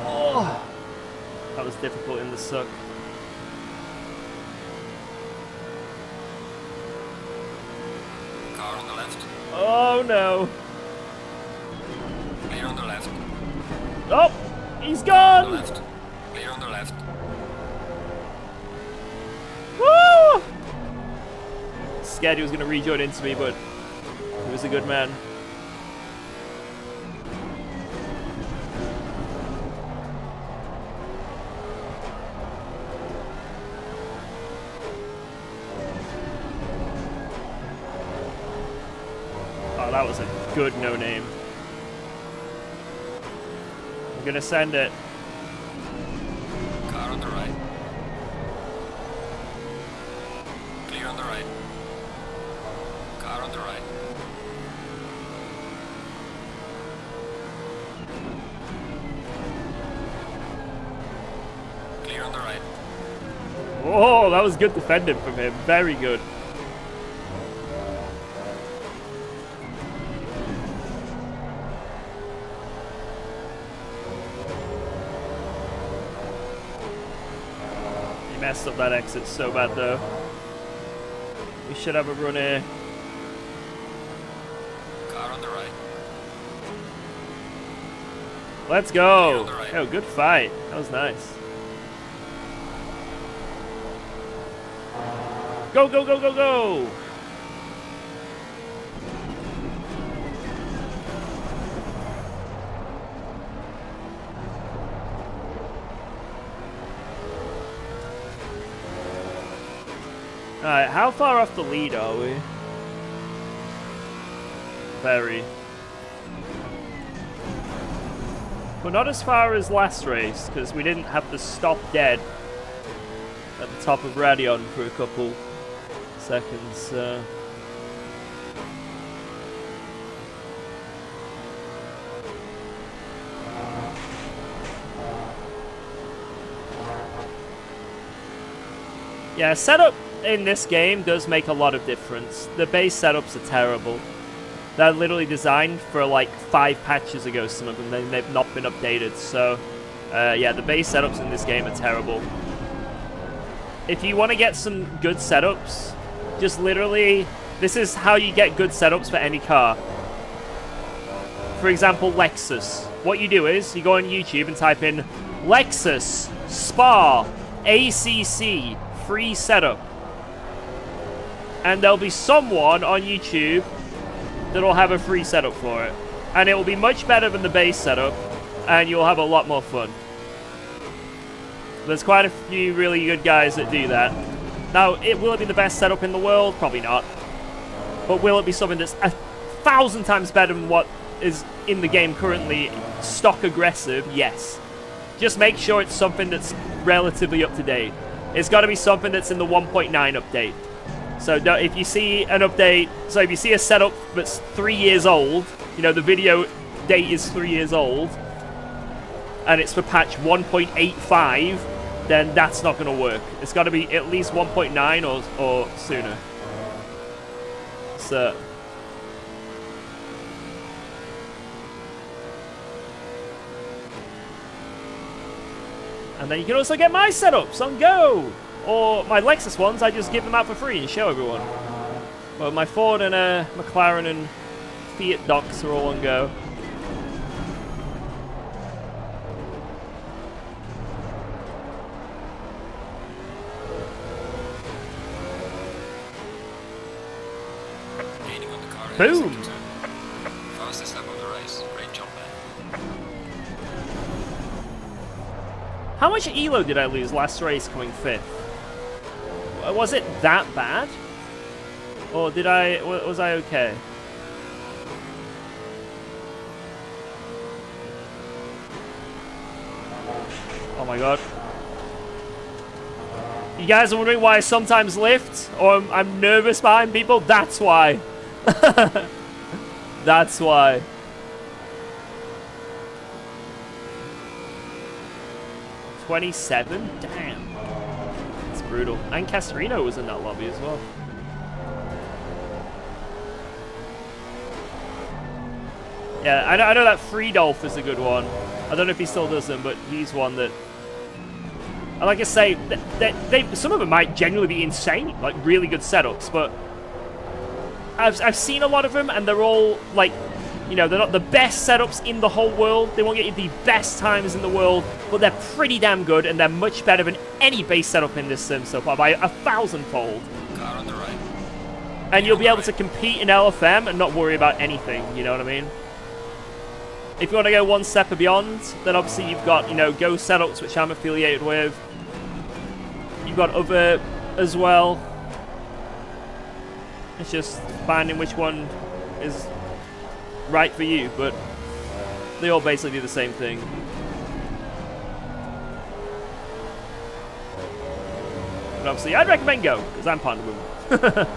A: Oh, that was difficult in the suck.
B: Car on the left.
A: Oh no.
B: Clear on the left.
A: Oh, he's
B: On the
A: gone.
B: left. Clear on the left.
A: Woo! Scared he was going to rejoin into me, but he was a good man. Oh, that was a good no-name. I'm going to send it.
B: Car on the right. Clear on the right. Car on the right. Clear on the right.
A: Oh, that was good defending from him. Very good. He messed up that exit so bad, though. We should have a run here.
B: Car on the right.
A: Let's go.
B: on the right.
A: Oh, good fight. That was nice. Go, go, go, go, go. Alright, how far off the lead are we? Very. But not as far as last race, because we didn't have to stop dead at the top of Radion for a couple seconds. Yeah, setup in this game does make a lot of difference. The base setups are terrible. They're literally designed for like 5 patches ago, some of them, and they've not been updated. So, yeah, the base setups in this game are terrible. If you want to get some good setups, just literally, this is how you get good setups for any car. For example, Lexus. What you do is, you go on YouTube and type in Lexus Spa ACC free setup. And there'll be someone on YouTube that'll have a free setup for it. And it will be much better than the base setup, and you'll have a lot more fun. There's quite a few really good guys that do that. Now, will it be the best setup in the world? Probably not. But will it be something that's 1,000 times better than what is in the game currently, stock aggressive? Yes. Just make sure it's something that's relatively up to date. It's got to be something that's in the 1.9 update. So if you see an update, so if you see a setup that's 3 years old, you know, the video date is 3 years old, and it's for patch 1.85, then that's not going to work. It's got to be at least 1.9 or sooner. So... And then you can also get my setups on Go! Or my Lexus ones, I just give them out for free and show everyone. But my Ford and McLaren and Fiat docs are all on Go.
B: Gaining on the car.
A: Boom!
B: Fastest lap of the race. Great job, man.
A: How much elo did I lose last race coming 5th? Was it that bad? Or did was I okay? Oh my god. You guys are wondering why I sometimes lift? Or I'm nervous behind people? That's why. That's why. $27? Damn. That's brutal. And Castorino was in that lobby as well. Yeah, I know that Freedolf is a good one. I don't know if he still does them, but he's one that... And like I say, some of them might genuinely be insane, like really good setups, but I've seen a lot of them, and they're all like, you know, they're not the best setups in the whole world. They won't get you the best times in the world, but they're pretty damn good, and they're much better than any base setup in this sim so far by 1,000-fold.
B: Car on the right.
A: And you'll be able to compete in LFM and not worry about anything, you know what I mean? If you want to go one step beyond, then obviously you've got, you know, Go setups, which I'm affiliated with. You've got other as well. It's just finding which one is right for you, but they all basically do the same thing. But obviously, I'd recommend Go, because I'm fond of them.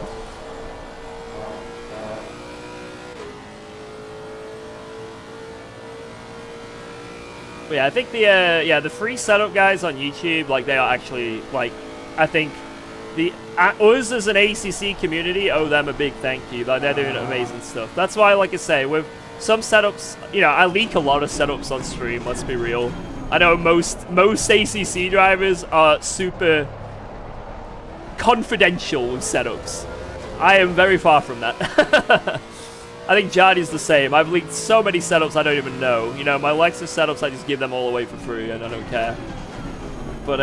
A: But yeah, I think the free setup guys on YouTube, like, they are actually, like, I think us as an ACC community owe them a big thank you. Like, they're doing amazing stuff. That's why, like I say, with some setups, you know, I leak a lot of setups on stream, let's be real. I know most ACC drivers are super confidential with setups. I am very far from that. I think Jardy's the same. I've leaked so many setups I don't even know. You know, my Lexus setups, I just give them all away for free and I don't care. But,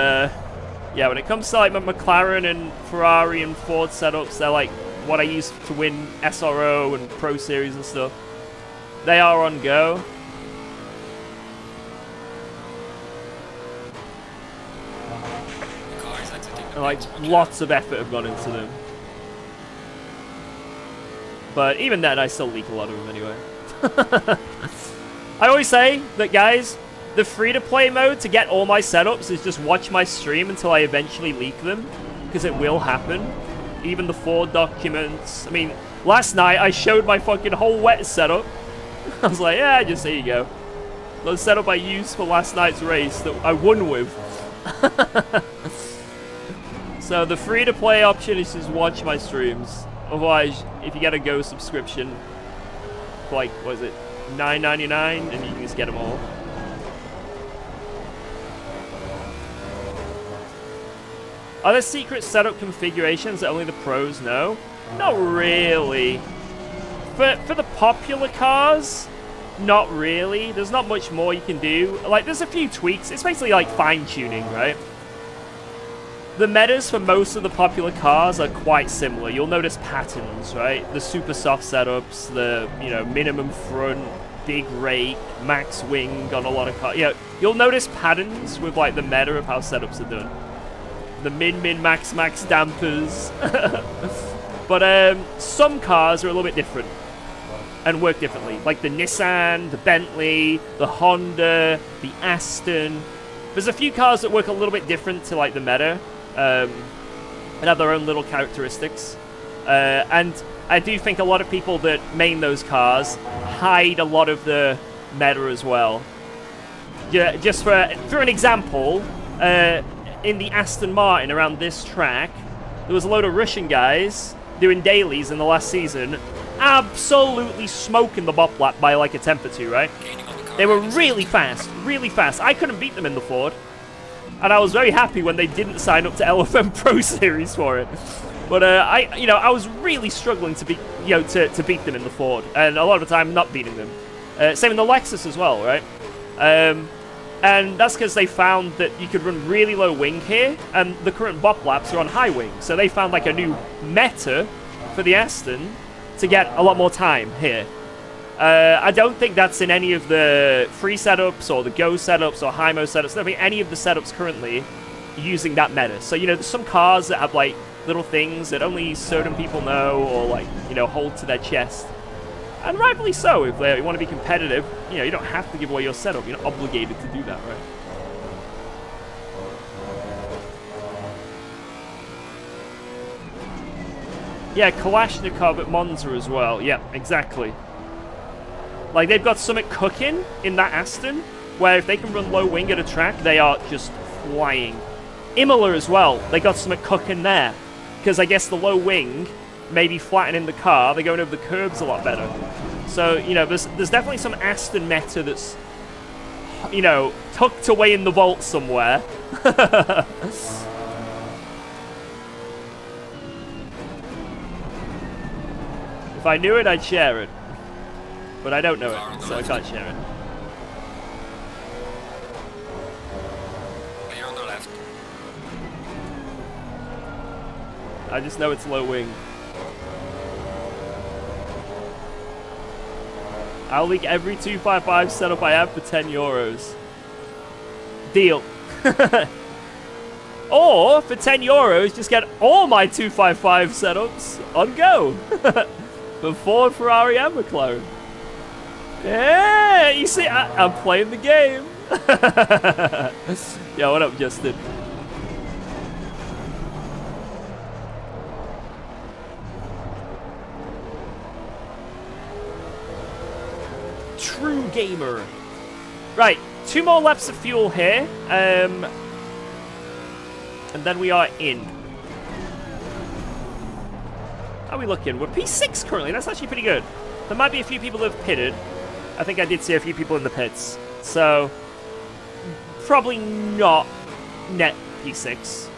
A: yeah, when it comes to, like, my McLaren and Ferrari and Ford setups, they're, like, what I use to win SRO and Pro Series and stuff. They are on Go.
B: The car is exiting the
A: And, like,
B: pits.
A: lots of effort have gone into them. But even then, I still leak a lot of them anyway. I always say that, guys, the free-to-play mode to get all my setups is just watch my stream until I eventually leak them, because it will happen. Even the Ford documents. I mean, last night I showed my fucking whole wet setup. I was like, yeah, just here you go. The setup I used for last night's race that I won with. So the free-to-play option is just watch my streams. Otherwise, if you get a Go subscription, for like, what is it, $9.99, and you can just get them all. Are there secret setup configurations that only the pros know? Not really. For the popular cars, not really. There's not much more you can do. Like, there's a few tweaks. It's basically like fine-tuning, right? The metas for most of the popular cars are quite similar. You'll notice patterns, right? The super soft setups, the, you know, minimum front, big rake, max wing on a lot of cars. Yeah, you'll notice patterns with, like, the meta of how setups are done. The min, max dampers. But some cars are a little bit different and work differently. Like the Nissan, the Bentley, the Honda, the Aston. There's a few cars that work a little bit different to, like, the meta. And have their own little characteristics. And I do think a lot of people that main those cars hide a lot of the meta as well. just for an example, in the Aston Martin around this track, there was a load of Russian guys doing dailies in the last season, absolutely smoking the bop lap by like a tenth or two, right? They were really fast, really fast. I couldn't beat them in the Ford, and I was very happy when they didn't sign up to LFM Pro Series for it. But I was really struggling to beat, to beat them in the Ford, and a lot of the time not beating them. Same in the Lexus as well, right? And that's because they found that you could run really low wing here, and the current bop laps are on high wing. So they found like a new meta for the Aston to get a lot more time here. I don't think that's in any of the free setups or the Go setups or high mode setups. I don't think any of the setups currently using that meta. So, there's some cars that have like little things that only certain people know or like, hold to their chest. And rightfully so, if you want to be competitive, you don't have to give away your setup. You're not obligated to do that, right? Yeah, Kalashnikov at Monza as well. Yeah, exactly. Like, they've got something cooking in that Aston, where if they can run low wing at a track, they are just flying. Imola as well, they got something cooking there. Because I guess the low wing maybe flattening the car, they're going over the curbs a lot better. So, there's definitely some Aston meta that's, tucked away in the vault somewhere. If I knew it, I'd share it. But I don't know it, so I can't share it.
B: Clear on the left.
A: I just know it's low wing. I'll leak every 255 setup I have for €10. Deal. Or, for €10, just get all my 255 setups on Go. For Ford, Ferrari, and McLaren. Yeah, you see, I'm playing the game. Yeah, what up, Justin? True gamer. Right, 2 more laps of fuel here, and then we are in. How are we looking? We're P6 currently. That's actually pretty good. There might be a few people that have pitted. I think I did see a few people in the pits. So, probably not net P6.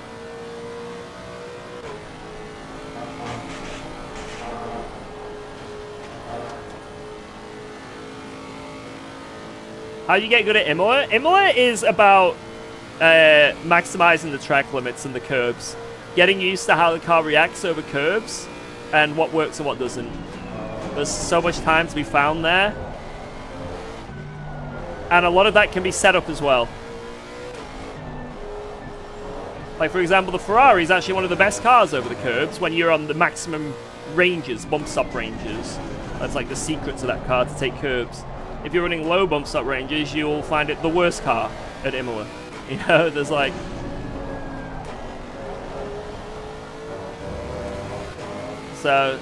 A: How do you get good at Imola? Imola is about maximizing the track limits and the curbs. Getting used to how the car reacts over curbs and what works and what doesn't. There's so much time to be found there. And a lot of that can be set up as well. Like, for example, the Ferrari is actually one of the best cars over the curbs when you're on the maximum ranges, bump stop ranges. That's like the secret to that car, to take curbs. If you're running low bump stop ranges, you'll find it the worst car at Imola. There's like... So,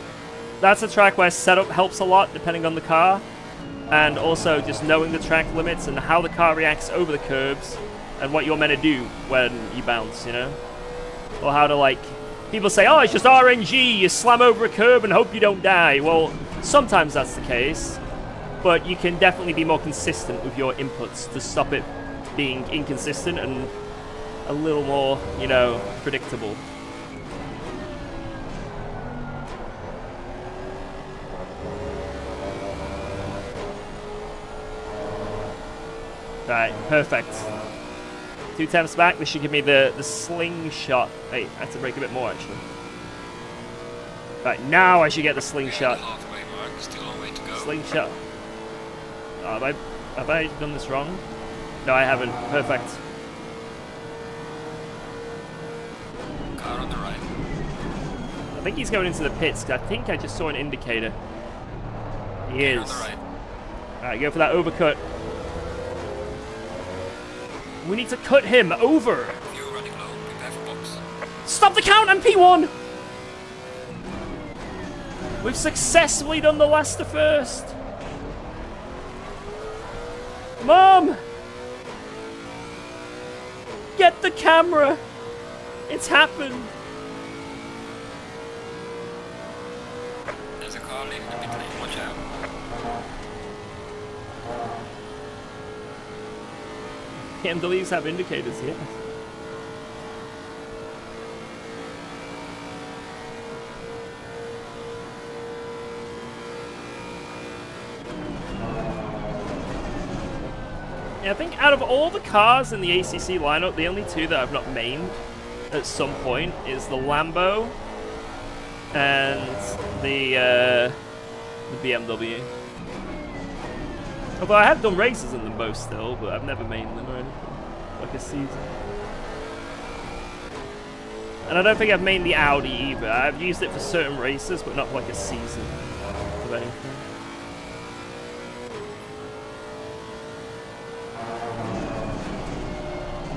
A: that's a track where setup helps a lot, depending on the car. And also just knowing the track limits and how the car reacts over the curbs and what you're meant to do when you bounce, Or how to, like... People say, oh, it's just RNG, you slam over a curb and hope you don't die. Well, sometimes that's the case. But you can definitely be more consistent with your inputs to stop it being inconsistent and a little more, predictable. Right, perfect. 2 temps back. This should give me the slingshot. Hey, I have to brake a bit more, actually. Right, now I should get the slingshot.
B: Halfway mark, still a long way to go.
A: Slingshot. Oh, have I done this wrong? No, I haven't. Perfect.
B: Car on the right.
A: I think he's going into the pits, because I think I just saw an indicator. He
B: Clear
A: is.
B: on the right.
A: Alright, go for that overcut. We need to cut him over.
B: Fuel running low. Prepare for box.
A: Stop the count, I'm P1! We've successfully done the last to first. Mom! Get the camera! It's happened!
B: There's a car leaving the pit lane, watch out.
A: PMWs have indicators, yeah. Yeah, I think out of all the cars in the ACC lineup, the only two that I've not mained at some point is the Lambo and the BMW. Although I have done races in them both still, but I've never mained them or anything. Like a season. And I don't think I've mained the Audi either. I've used it for certain races, but not like a season of anything.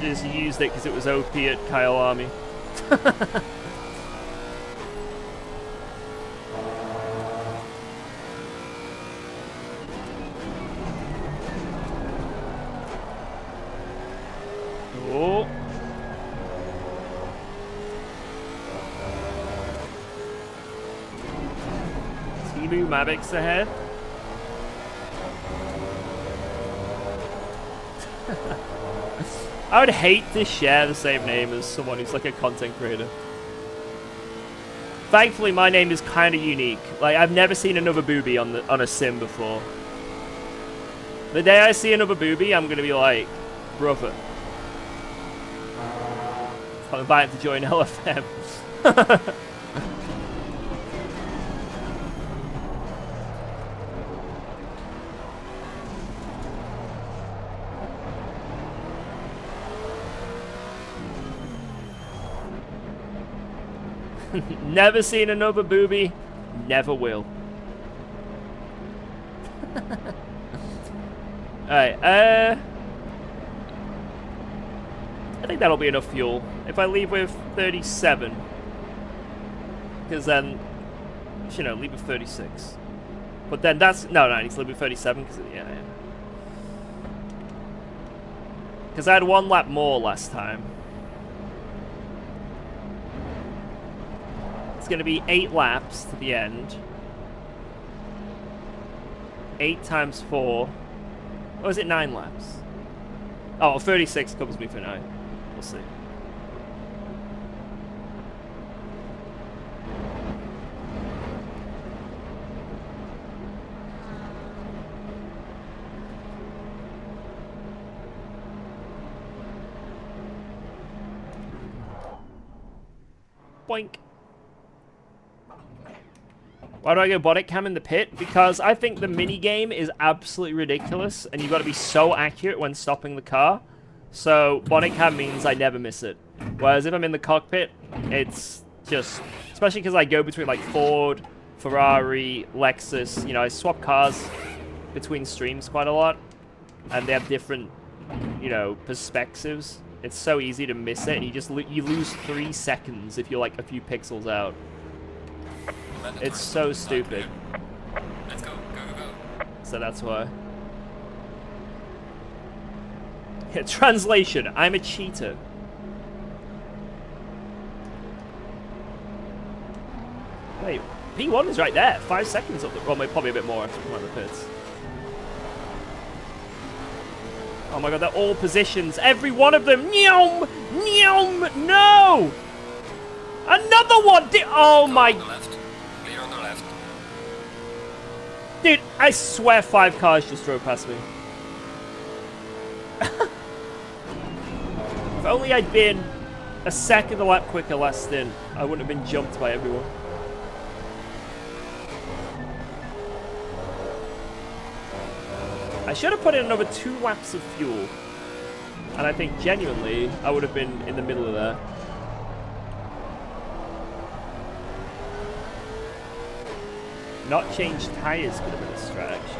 A: Just used it because it was OP at Kyle Army. Oh. Timu Mavics ahead. I would hate to share the same name as someone who's like a content creator. Thankfully, my name is kind of unique. Like, I've never seen another booby on a sim before. The day I see another booby, I'm gonna be like, brother. I'm invited to join LFM. Never seen another booby, never will. Alright, I think that'll be enough fuel. If I leave with 37, because then, you know, leave with 36. But then that's, no, I need to leave with 37, because, yeah. Because I had one lap more last time. It's going to be 8 laps to the end. 8 times 4. Or is it 9 laps? Oh, 36 covers me for 9. We'll see. Boink. Why do I go body cam in the pit? Because I think the mini game is absolutely ridiculous, and you've got to be so accurate when stopping the car. So body cam means I never miss it. Whereas if I'm in the cockpit, it's just, especially because I go between like Ford, Ferrari, Lexus. You know, I swap cars between streams quite a lot, and they have different, you know, perspectives. It's so easy to miss it, and you just you lose 3 seconds if you're like a few pixels out. It's so stupid.
B: Let's go, go.
A: So that's why. Yeah, translation, I'm a cheater. Wait, P1 is right there. 5 seconds up the, well, maybe probably a bit more after come out of the pits. Oh my god, they're all positions. Every one of them. Nyom! Nyom! No! Another one! Oh my...
B: Clear on the left.
A: Dude, I swear 5 cars just drove past me. If only I'd been a second a lap quicker last stint, I wouldn't have been jumped by everyone. I should have put in another 2 laps of fuel. And I think genuinely, I would have been in the middle of there. Not change tires could have been a distraction.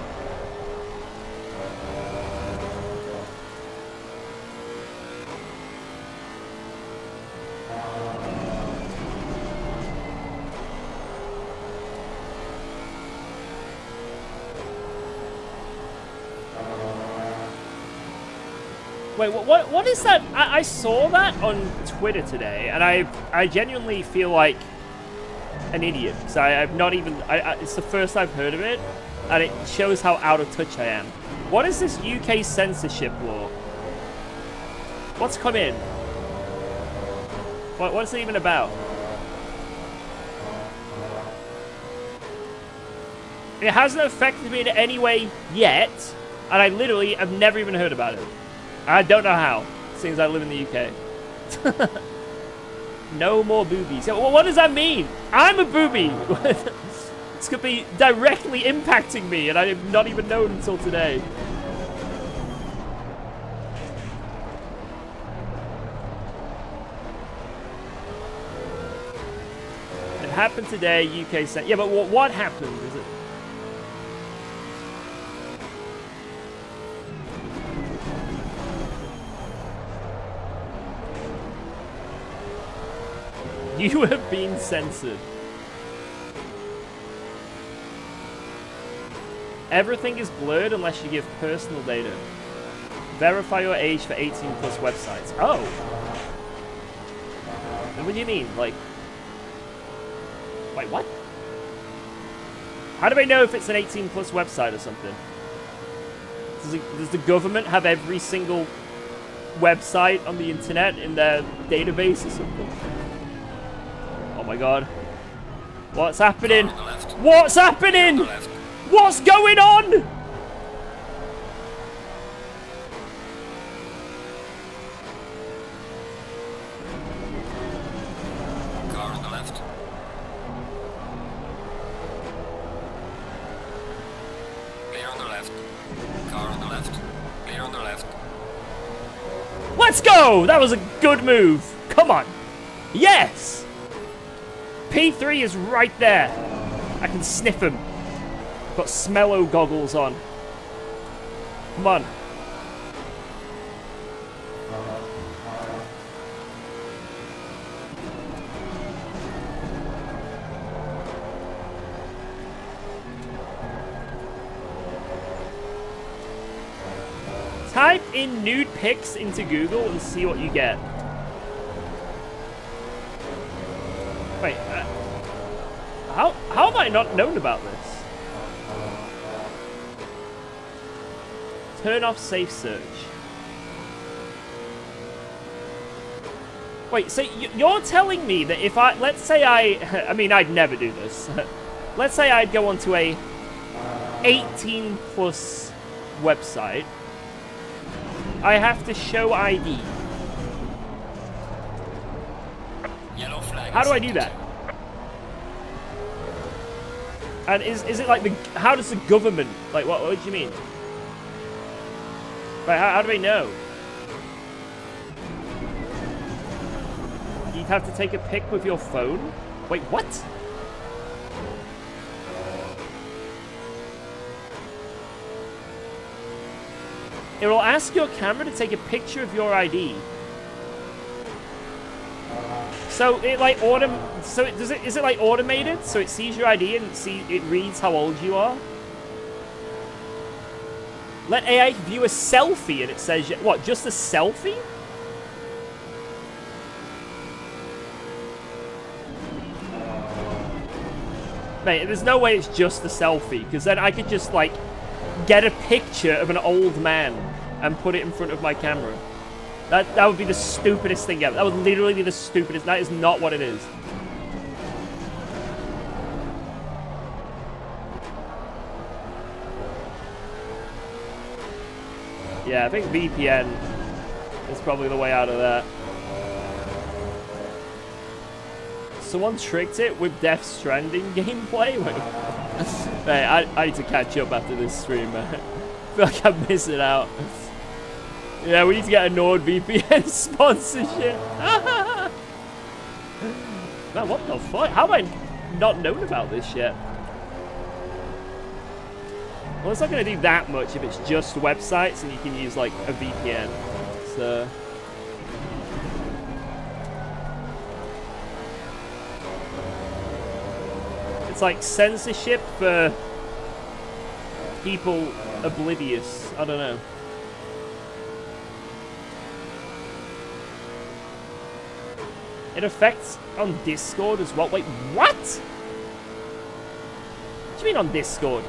A: Wait, what is that? I saw that on Twitter today, and I genuinely feel like an idiot. Because I've not even... it's the first I've heard of it, and it shows how out of touch I am. What is this UK censorship law? What's come in? What's it even about? It hasn't affected me in any way yet, and I literally have never even heard about it. I don't know how, since I live in the UK. No more boobies. Well, what does that mean? I'm a booby! This could be directly impacting me, and I have not even known until today. It happened today, UK said. Yeah, but what happened? Is it... You have been censored. Everything is blurred unless you give personal data. Verify your age for 18+ websites. Oh! What do you mean? Like... Wait, what? How do I know if it's an 18+ website or something? Does the government have every single website on the internet in their database or something? Oh my god. What's happening? What's happening? What's going on?
B: Car on the left. Clear on the left. Car on the left. Clear on the left.
A: Let's go! That was a good move. Come on. Yes! P3 is right there. I can sniff him. Got smello goggles on. Come on. Type in nude pics into Google and see what you get. Wait, how have I not known about this? Turn off safe search. Wait, so you're telling me that if let's say I mean, I'd never do this. Let's say I'd go onto a 18+ website. I have to show ID.
B: Yellow flag.
A: How do I do that? And is it like how does the government, like, what do you mean? Right, how do I know? You'd have to take a pic with your phone? Wait, what? It will ask your camera to take a picture of your ID. So it like is it like automated? So it sees your ID and it reads how old you are? Let AI view a selfie and it says, what, just a selfie? Mate, there's no way it's just a selfie, because then I could just, like, get a picture of an old man and put it in front of my camera. That would be the stupidest thing ever. That would literally be the stupidest. That is not what it is. Yeah, I think VPN is probably the way out of that. Someone tricked it with Death Stranding gameplay? Wait, hey, I need to catch up after this stream, man. I feel like I'm missing out. Yeah, we need to get a NordVPN sponsorship. Man, what the fuck? How have I not known about this yet? Well, it's not going to do that much if it's just websites and you can use, like, a VPN. So... it's like censorship for people oblivious. I don't know. It affects on Discord as well. Wait, what? What do you mean on Discord?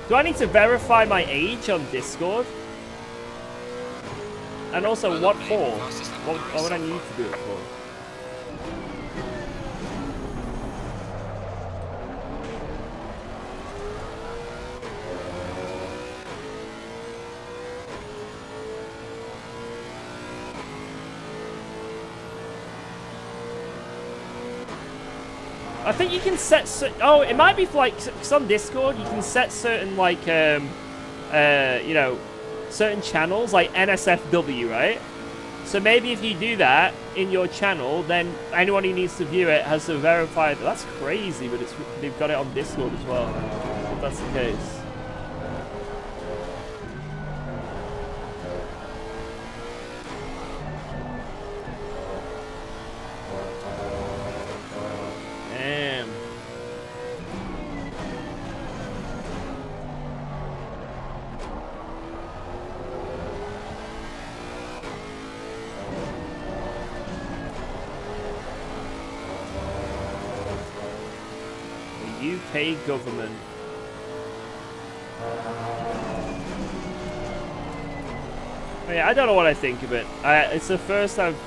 A: Do I need to verify my age on Discord? And also, what for? What would I need to do it for? I think you can set. Oh, it might be for like some Discord. You can set certain like you know, certain channels like NSFW, right? So maybe if you do that in your channel, then anyone who needs to view it has to verify that. That's crazy, but they've got it on Discord as well. If that's the case. Damn. The UK government. Oh, yeah, I don't know what I think of it. It's the first I've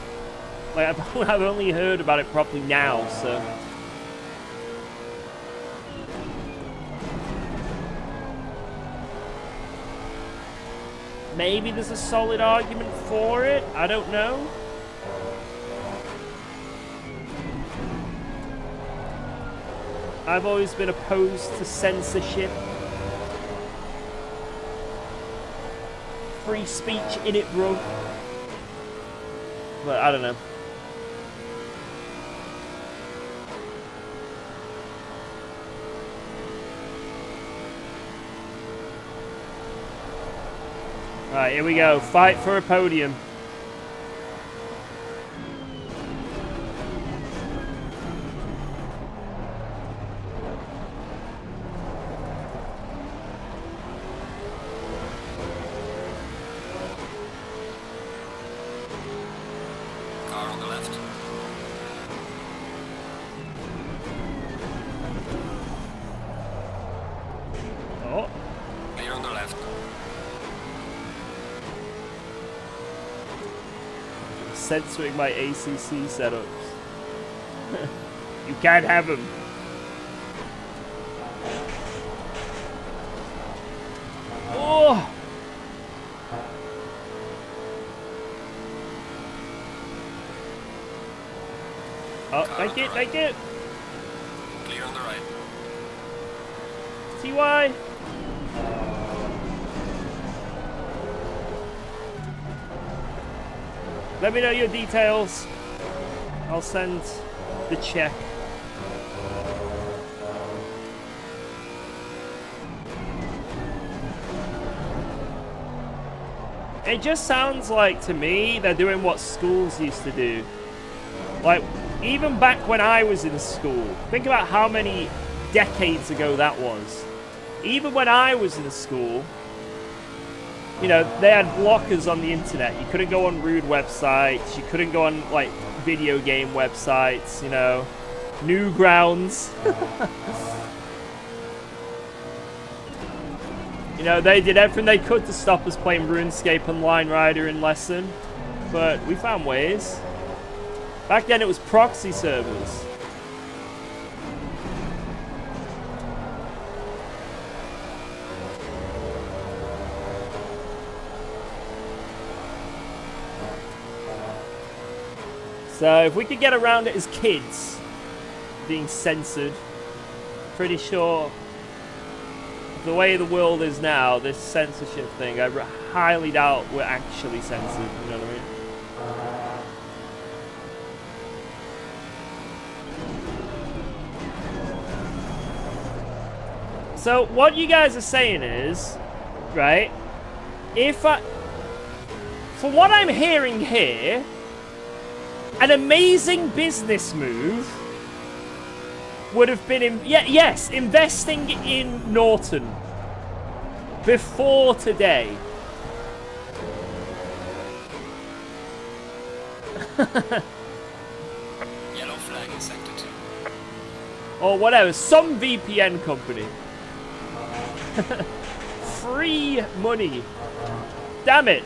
A: only heard about it properly now, so. Maybe there's a solid argument for it. I don't know. I've always been opposed to censorship. Free speech in it, bro. But I don't know. Alright, here we go. Fight for a podium.
B: Car on the left.
A: Oh.
B: Clear on the left.
A: Censoring my ACC setups. You can't have them. Oh! Oh, thank you, thank you.
B: Clear on the right.
A: TY. Let me know your details. I'll send the check. It just sounds like, to me, they're doing what schools used to do. Like, even back when I was in school, think about how many decades ago that was. Even when I was in school, you know, they had blockers on the internet. You couldn't go on rude websites. You couldn't go on, like, video game websites, you know. Newgrounds. You know, they did everything they could to stop us playing RuneScape and Line Rider in lesson. But we found ways. Back then it was proxy servers. So if we could get around it as kids, being censored, pretty sure the way the world is now, this censorship thing, I highly doubt we're actually censored, you know what I mean? So what you guys are saying is, right, from what I'm hearing here, an amazing business move would have been yes, investing in Norton before today.
B: Yellow flag in sector 2.
A: Or whatever, some VPN company. Free money. Damn it.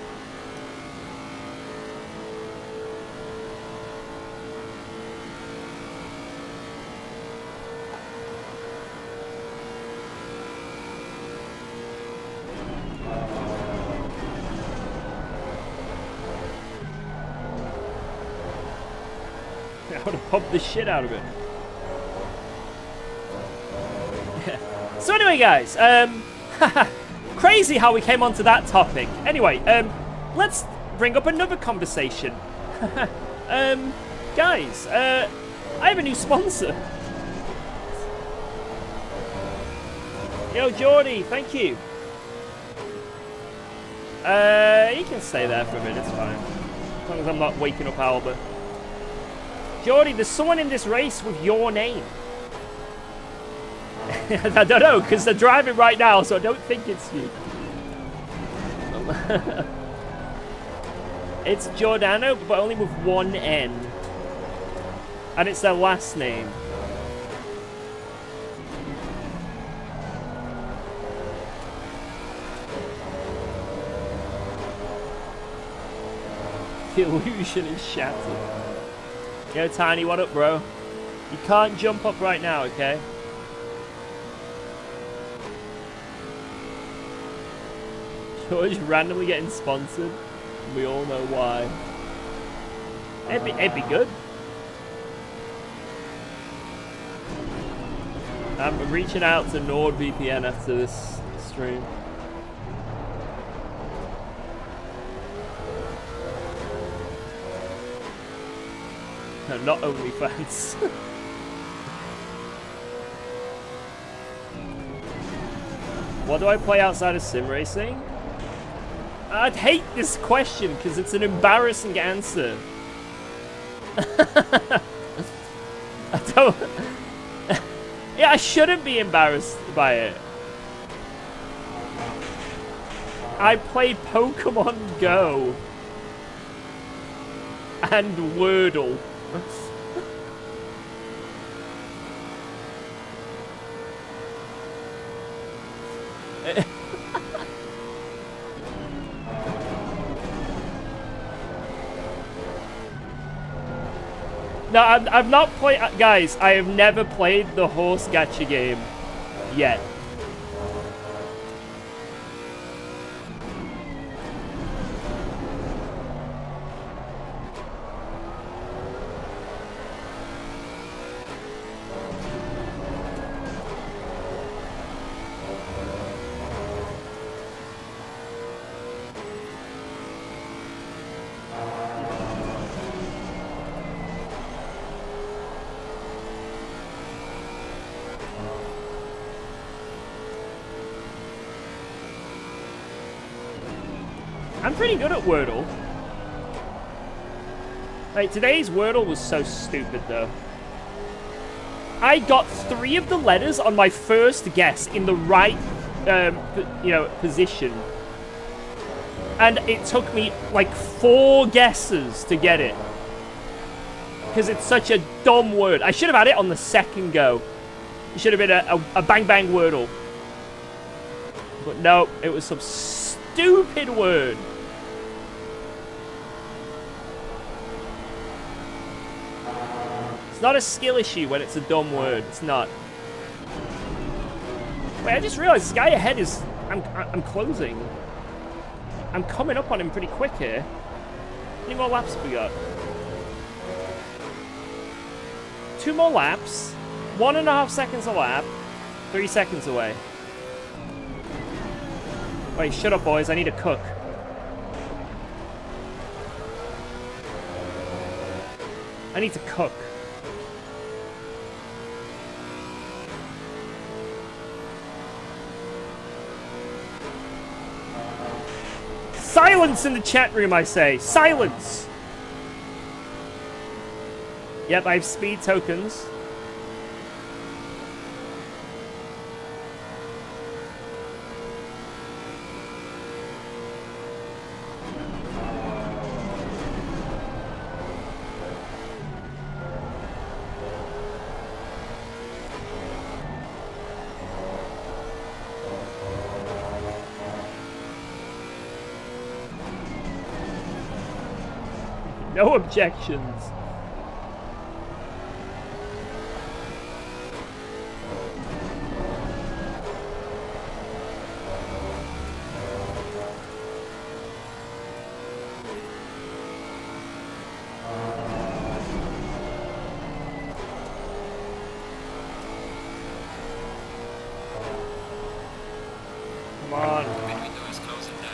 A: I would have pumped the shit out of it. So anyway, guys, crazy how we came onto that topic. Anyway, let's bring up another conversation. Guys, I have a new sponsor. Yo, Geordie, thank you. You can stay there for a minute, it's fine. As long as I'm not waking up Albert. Geordie, there's someone in this race with your name. I don't know, because they're driving right now, so I don't think it's you. It's Giordano, but only with one N. And it's their last name. The illusion is shattered. Yo, Tiny, what up, bro? You can't jump up right now, okay? George randomly getting sponsored. We all know why. It'd be good. I'm reaching out to NordVPN after this stream. No, not OnlyFans. What do I play outside of sim racing? I'd hate this question because it's an embarrassing answer. I don't... Yeah, I shouldn't be embarrassed by it. I play Pokemon Go. And Wordle. No, I've not played... Guys, I have never played the horse gacha game yet. I'm pretty good at Wordle. Like, today's Wordle was so stupid, though. I got 3 of the letters on my first guess in the right, position. And it took me, like, 4 guesses to get it. Because it's such a dumb word. I should have had it on the second go. It should have been a bang bang Wordle. But no, it was some stupid word. It's not a skill issue when it's a dumb word. It's not. Wait, I just realized this guy ahead is... I'm closing. I'm coming up on him pretty quick here. How many more laps have we got? 2 more laps. 1.5 seconds a lap. 3 seconds away. Wait, shut up, boys. I need a cook. I need to cook. Silence in the chat room, I say. Silence! Yep, I have speed tokens. No objections. Come on.
B: The window is closing now.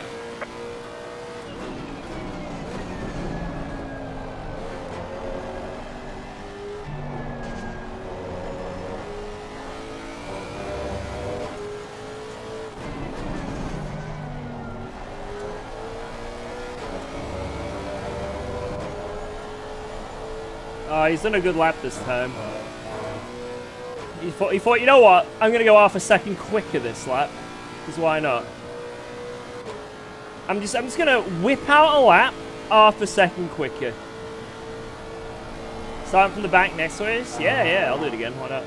A: Oh, he's done a good lap this time. He thought, you know what? I'm going to go half a second quicker this lap. Because why not? I'm just going to whip out a lap half a second quicker. Starting from the back next to us? Yeah, I'll do it again. Why not?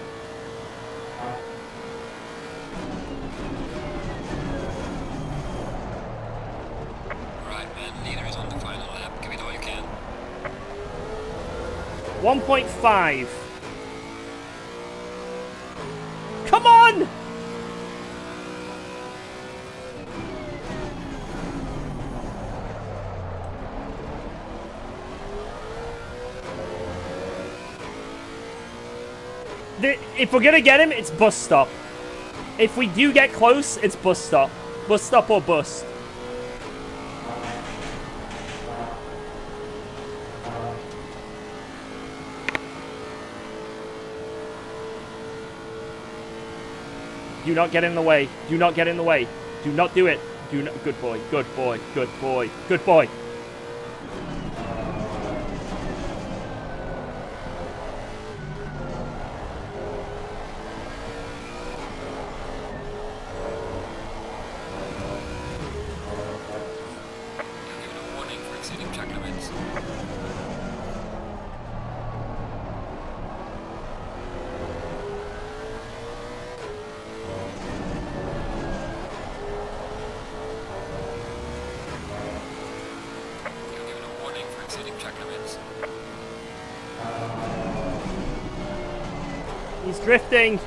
B: Right, man. Leader is on the final lap. Give it all you can.
A: 1.5. Come on! If we're gonna get him, it's bus stop. If we do get close, it's bus stop. Bus stop or bust. Do not get in the way. Do not get in the way. Do not do it. Do not. Good boy. Good boy. Good boy. Good boy.
B: You're given a warning for exceeding track limits. You're given a warning for exceeding track limits.
A: He's drifting.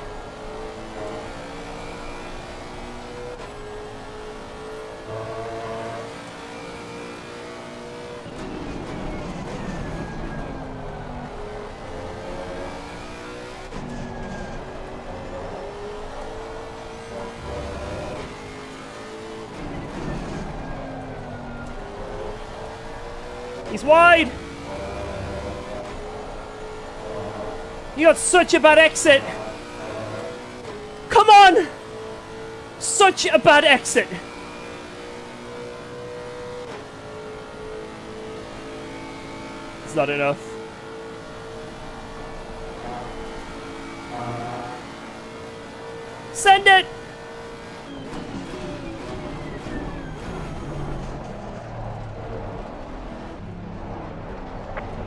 A: He's wide. You got such a bad exit. Come on. Such a bad exit. It's not enough. Send it.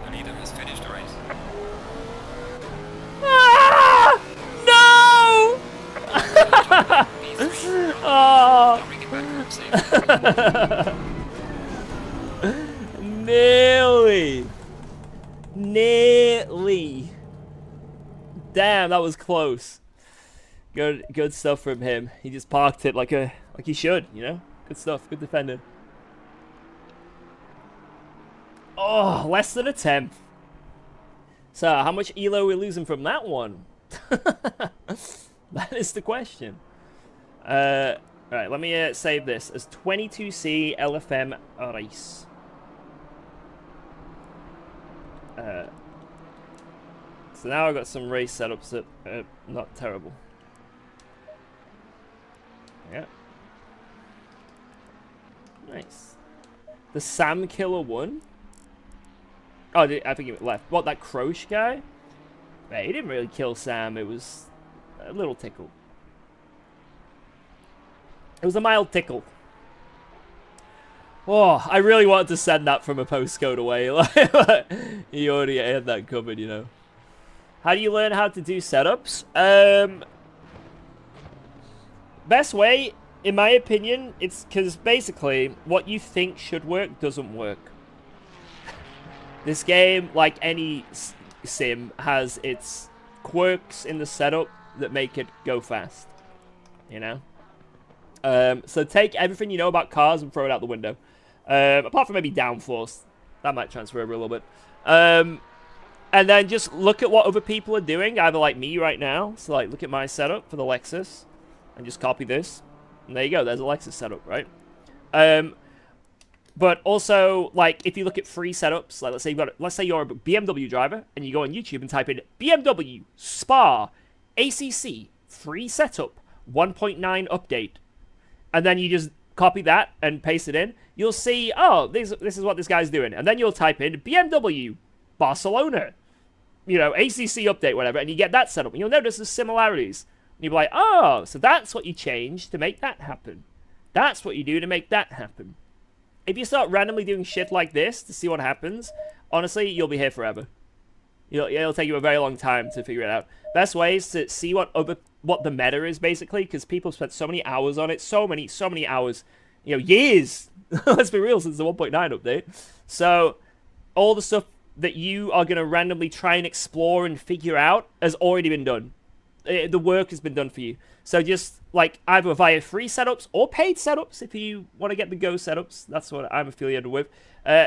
B: The leader has finished the race.
A: Ah! No! Oh.
B: Now bring it back home safely.
A: Nearly. Nearly. Damn, that was close. Good stuff from him. He just parked it like he should, you know? Good stuff. Good defender. Oh, less than a tenth. So, how much elo are we losing from that one? That is the question. Alright, let me save this as 22C LFM race. So now I've got some race setups that are not terrible. Yeah. Nice. The Sam Killer won? Oh, I think he left. What, that Croche guy? Hey, he didn't really kill Sam. It was a little tickle. It was a mild tickle. Oh, I really wanted to send that from a postcode away. He already had that covered, you know. How do you learn how to do setups? Best way, in my opinion, it's because basically what you think should work doesn't work. This game, like any sim, has its quirks in the setup that make it go fast. You know? So take everything you know about cars and throw it out the window. Apart from maybe downforce. That might transfer over a little bit. And then just look at what other people are doing, either like me right now. So like, look at my setup for the Lexus. And just copy this. And there you go, there's a Lexus setup, right? But also, like, if you look at free setups, like let's say you're a BMW driver, and you go on YouTube and type in BMW Spa ACC free setup 1.9 update. And then you just copy that and paste it in. You'll see, oh, this is what this guy's doing. And then you'll type in BMW Barcelona, you know, ACC update, whatever, and you get that set up. And you'll notice the similarities. And you'll be like, oh, so that's what you change to make that happen. That's what you do to make that happen. If you start randomly doing shit like this to see what happens, honestly, you'll be here forever. It'll take you a very long time to figure it out. Best way is to see what the meta is, basically, because people spent so many hours on it. So many hours. You know, years. Let's be real, since the 1.9 update. So, all the stuff that you are going to randomly try and explore and figure out has already been done. The work has been done for you. So just, like, either via free setups or paid setups, if you want to get the Go setups. That's what I'm affiliated with.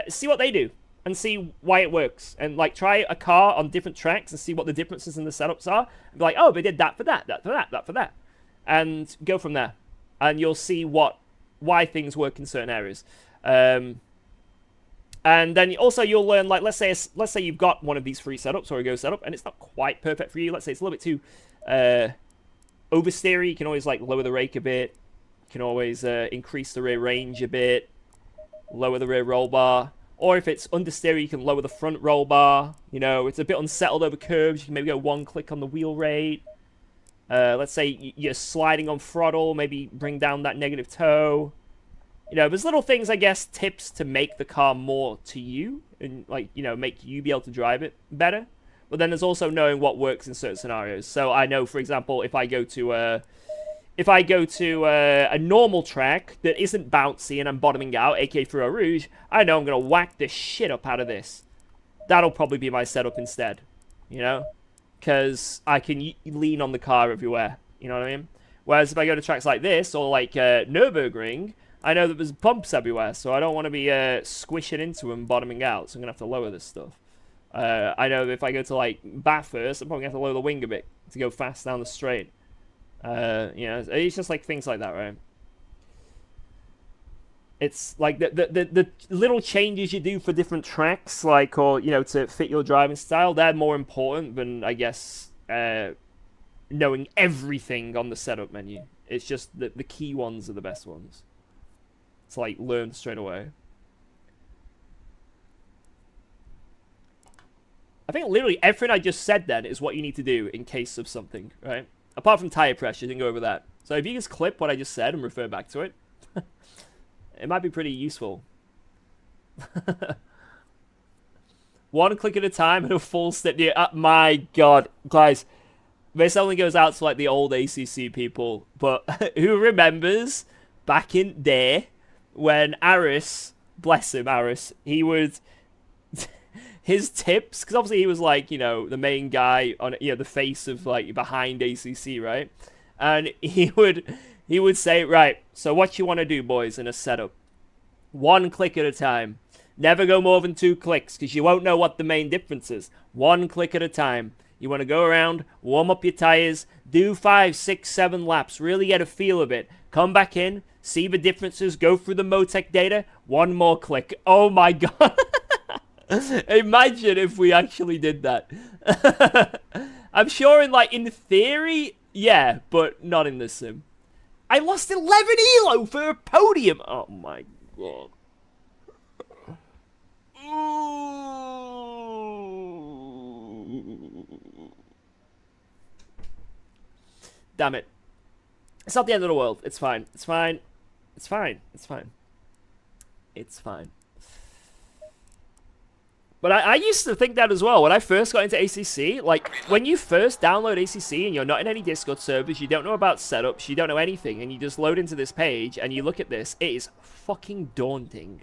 A: See what they do and see why it works. And, like, try a car on different tracks and see what the differences in the setups are. And be like, oh, they did that for that, that for that, that for that. And go from there. And you'll see why things work in certain areas. And then also you'll learn, like, let's say you've got one of these free setups or a Go setup, and it's not quite perfect for you. Let's say it's a little bit too oversteery. You can always, like, lower the rake a bit. You can always increase the rear range a bit, lower the rear roll bar. Or if it's understeery, you can lower the front roll bar. You know, it's a bit unsettled over curves. You can maybe go one click on the wheel rate. Let's say you're sliding on throttle, maybe bring down that negative toe. You know, there's little things, I guess, tips to make the car more to you and, like, you know, make you be able to drive it better. But then there's also knowing what works in certain scenarios. So I know, for example, if I go to a normal track that isn't bouncy and I'm bottoming out, aka through a Rouge, I know I'm gonna whack the shit up out of this. That'll probably be my setup instead, you know, because I can lean on the car everywhere. You know what I mean? Whereas if I go to tracks like this or like Nürburgring, I know that there's bumps everywhere, so I don't want to be squishing into them, bottoming out, so I'm going to have to lower this stuff. I know that if I go to, like, Bathurst, I'm probably going to have to lower the wing a bit to go fast down the straight. You know, it's just, like, things like that, right? It's, like, the little changes you do for different tracks, like, or, you know, to fit your driving style, they're more important than, I guess, knowing everything on the setup menu. It's just the key ones are the best ones. It's like learn straight away. I think literally everything I just said then is what you need to do in case of something, right? Apart from tire pressure, didn't go over that. So if you just clip what I just said and refer back to it, it might be pretty useful. One click at a time and a full step. Yeah, my God, guys, this only goes out to like the old ACC people, but who remembers back in there? When Aris, bless him, Aris, he would, his tips, because obviously he was like, you know, the main guy on, you know, the face of like behind ACC, right? And he would say, right, so what you want to do, boys, in a setup? One click at a time. Never go more than 2 clicks, because you won't know what the main difference is. 1 click at a time. You want to go around, warm up your tires, do 5, 6, 7 laps, really get a feel of it. Come back in, see the differences, go through the Motec data, 1 more click. Oh my God. Imagine if we actually did that. I'm sure in theory, yeah, but not in this sim. I lost 11 elo for a podium. Oh my God. Damn it. It's not the end of the world. It's fine. It's fine. It's fine. It's fine. It's fine. But I used to think that as well. When I first got into ACC, like, when you first download ACC and you're not in any Discord servers, you don't know about setups, you don't know anything, and you just load into this page and you look at this, it is fucking daunting.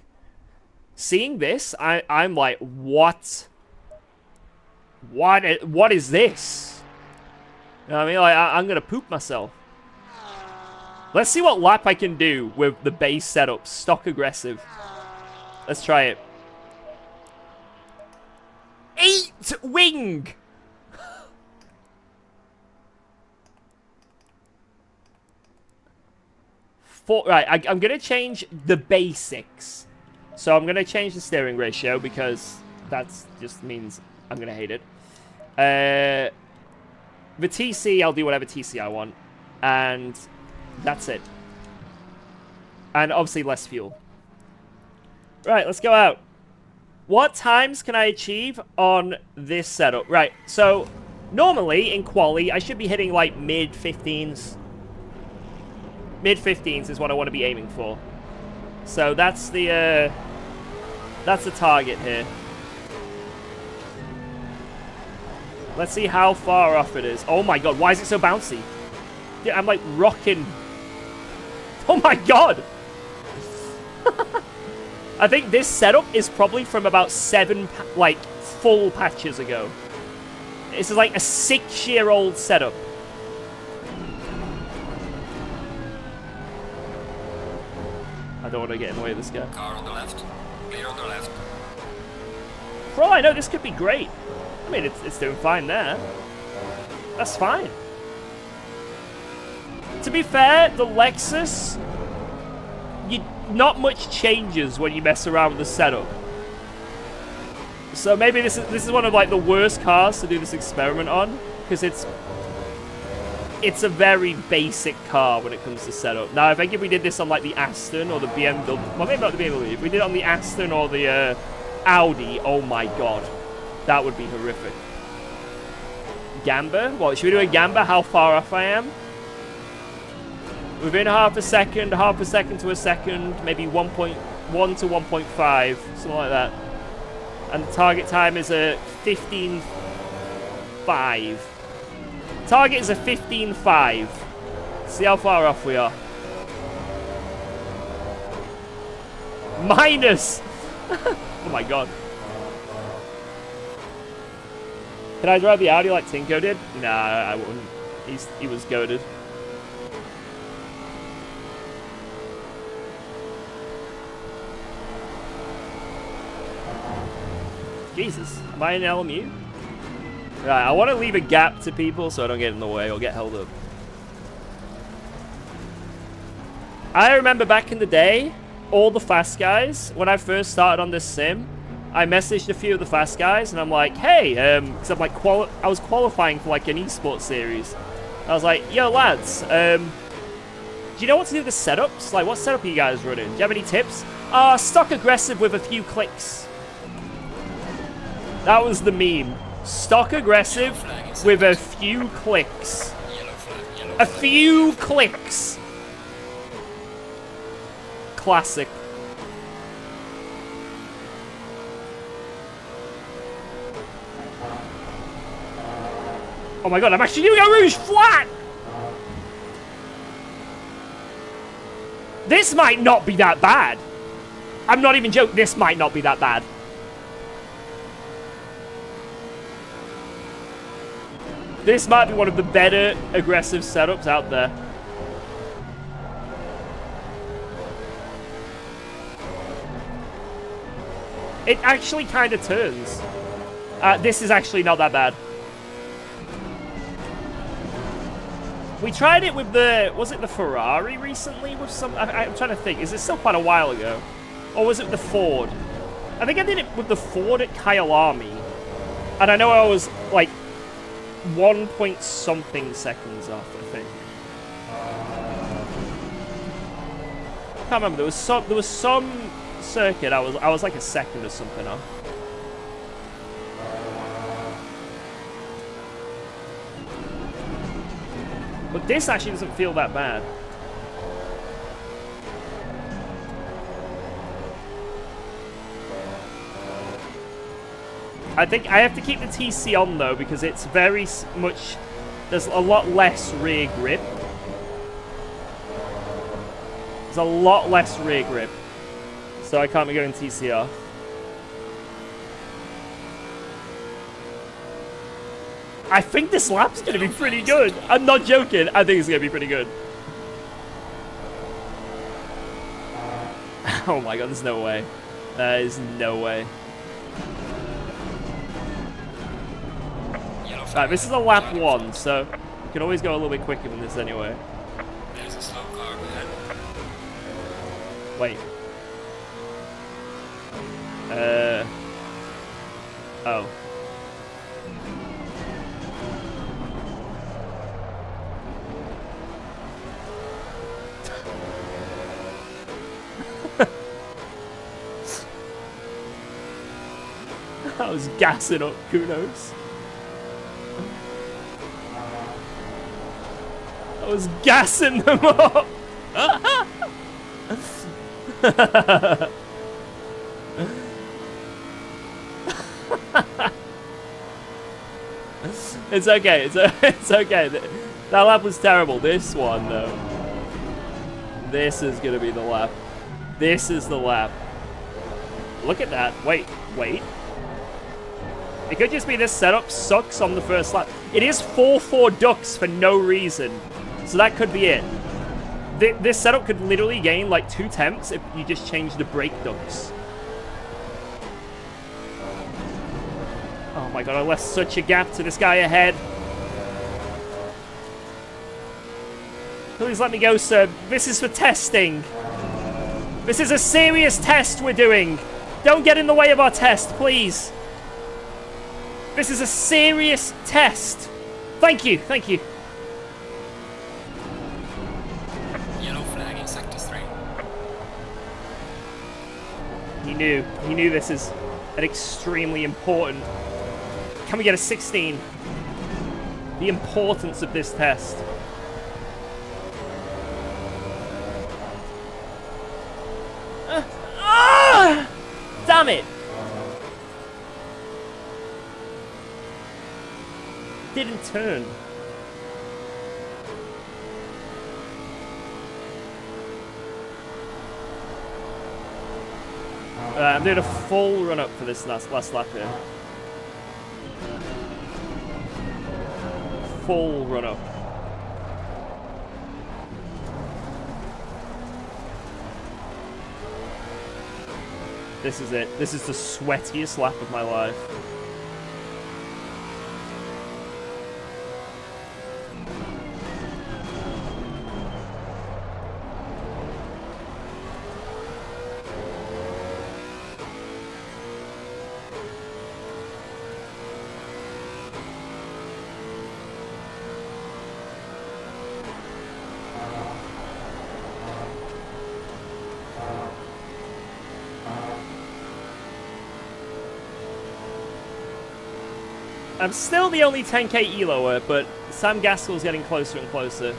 A: Seeing this, I'm like, what? What is this? You know what I mean? Like, I'm gonna poop myself. Let's see what lap I can do with the base setup. Stock aggressive. Let's try it. 8 wing! Right, I'm going to change the basics. So I'm going to change the steering ratio because that just means I'm going to hate it. The TC, I'll do whatever TC I want. And that's it. And obviously less fuel. Right, let's go out. What times can I achieve on this setup? Right, so normally in quali, I should be hitting like mid-15s. Mid-15s is what I want to be aiming for. So that's the target here. Let's see how far off it is. Oh my god, why is it so bouncy? Yeah, I'm like rocking. Oh my god! I think this setup is probably from about 7, like, full patches ago. This is like a 6-year-old setup. I don't want to get in the way of this guy.
B: Car on the left. Clear on the left.
A: For all I know, this could be great. I mean, it's doing fine there. That's fine. To be fair, the Lexus, not much changes when you mess around with the setup. So maybe this is one of like the worst cars to do this experiment on, because it's a very basic car when it comes to setup. Now, I think if we did this on like the Aston or the BMW, well, maybe not the BMW, if we did it on the Aston or the Audi, oh my god, that would be horrific. Gamba? What, should we do a gamba? How far off I am? Within half a second to a second, maybe 1.1 to 1.5, something like that. And the target time is a 15.5. Target is a 15.5. See how far off we are. Minus! Oh my god. Can I drive the Audi like Tinko did? Nah, I wouldn't. He was goated. Jesus, am I in LMU? Right, I want to leave a gap to people so I don't get in the way or get held up. I remember back in the day, all the fast guys, when I first started on this sim, I messaged a few of the fast guys and I'm like, hey, because I'm like, I was qualifying for like an esports series. I was like, yo lads, do you know what to do with the setups? Like, what setup are you guys running? Do you have any tips? Stock aggressive with a few clicks. That was the meme. Stock aggressive with a few clicks. A few clicks. Classic. Oh my god, I'm actually doing a rouge flat! This might not be that bad. I'm not even joking, this might not be that bad. This might be one of the better aggressive setups out there. It actually kind of turns. This is actually not that bad. We tried it with the, was it the Ferrari recently? With some, I'm trying to think. Is it still quite a while ago? Or was it the Ford? I think I did it with the Ford at Kyalami. And I know I was like 1 point something seconds off, I think. I can't remember. There was some circuit I was like a second or something off. But this actually doesn't feel that bad. I think I have to keep the TC on though because it's very much, there's a lot less rear grip. There's a lot less rear grip. So I can't be going TC off. I think this lap's going to be pretty good. I'm not joking. I think it's going to be pretty good. Oh my god, there's no way. There is no way. Right, this is a lap 1, so you can always go a little bit quicker than this anyway.
B: There's a slow car ahead.
A: Wait. Oh. I was gassing up Kunos. I was gassing them up. It's okay. It's okay. That lap was terrible. This one, though. This is gonna be the lap. This is the lap. Look at that. Wait. It could just be this setup sucks on the first lap. It is 4-4 ducks for no reason. So that could be it. This setup could literally gain like 2 temps if you just change the brake ducts. Oh my god, I left such a gap to this guy ahead. Please let me go, sir. This is for testing. This is a serious test we're doing. Don't get in the way of our test, please. This is a serious test. Thank you.
B: Yellow flag in sector 3.
A: He knew this is an extremely important. Can we get a 16? The importance of this test. Damn it! Didn't turn. I'm doing a full run up for this last lap here. Full run up. This is it. This is the sweatiest lap of my life. I'm still the only 10k eloer, but Sam Gaskell's getting closer and closer.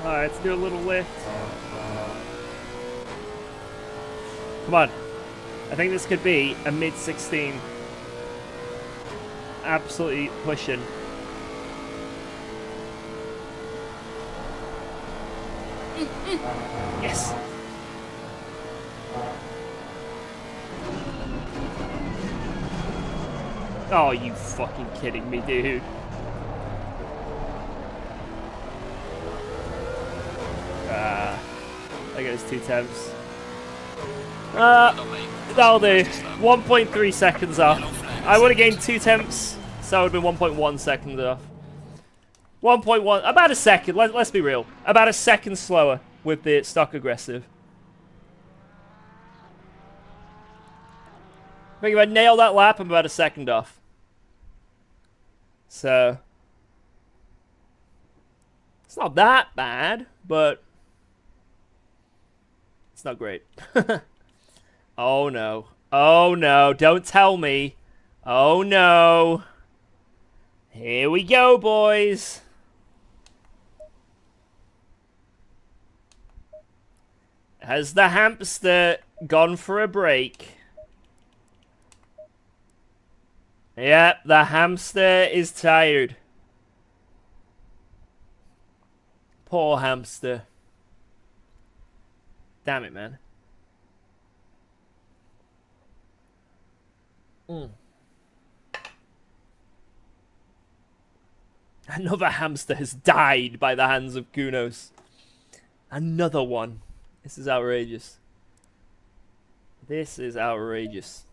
A: Alright, let's do a little lift. Come on. I think this could be a mid-16. Absolutely pushing. Yes! Oh, you fucking kidding me, dude. There goes 2 temps. That'll do. 1.3 seconds off. I would have gained 2 tenths, so it would have been 1.1 seconds off. 1.1, about a second, let's be real. About a second slower with the stock aggressive. I think if I nail that lap, I'm about a second off. So, it's not that bad, but it's not great. Oh no. Oh no, don't tell me. Oh no. Here we go, boys. Has the hamster gone for a break? Yep, the hamster is tired. Poor hamster. Damn it, man. Another hamster has died by the hands of Kunos. Another one. This is outrageous. This is outrageous.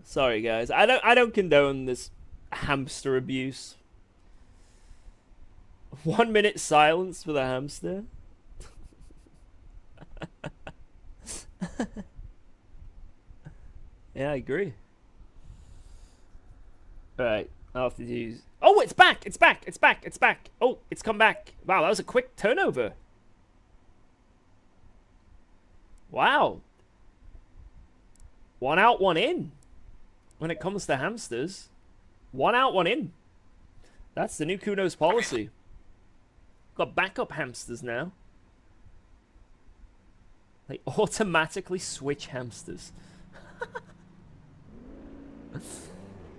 A: Sorry, guys. I don't condone this hamster abuse. 1 minute silence for the hamster. Yeah, I agree. Alright, I'll have to use... Oh, it's back! It's back! It's back! It's back! Oh, it's come back. Wow, that was a quick turnover. Wow. 1 out, 1 in. When it comes to hamsters. 1 out, 1 in. That's the new Kunos policy. Got backup hamsters now. They automatically switch hamsters.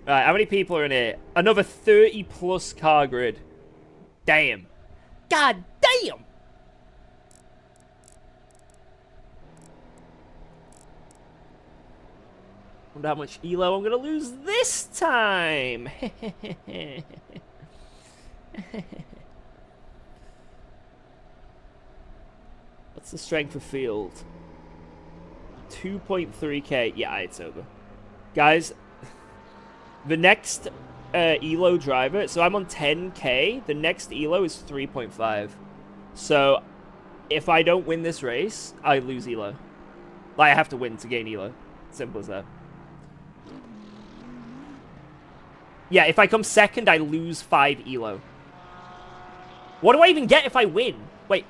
A: Alright, how many people are in here? Another 30 plus car grid. Damn. God damn! Wonder how much elo I'm gonna lose this time. What's the strength of field? 2.3k. Yeah, it's over. Guys, the next elo driver, so I'm on 10k, the next elo is 3.5. So, if I don't win this race, I lose elo. Like, I have to win to gain elo. Simple as that. Yeah, if I come second, I lose 5 elo. What do I even get if I win? Wait.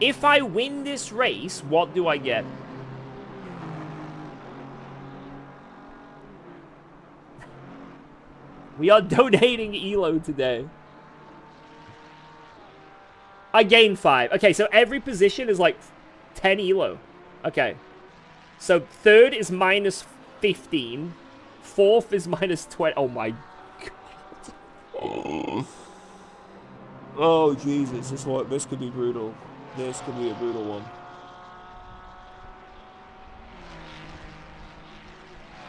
A: If I win this race, what do I get? We are donating elo today. I gain 5. Okay, so every position is like 10 elo. Okay. So third is minus 15. Fourth is minus 20. Oh my god. Oh Jesus, this could be brutal. This could be a brutal one.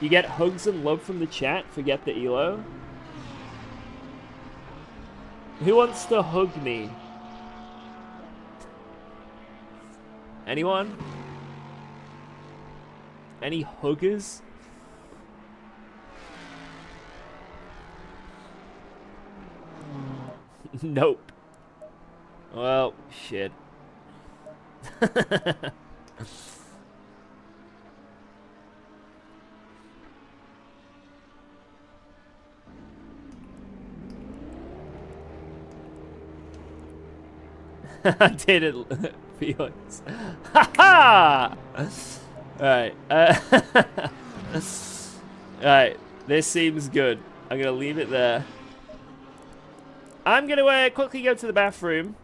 A: You get hugs and love from the chat, forget the elo. Who wants to hug me? Anyone? Any huggers? Nope. Well, shit. I did it, Felix. Ha ha! Alright. Alright. This seems good. I'm gonna leave it there. I'm gonna quickly go to the bathroom.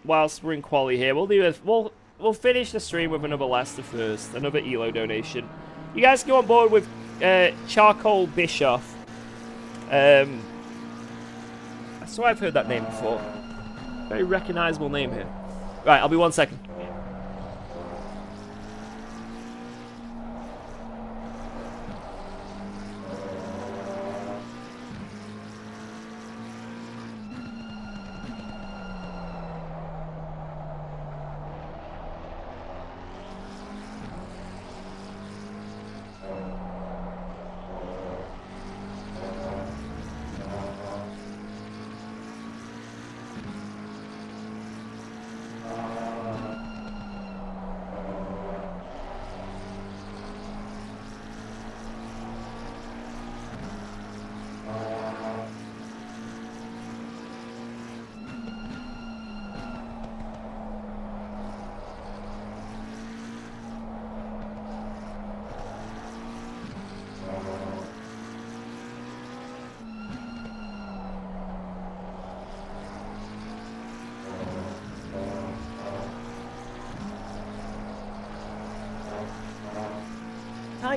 A: Whilst we're in quali here, we'll finish the stream with another Laster first, another elo donation. You guys go on board with Charcoal Bischoff. I swear I've heard that name before. Very recognizable name here. Right, I'll be 1 second.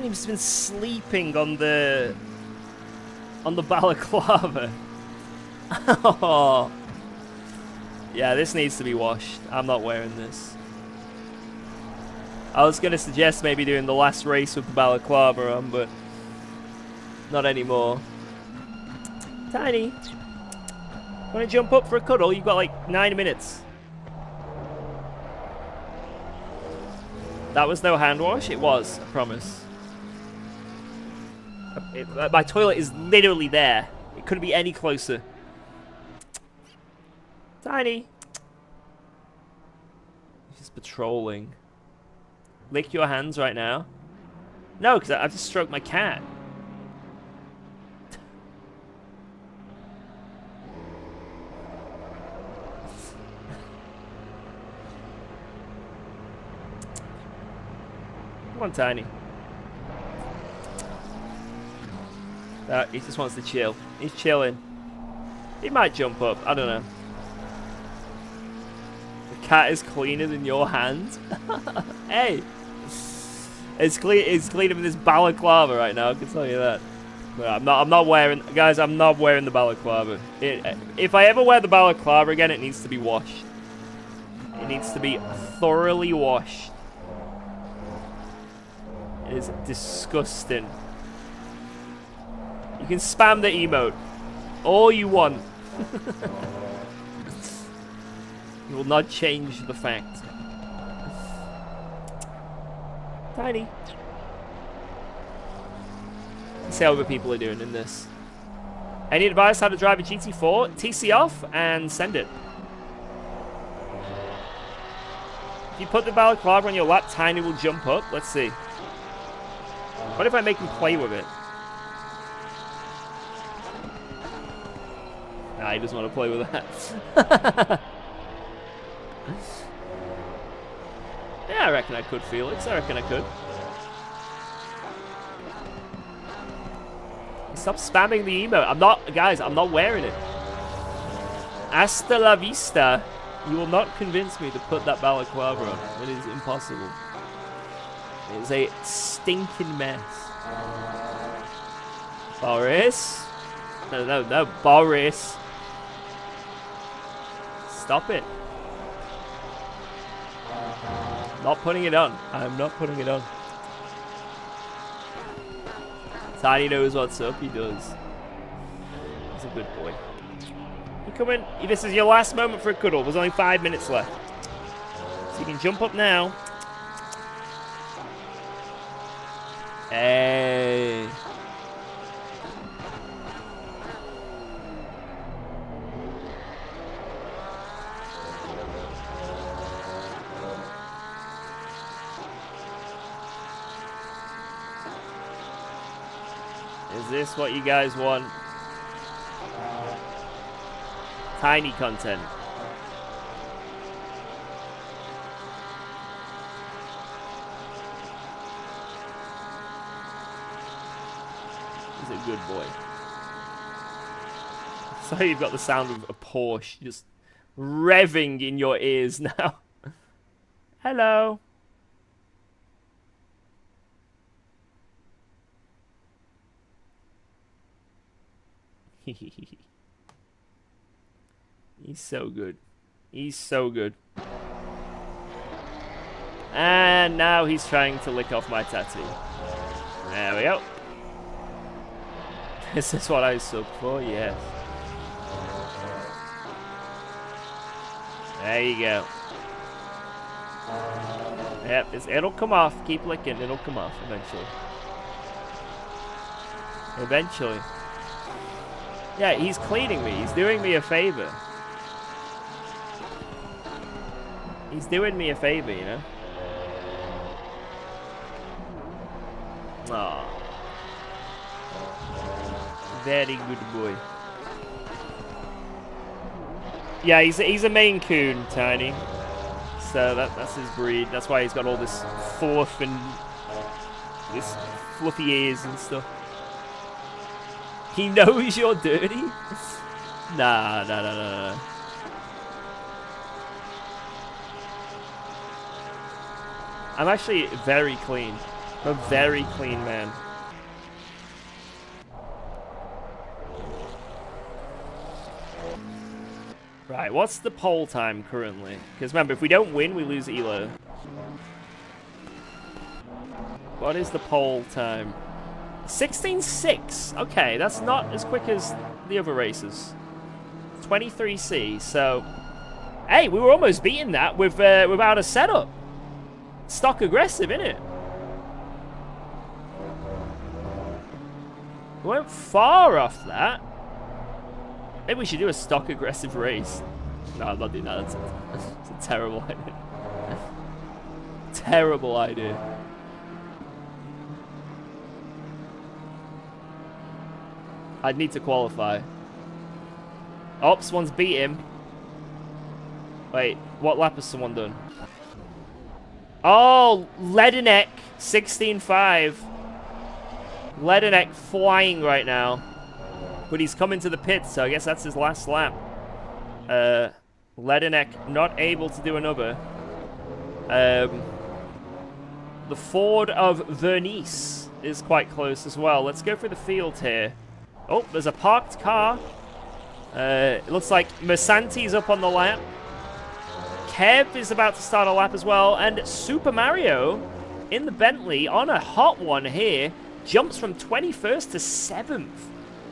A: Tiny's been sleeping on the balaclava. Oh. Yeah, this needs to be washed. I'm not wearing this. I was going to suggest maybe doing the last race with the balaclava on, but not anymore. Tiny, want to jump up for a cuddle? You've got like 9 minutes. That was no hand wash? It was, I promise. My toilet is literally there. It couldn't be any closer. Tiny. He's just patrolling. Lick your hands right now. No, because I've just stroked my cat. Come on, Tiny. He just wants to chill. He's chilling. He might jump up. I don't know. The cat is cleaner than your hands. Hey, it's cleaner than this balaclava right now. I can tell you that. But I'm not wearing, guys. I'm not wearing the balaclava. If I ever wear the balaclava again, it needs to be washed. It needs to be thoroughly washed. It is disgusting. You can spam the emote all you want. It will not change the fact. Tiny. Let's see how other people are doing in this. Any advice how to drive a GT4? TC off and send it. If you put the balaclava on your lap, Tiny will jump up. Let's see. What if I make him play with it? Nah, he doesn't want to play with that. Yeah, I reckon I could, Felix. I reckon I could. Stop spamming the emote. I'm not, guys, I'm not wearing it. Hasta la vista. You will not convince me to put that balaclava on. It is impossible. It is a stinking mess. Boris? No, Boris. Stop it. Not putting it on. I'm not putting it on. Tiny knows what's up. He does. He's a good boy. You come in. This is your last moment for a cuddle. There's only 5 minutes left. So you can jump up now. Hey. Is this what you guys want? Tiny content. He's a good boy. So you've got the sound of a Porsche just revving in your ears now. Hello. He's so good. He's so good. And now he's trying to lick off my tattoo. There we go. Is this what I subbed for? Yes. There you go. Yep, it'll come off. Keep licking. It'll come off eventually. Eventually. Yeah, he's cleaning me. He's doing me a favor. He's doing me a favor, you know? Aww. Very good boy. Yeah, he's a Maine Coon, Tiny. So that's his breed. That's why he's got all this fluff and this fluffy ears and stuff. He knows you're dirty? Nah. I'm actually very clean. A very clean man. Right, what's the pole time currently? Because remember, if we don't win, we lose Elo. What is the pole time? 16.6. Okay, that's not as quick as the other races. 23C, so... Hey, we were almost beating that without a setup. Stock aggressive, innit? We went far off that. Maybe we should do a stock aggressive race. No, I'm not doing that. That's a terrible idea. Terrible idea. I'd need to qualify. Oh, someone's beat him. Wait, what lap has someone done? Oh, Ledinek, 16.5. Ledinek flying right now. But he's coming to the pit, so I guess that's his last lap. Ledinek not able to do another. The Ford of Vernice is quite close as well. Let's go through the field here. Oh, there's a parked car. It looks like Mersanti's up on the lap. Kev is about to start a lap as well. And Super Mario in the Bentley on a hot one here. Jumps from 21st to 7th.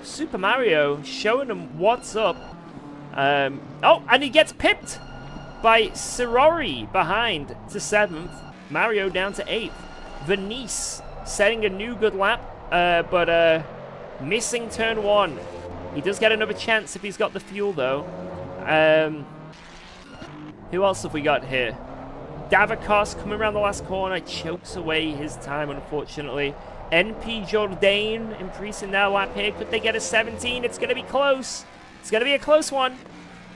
A: Super Mario showing him what's up. Oh, and he gets pipped by Sirori behind to 7th. Mario down to 8th. Venice setting a new good lap, but missing turn 1. He does get another chance if he's got the fuel, though. Who else have we got here? Davakos coming around the last corner. Chokes away his time, unfortunately. NP Jourdain increasing their lap here. Could they get a 17? It's going to be close. It's going to be a close one.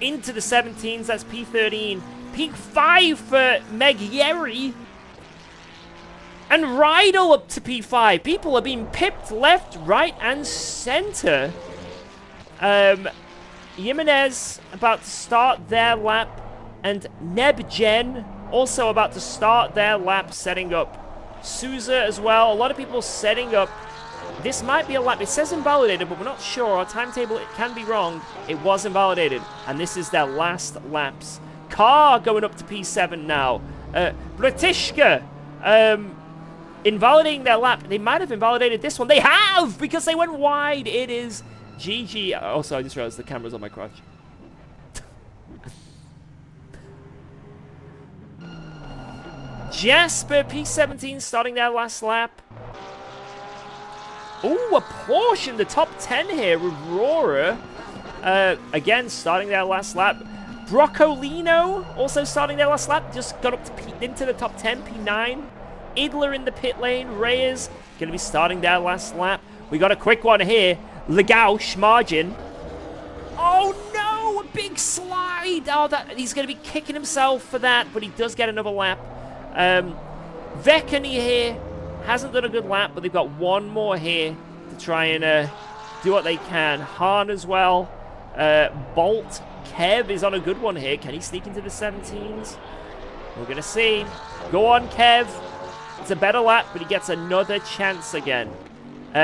A: Into the 17s. That's P13. P5 for Meg Yeri. And Rydell up to P5. People are being pipped left, right, and center. Jimenez about to start their lap. And Nebgen also about to start their lap, setting up. Souza as well. A lot of people setting up. This might be a lap. It says invalidated, but we're not sure. Our timetable, it can be wrong. It was invalidated. And this is their last laps. Carr going up to P7 now. Bratishka invalidating their lap. They might have invalidated this one. They have! Because they went wide. It is GG. Also, I just realized the camera's on my crotch. Jasper, P17, starting their last lap. Ooh, a Porsche in the top 10 here with Rora. Again, starting their last lap. Broccolino, also starting their last lap. Just got up to into the top 10, P9. Idler in the pit lane. Reyes going to be starting their last lap. We got a quick one here. Legausch, margin. Oh, no, a big slide. Oh, he's going to be kicking himself for that, but he does get another lap. Vekani here hasn't done a good lap, but they've got one more here to try and do what they can. Hahn as well. Bolt. Kev is on a good one here. Can he sneak into the 17s? We're going to see. Go on, Kev. It's a better lap, but he gets another chance again.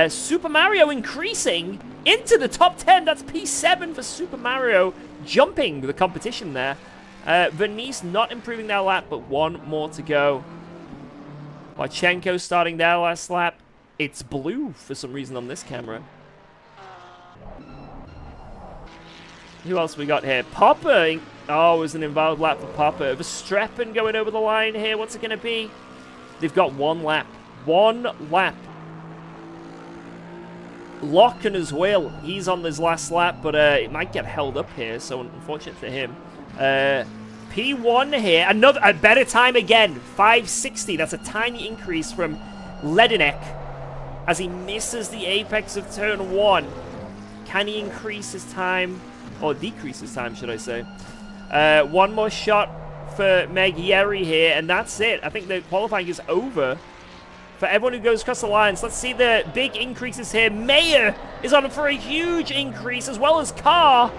A: Super Mario increasing into the top 10. That's P7 for Super Mario, jumping the competition there. Venice not improving their lap, but one more to go. Marchenko starting their last lap. It's blue for some reason on this camera. Who else we got here? Popper. Oh, it was an invalid lap for Popper. Verstappen going over the line here. What's it going to be? They've got one lap. One lap. Locken as well. He's on his last lap, but it might get held up here, so unfortunate for him. P1 here. A better time again. 5:60. That's a tiny increase from Ledinek as he misses the apex of turn 1. Can he increase his time? Or decrease his time, should I say. One more shot for Meg Yeri here, and that's it. I think the qualifying is over for everyone who goes across the lines. Let's see the big increases here. Mayer is on for a huge increase, as well as Carr.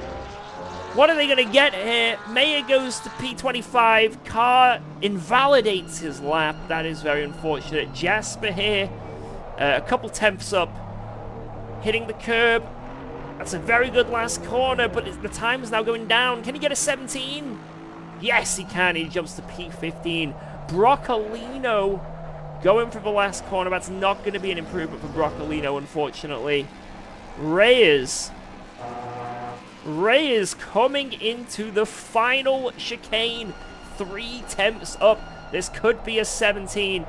A: What are they going to get here? Mayer goes to P25. Carr invalidates his lap. That is very unfortunate. Jasper here, a couple tenths up, hitting the curb. That's a very good last corner, but the time is now going down. Can he get a 17? Yes, he can. He jumps to P15. Broccolino going for the last corner. That's not going to be an improvement for Broccolino, unfortunately. Reyes coming into the final chicane. 3 tenths up. This could be a 17.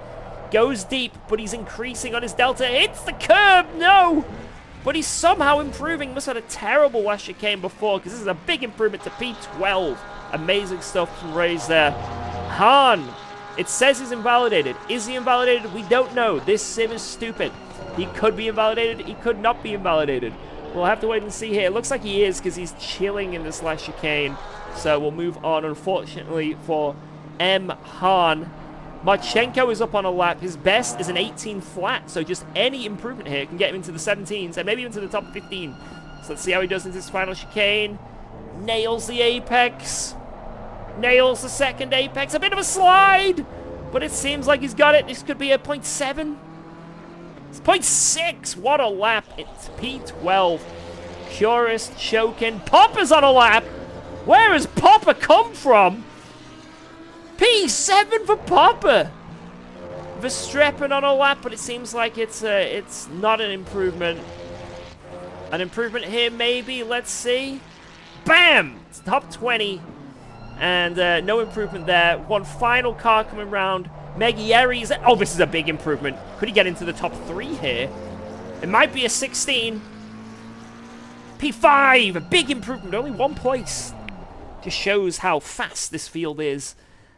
A: Goes deep, but he's increasing on his delta. Hits the curb. No! But he's somehow improving. Must have had a terrible last chicane before, because this is a big improvement to P12. Amazing stuff from Reyes there. Hahn. It says he's invalidated. Is he invalidated? We don't know. This sim is stupid. He could be invalidated. He could not be invalidated. We'll have to wait and see here. It looks like he is, because he's chilling in this last chicane. So we'll move on, unfortunately, for M. Hahn. Marchenko is up on a lap. His best is an 18 flat. So just any improvement here can get him into the 17s and maybe into the top 15. So let's see how he does into this final chicane. Nails the apex. Nails the second apex. A bit of a slide. But it seems like he's got it. This could be a 0.7. It's 0.6. What a lap. It's P12. Curious choking. Popper's on a lap. Where has Popper come from? P7 for Popper. Verstappen on a lap, but it seems like it's not an improvement. An improvement here, maybe. Let's see. Bam! It's top 20. And no improvement there. One final car coming round. Megieri's. Oh, this is a big improvement. Could he get into the top 3 here? It might be a 16. P5. A big improvement. Only 1 place. Just shows how fast this field is.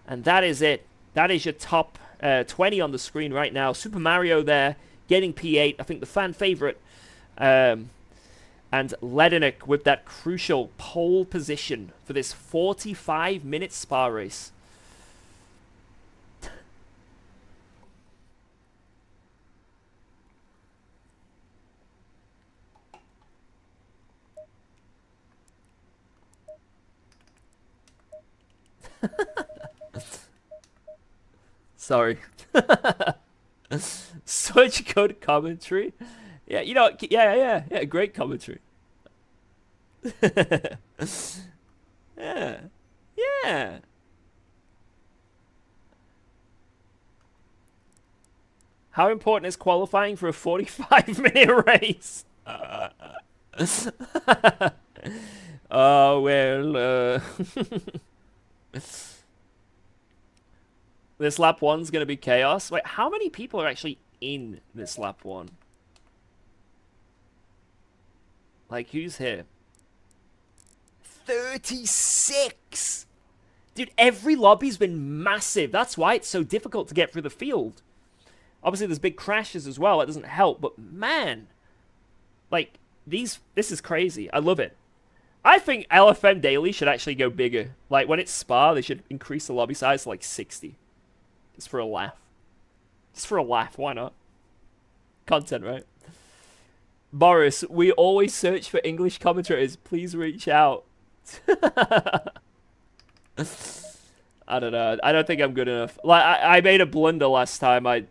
A: And that is it. That is your top 20 on the screen right now. Super Mario there, getting P8. I think the fan favorite. And Ledenick with that crucial pole position for this 45-minute Spa race. Sorry. Such good commentary. Yeah, you know, yeah, great commentary. Yeah. How important is qualifying for a 45-minute race? Oh, well, this lap 1's going to be chaos. Wait, how many people are actually in this lap 1? Like, who's here? 36! Dude, every lobby's been massive. That's why it's so difficult to get through the field. Obviously, there's big crashes as well. That doesn't help. But, man, like, this is crazy. I love it. I think LFM Daily should actually go bigger. Like, when it's Spa, they should increase the lobby size to, like, 60. Just for a laugh. Just for a laugh, why not? Content, right? Boris, we always search for English commentators. Please reach out. I don't know. I don't think I'm good enough. Like, I made a blunder last time. I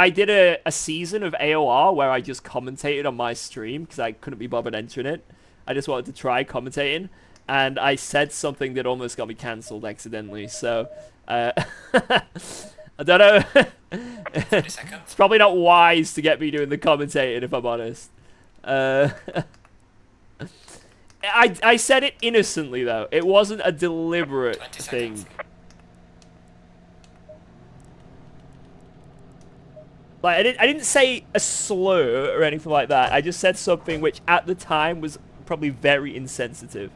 A: did a season of AOR where I just commentated on my stream because I couldn't be bothered entering it. I just wanted to try commentating. And I said something that almost got me cancelled accidentally. So, I don't know. It's probably not wise to get me doing the commentating, if I'm honest. I said it innocently, though. It wasn't a deliberate thing. Like, I didn't say a slur or anything like that. I just said something which, at the time, was probably very insensitive.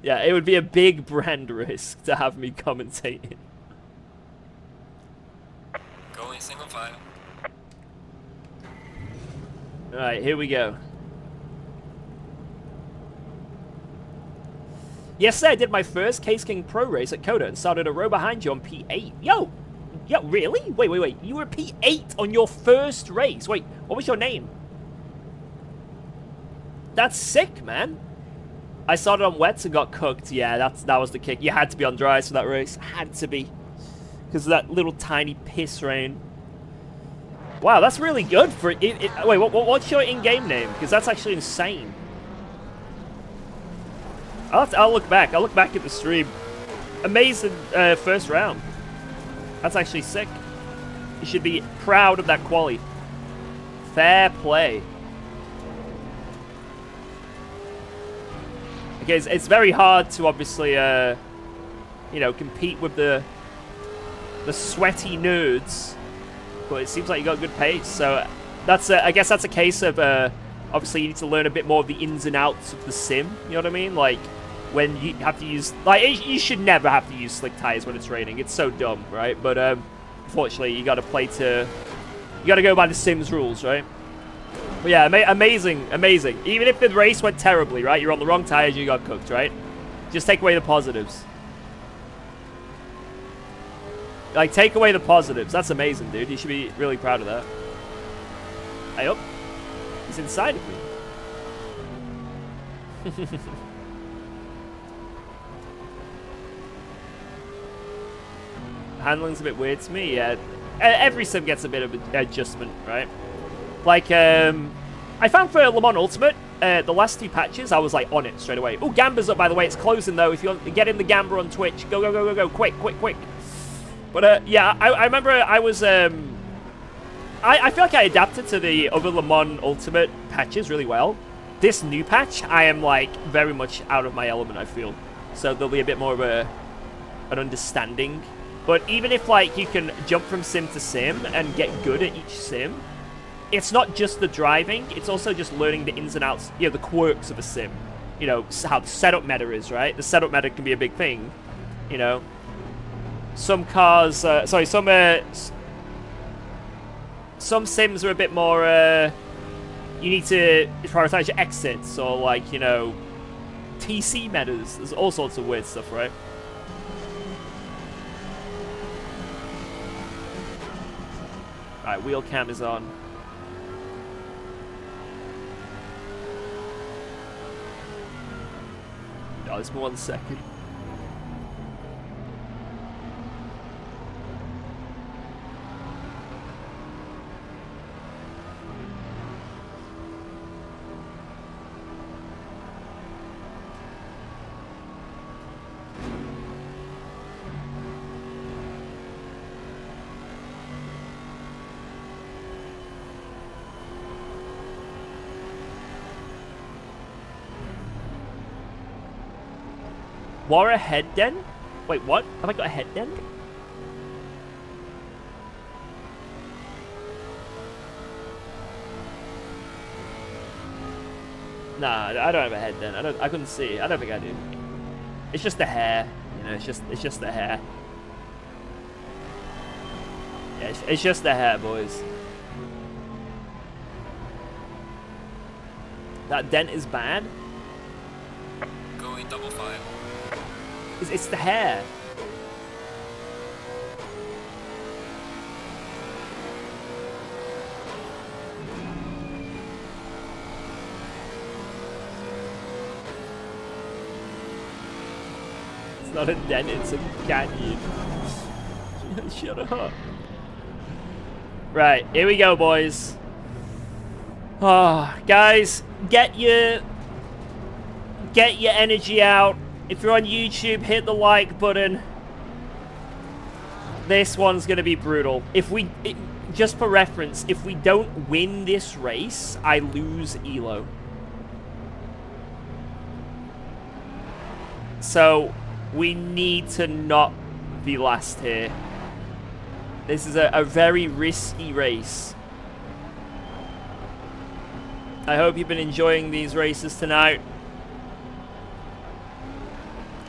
A: Yeah, it would be a big brand risk to have me commentating.
B: Go in single file.
A: Alright, here we go. Yesterday I did my first Case King Pro race at Coda and started a row behind you on P8. Yo, really? Wait. You were P8 on your first race. Wait, what was your name? That's sick, man. I started on wets and got cooked. Yeah, that was the kick. You had to be on dries for that race. Had to be. Because of that little tiny piss rain. Wow, that's really good for it. Wait, what's your in-game name? Because that's actually insane. I'll look back. I'll look back at the stream. Amazing first round. That's actually sick. You should be proud of that quali. Fair play. Okay, it's very hard to obviously, you know, compete with the sweaty nerds. But it seems like you got good pace, so that's I guess that's a case of obviously you need to learn a bit more of the ins and outs of the sim. You know what I mean? Like when you have to use you should never have to use slick tires when it's raining. It's so dumb, right? But unfortunately, you got to go by the sim's rules, right? But yeah, amazing. Even if the race went terribly, right? You're on the wrong tires, you got cooked, right? Just take away the positives. Like, take away the positives. That's amazing, dude. You should be really proud of that. Hey, up. He's inside of me. Handling's a bit weird to me, yeah. Every sim gets a bit of an adjustment, right? Like, I found for Le Mans Ultimate, the last 2 patches, I was, like, on it straight away. Oh, Gamba's up, by the way. It's closing, though. If you want to get in the Gamba on Twitch, go. Quick. But, yeah, I remember I was, I feel like I adapted to the other Le Mans Ultimate patches really well. This new patch, I am, like, very much out of my element, I feel. So there'll be a bit more of an understanding. But even if, like, you can jump from sim to sim and get good at each sim, it's not just the driving, it's also just learning the ins and outs, you know, the quirks of a sim. You know, how the setup meta is, right? The setup meta can be a big thing, you know. Some cars, some sims are a bit more, you need to prioritize your exits, or like, you know, TC metas. There's all sorts of weird stuff, right? Alright, wheel cam is on. Oh, just 1 second. War a head den? Wait, what? Have I got a head den? Nah, I don't have a head den. I couldn't see. I don't think I do. It's just the hair. You know, it's just the hair. Yeah, it's just the hair, boys. That dent is bad.
B: Going double 5.
A: It's the hair. It's not a dent, it's a canyon. Shut up. Right, here we go, boys. Oh, guys, get your energy out. If you're on YouTube, hit the like button. This one's going to be brutal. Just for reference, if we don't win this race, I lose Elo. So, we need to not be last here. This is a very risky race. I hope you've been enjoying these races tonight.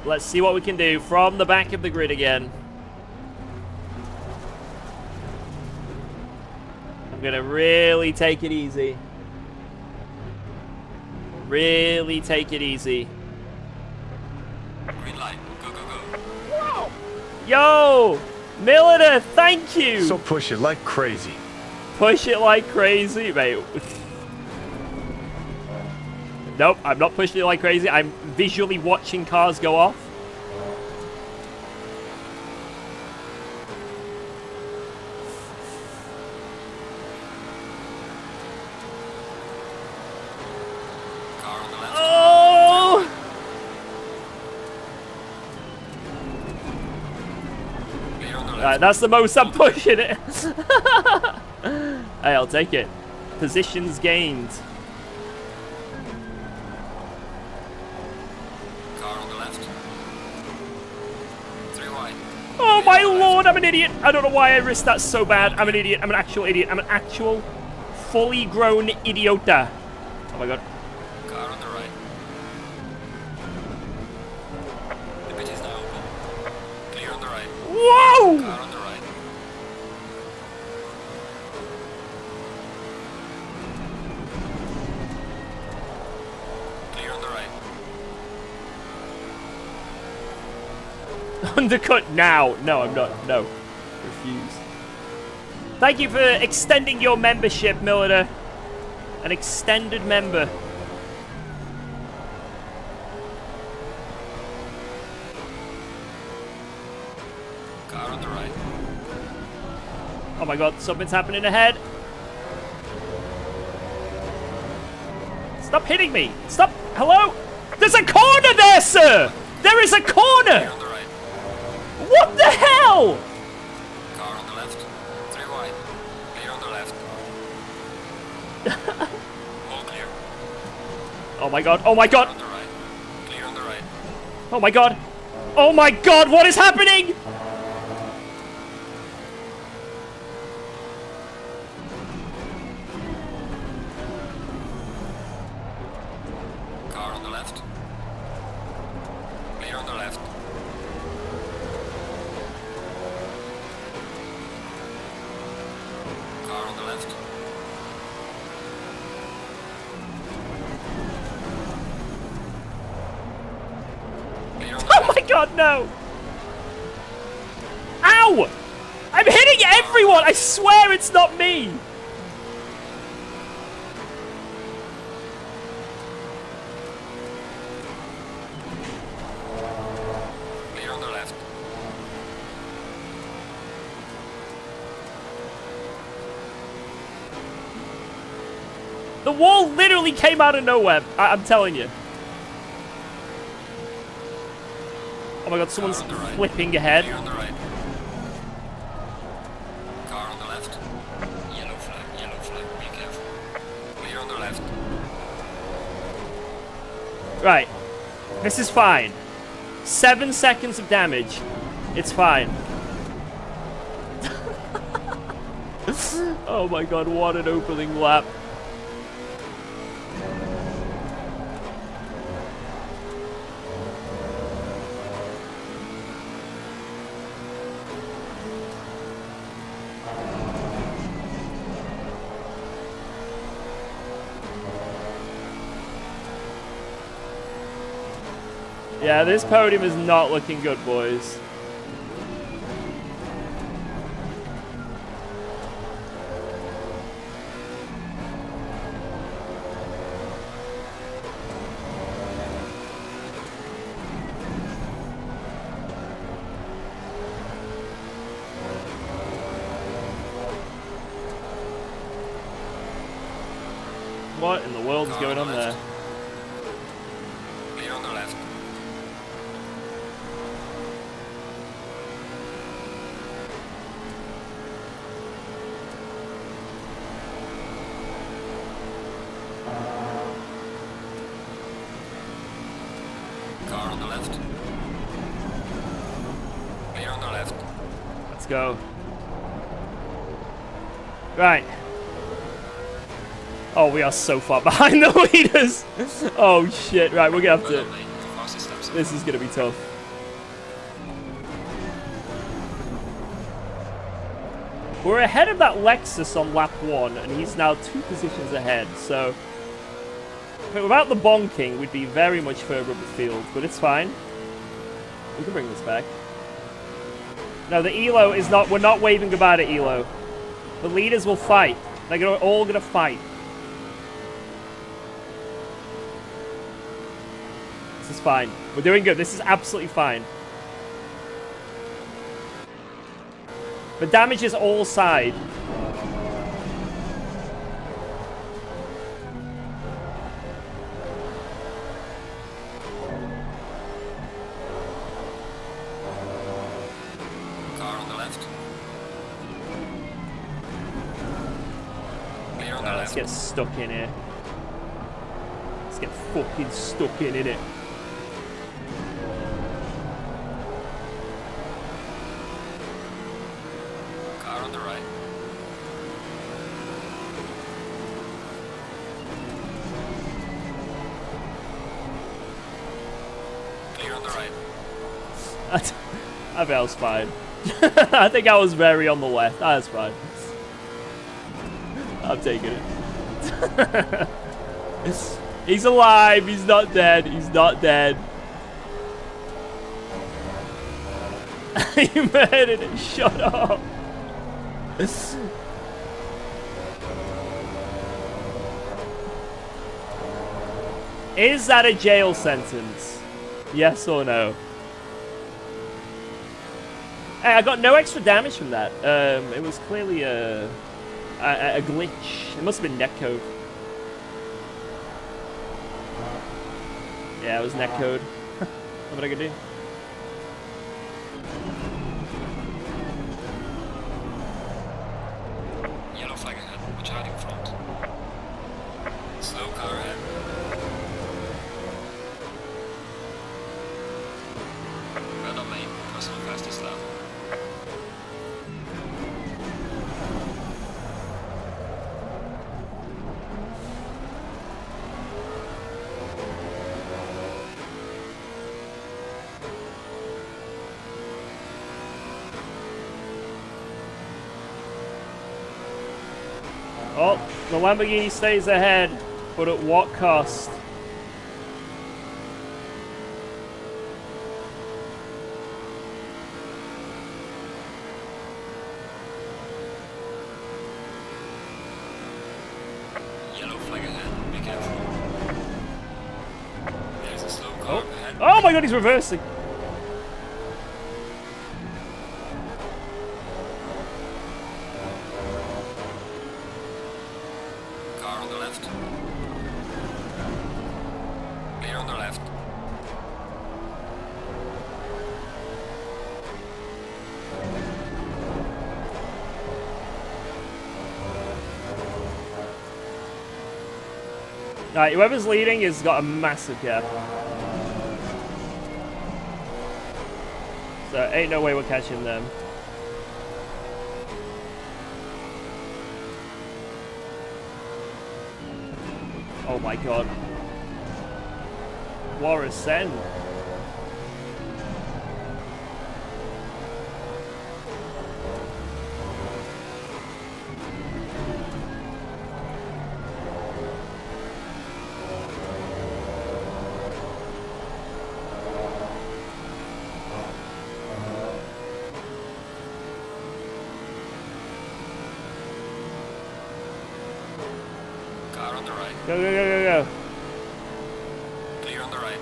A: Let's see what we can do from the back of the grid again. I'm going to really take it easy. Really take it easy.
B: Green light. Go.
A: Whoa! Yo! Milliner, thank you!
E: So push it like crazy.
A: Push it like crazy, mate. Nope, I'm not pushing it like crazy. I'm visually watching cars go off.
B: Car on the left.
A: Oh!
B: Clear on the left.
A: Right, that's the most I'm pushing it. Hey, I'll take it. Positions gained.
B: Car on the left. 3 wide.
A: Oh my lord, I'm an idiot. I don't know why I risked that so bad. I'm an idiot. I'm an actual idiot. I'm an actual fully grown idiota. Oh my god.
B: Car on the right. The pit is now open. Clear on the right.
A: Whoa!
B: Car on the right. Clear on the right.
A: Undercut now. No, I'm not. No. Refuse. Thank you for extending your membership, Milliter. An extended member.
B: Car on the right.
A: Oh my god, something's happening ahead. Stop hitting me. Stop. Hello? There's a corner there, sir. There is a
B: Clear
A: corner.
B: on the right.
A: What the hell?
B: Car on the left. 3 wide. Clear on the left. All clear.
A: Oh my god. Oh my
B: Car
A: god.
B: on the right. Clear on the right.
A: Oh my god. Oh my god, what is happening?
B: Car on the left. Clear on the left. Car on the left. Clear on the
A: Oh
B: left.
A: my god, no. Ow! I'm hitting everyone! I swear it's not me!
B: Clear on the left.
A: The wall literally came out of nowhere. I'm telling you. Oh my god, someone's
B: Car on the right.
A: flipping ahead.
B: Clear on the right. Car on the left. Yellow flag, be careful. Clear on the left.
A: Right. This is fine. 7 seconds of damage. It's fine. Oh my god, what an opening lap. Yeah, this podium is not looking good, boys. What in the world is
B: Car
A: going
B: on
A: on
B: the
A: there?
B: left. Clear on the left. Car on the left. Clear on the left.
A: Let's go. Right. Oh, we are so far behind the leaders. Oh shit! Right, we're gonna have
B: Well
A: to.
B: done, mate. Fastest laps.
A: This is gonna be tough. We're ahead of that Lexus on lap 1, and he's now 2 positions ahead. So, without the bonking, we'd be very much further up the field, but it's fine. We can bring this back. No, the Elo is not. We're not waving goodbye to Elo. The leaders will fight. They're all gonna fight. is fine. We're doing good. This is absolutely fine. The damage is all side.
B: Car on the left. Clear on the
A: Let's
B: left.
A: get stuck in here. Let's get fucking stuck in it.
B: Car on the right. Clear on the right.
A: I think I was fine. I think I was very on the left. That's fine. I'm taking it. He's alive. He's not dead. He's not dead. You murdered it. Shut up. Is that a jail sentence? Yes or no? Hey, I got no extra damage from that. It was clearly a glitch. It must have been netcode. Yeah, it was netcode. What am I gonna do?
B: Yellow flag ahead. Watch out in front. Slow car ahead. Red on main. Crossing fastest lap.
A: Oh, the Lamborghini stays ahead, but at what cost?
B: Yellow flag ahead. Be careful. There's a slow car ahead.
A: Oh my god, he's reversing.
B: Car on the left. Clear on the left.
A: Alright, whoever's leading has got a massive gap. So ain't no way we're catching them. Oh my god. What a send.
B: Car on the right.
A: Go, go, go, go, go.
B: Clear on the right.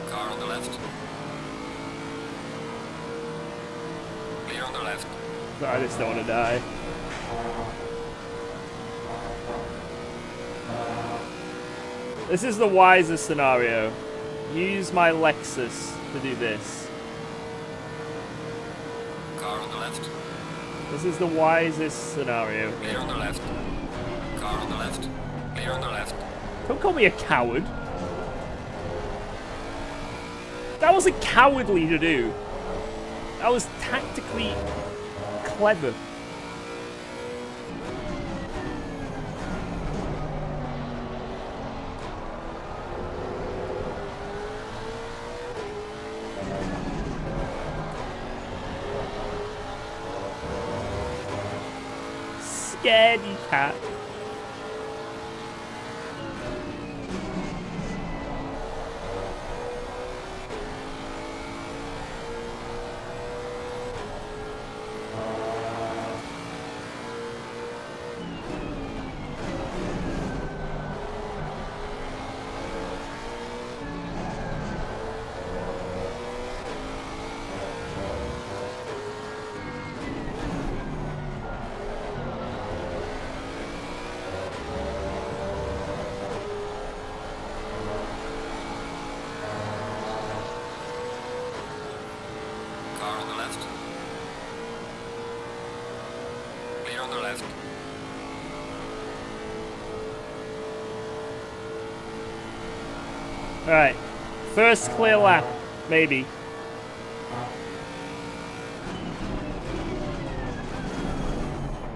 B: Car on the left. Clear on the left.
A: I just don't want to die. This is the wisest scenario. Use my Lexus to do this.
B: Car on the left.
A: This is the wisest scenario.
B: Clear on the left. Car on the left. Clear on the left.
A: Don't call me a coward. That wasn't cowardly to do. That was tactically clever. Scaredy cat.
B: Car on the left. Clear on the left.
A: Alright. First clear lap, maybe.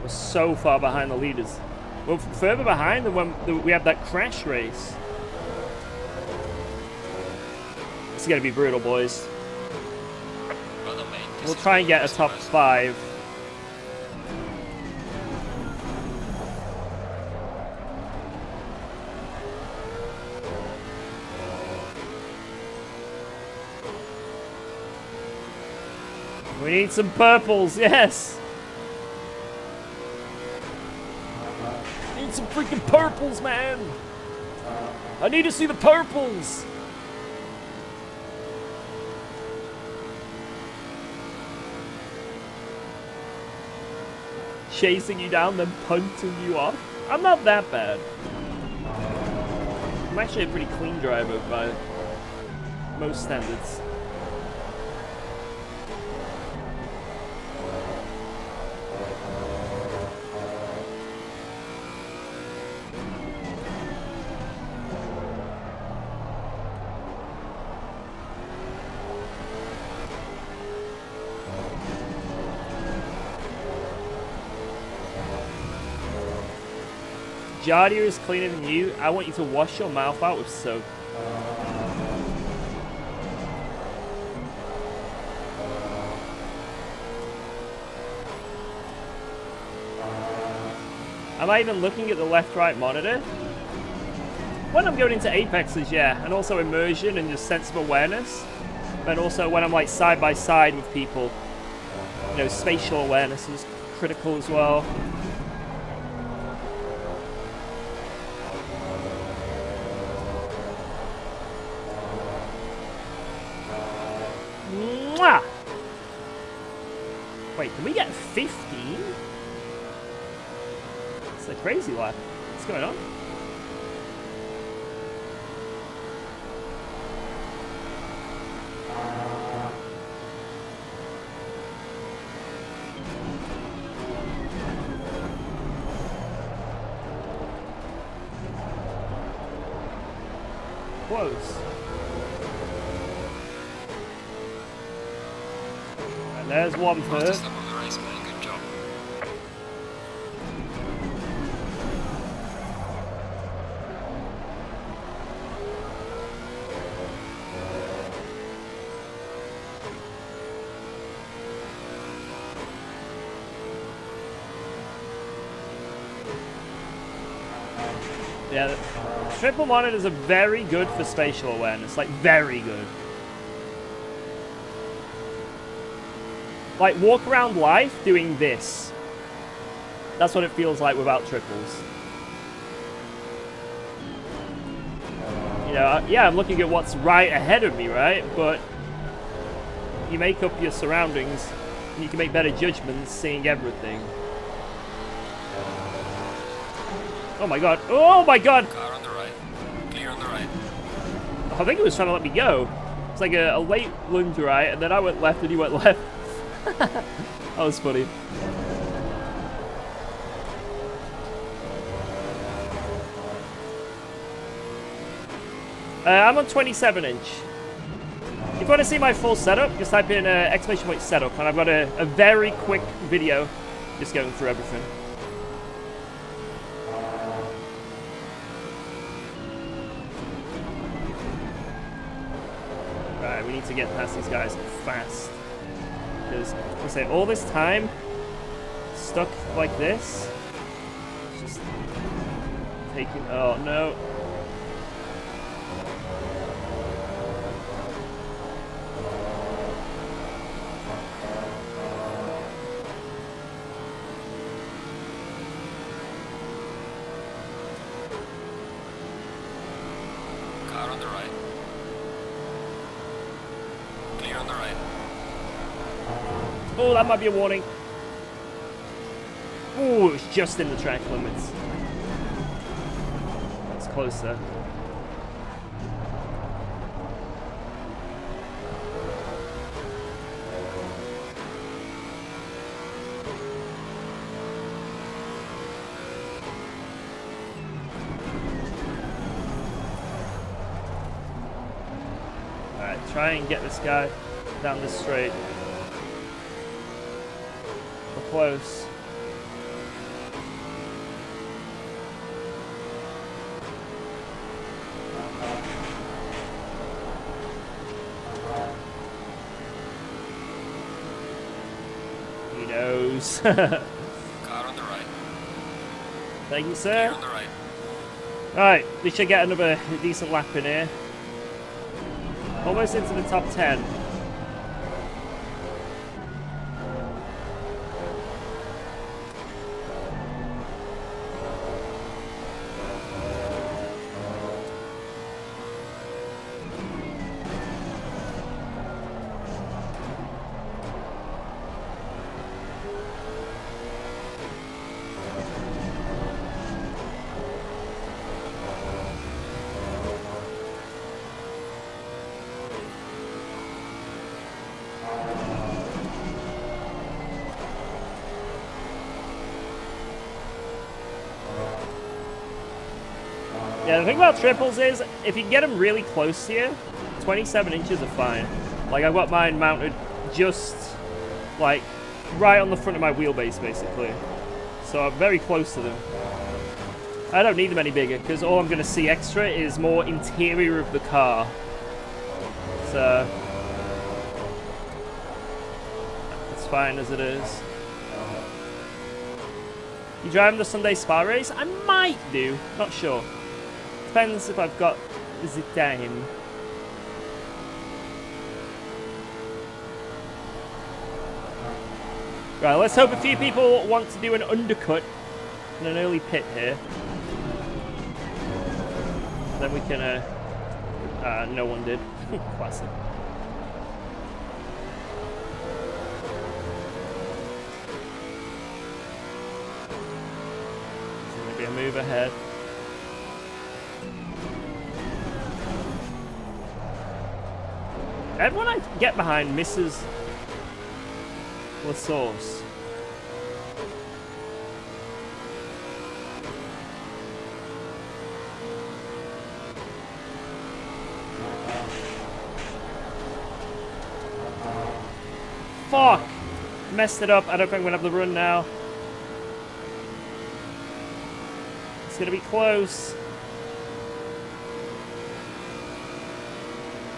A: We're so far behind the leaders. We're further behind than when we had that crash race. This is gonna be brutal, boys.
B: Brother, mate, this
A: We'll
B: is
A: try and get a
B: almost
A: top
B: impressive.
A: 5. We need some purples, yes! Need some freaking purples, man! I need to see the purples! Chasing you down, then punting you off. I'm not that bad. I'm actually a pretty clean driver by most standards. Jardia is cleaner than you. I want you to wash your mouth out with soap. Am I even looking at the left-right monitor? When I'm going into Apexes, yeah, and also immersion and just sense of awareness. But also when I'm like side by side with people, you know, spatial awareness is critical as well. Mwah! Wait, can we get 15? It's a crazy lap. What's going on? Close. And there's one
B: Fastest
A: per.
B: lap of the race, man. Good job.
A: Yeah, the triple monitors are very good for spatial awareness. Like, very good. Like, walk around life doing this. That's what it feels like without triples. You know, yeah, I'm looking at what's right ahead of me, right? But you make up your surroundings, and you can make better judgments seeing everything. Oh my god. Oh my god!
B: Car on the right. Clear on the right.
A: I think it was trying to let me go. It's like a late lunge right, and then I went left and he went left. That was funny. I'm on 27 inch. If you want to see my full setup, just type in exclamation point setup, and I've got a very quick video just going through everything. Right, we need to get past these guys fast. Because, I say, all this time, stuck like this, taking... Oh, no.
B: Car on the right. Clear on the right.
A: Oh, that might be a warning. Oh, it's just in the track limits. It's closer. Alright, try and get this guy down this straight. We're close. He knows.
B: Car on the right.
A: Thank you,
B: Clear
A: sir.
B: on the right.
A: Alright, we should get another decent lap in here. Almost into the top 10. Yeah, the thing about triples is, if you can get them really close here, 27 inches are fine. Like, I've got mine mounted just, like, right on the front of my wheelbase, basically. So I'm very close to them. I don't need them any bigger, because all I'm going to see extra is more interior of the car. So it's fine as it is. You driving the Sunday Spa race? I might do, not sure. Depends if I've got the time. Right, let's hope a few people want to do an undercut and an early pit here. Then we can, no one did. Classic. So maybe a move ahead. Everyone I get behind misses the source. Fuck! Messed it up. I don't think I'm gonna have the run now. It's gonna be close.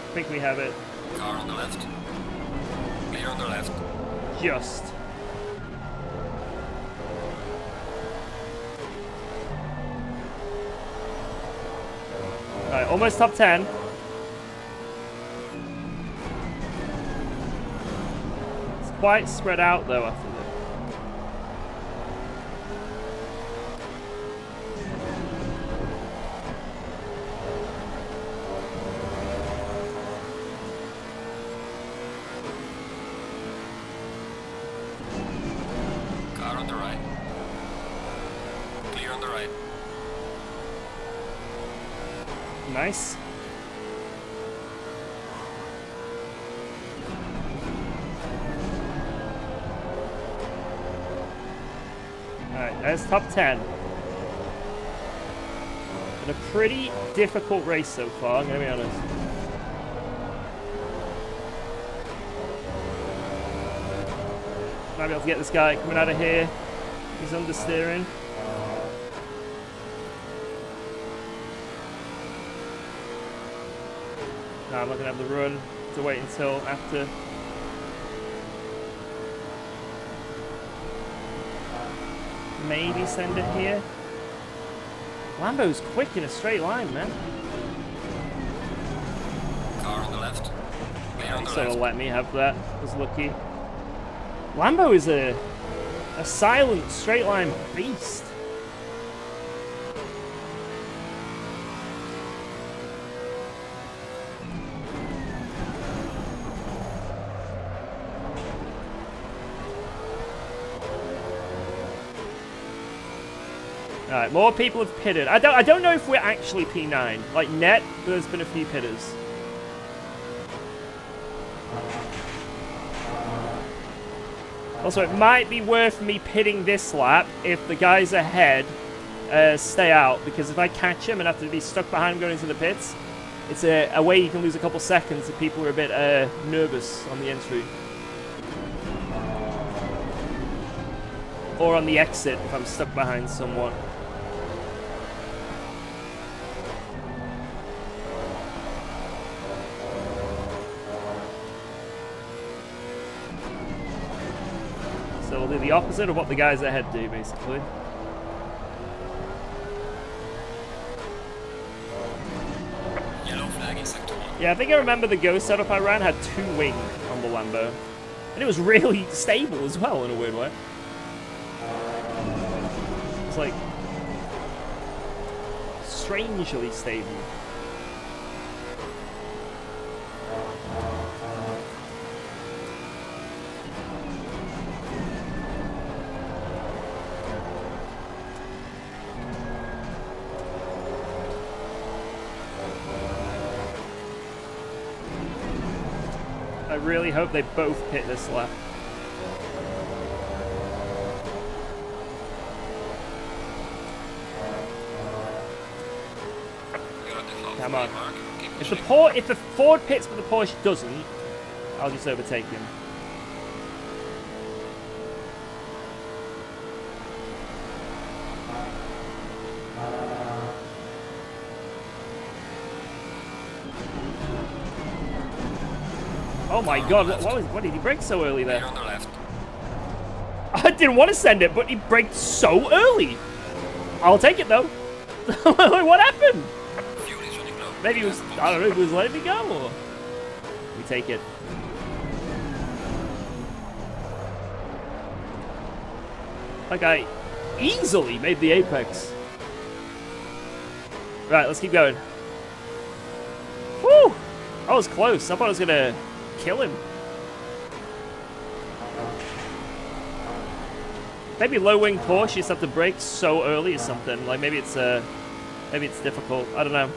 A: I think we have it.
B: Car on the left. Clear on the left.
A: Just. Right, almost top 10. It's quite spread out though after this.
B: Car on the right. Clear on the right.
A: Nice. Alright, there's top 10. And a pretty difficult race so far, I'm gonna be honest. Might be able to get this guy coming out of here. He's understeering. No, I'm not gonna have the run to wait until after. Maybe send it here. Lambo's quick in a straight line, man.
B: Car on the left. Clear on the
A: Sort of
B: left.
A: let me have that. Was lucky. Lambo is a silent straight line beast. Alright, more people have pitted. I don't know if we're actually P9. Like net, there's been a few pitters. Also, it might be worth me pitting this lap if the guys ahead stay out, because if I catch him and have to be stuck behind him going into the pits, it's a way you can lose a couple seconds if people are a bit nervous on the entry. Or on the exit if I'm stuck behind someone. So we'll do the opposite of what the guys ahead do, basically.
B: Yellow flag in sector 1.
A: Yeah, I think I remember the Go setup I ran had 2 wing on the Lambo. And it was really stable as well, in a weird way. It's like... strangely stable. I really hope they both pit this lap.
B: You're at the halfway
A: Come on.
B: mark. Keep
A: If the
B: pushing.
A: if the Ford pits but the Porsche doesn't, I'll just overtake him. Oh my god, what did he brake so early
B: Clear
A: there?
B: on the left.
A: I didn't want to send it, but he braked so early. I'll take it though. What happened?
B: Fuel is running low.
A: Maybe he was, I don't know, if he was letting me go or... We take it. Like I easily made the apex. Right, let's keep going. Woo! That was close. I thought I was gonna kill him. Maybe low wing Porsche just have to brake so early or something. Like maybe it's difficult. I don't know.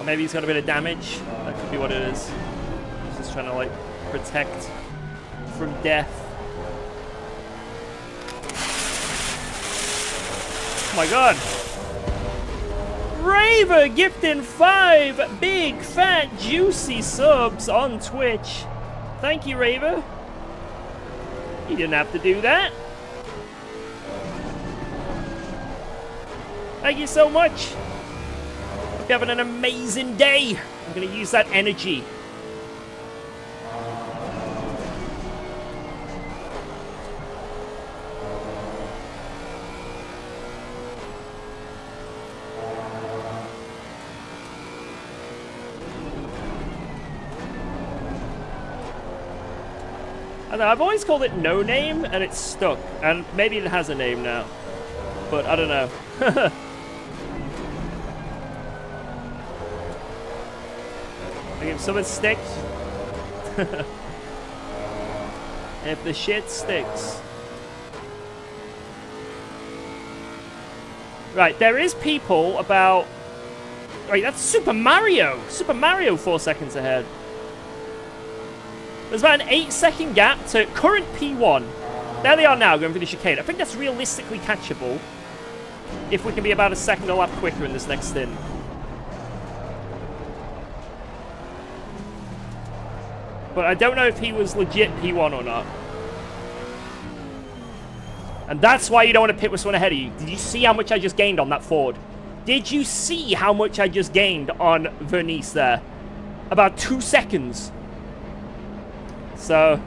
A: Or maybe he's got a bit of damage. That could be what it is. He's just trying to like protect from death. Oh my god. Raver gifting 5 big, fat, juicy subs on Twitch. Thank you, Raver. You didn't have to do that. Thank you so much. Hope you're having an amazing day. I'm going to use that energy. I don't know, I've always called it No Name, and it's stuck. And maybe it has a name now. But I don't know. Like if something sticks. If the shit sticks. Right, there is people about... Right, that's Super Mario! Super Mario 4 seconds ahead. There's about an 8-second gap to current P1. There they are now, going through the chicane. I think that's realistically catchable if we can be about a second a lap quicker in this next stint. But I don't know if he was legit P1 or not. And that's why you don't want to pit with someone ahead of you. Did you see how much I just gained on that Ford? Did you see how much I just gained on Vernice there? About 2 seconds. So,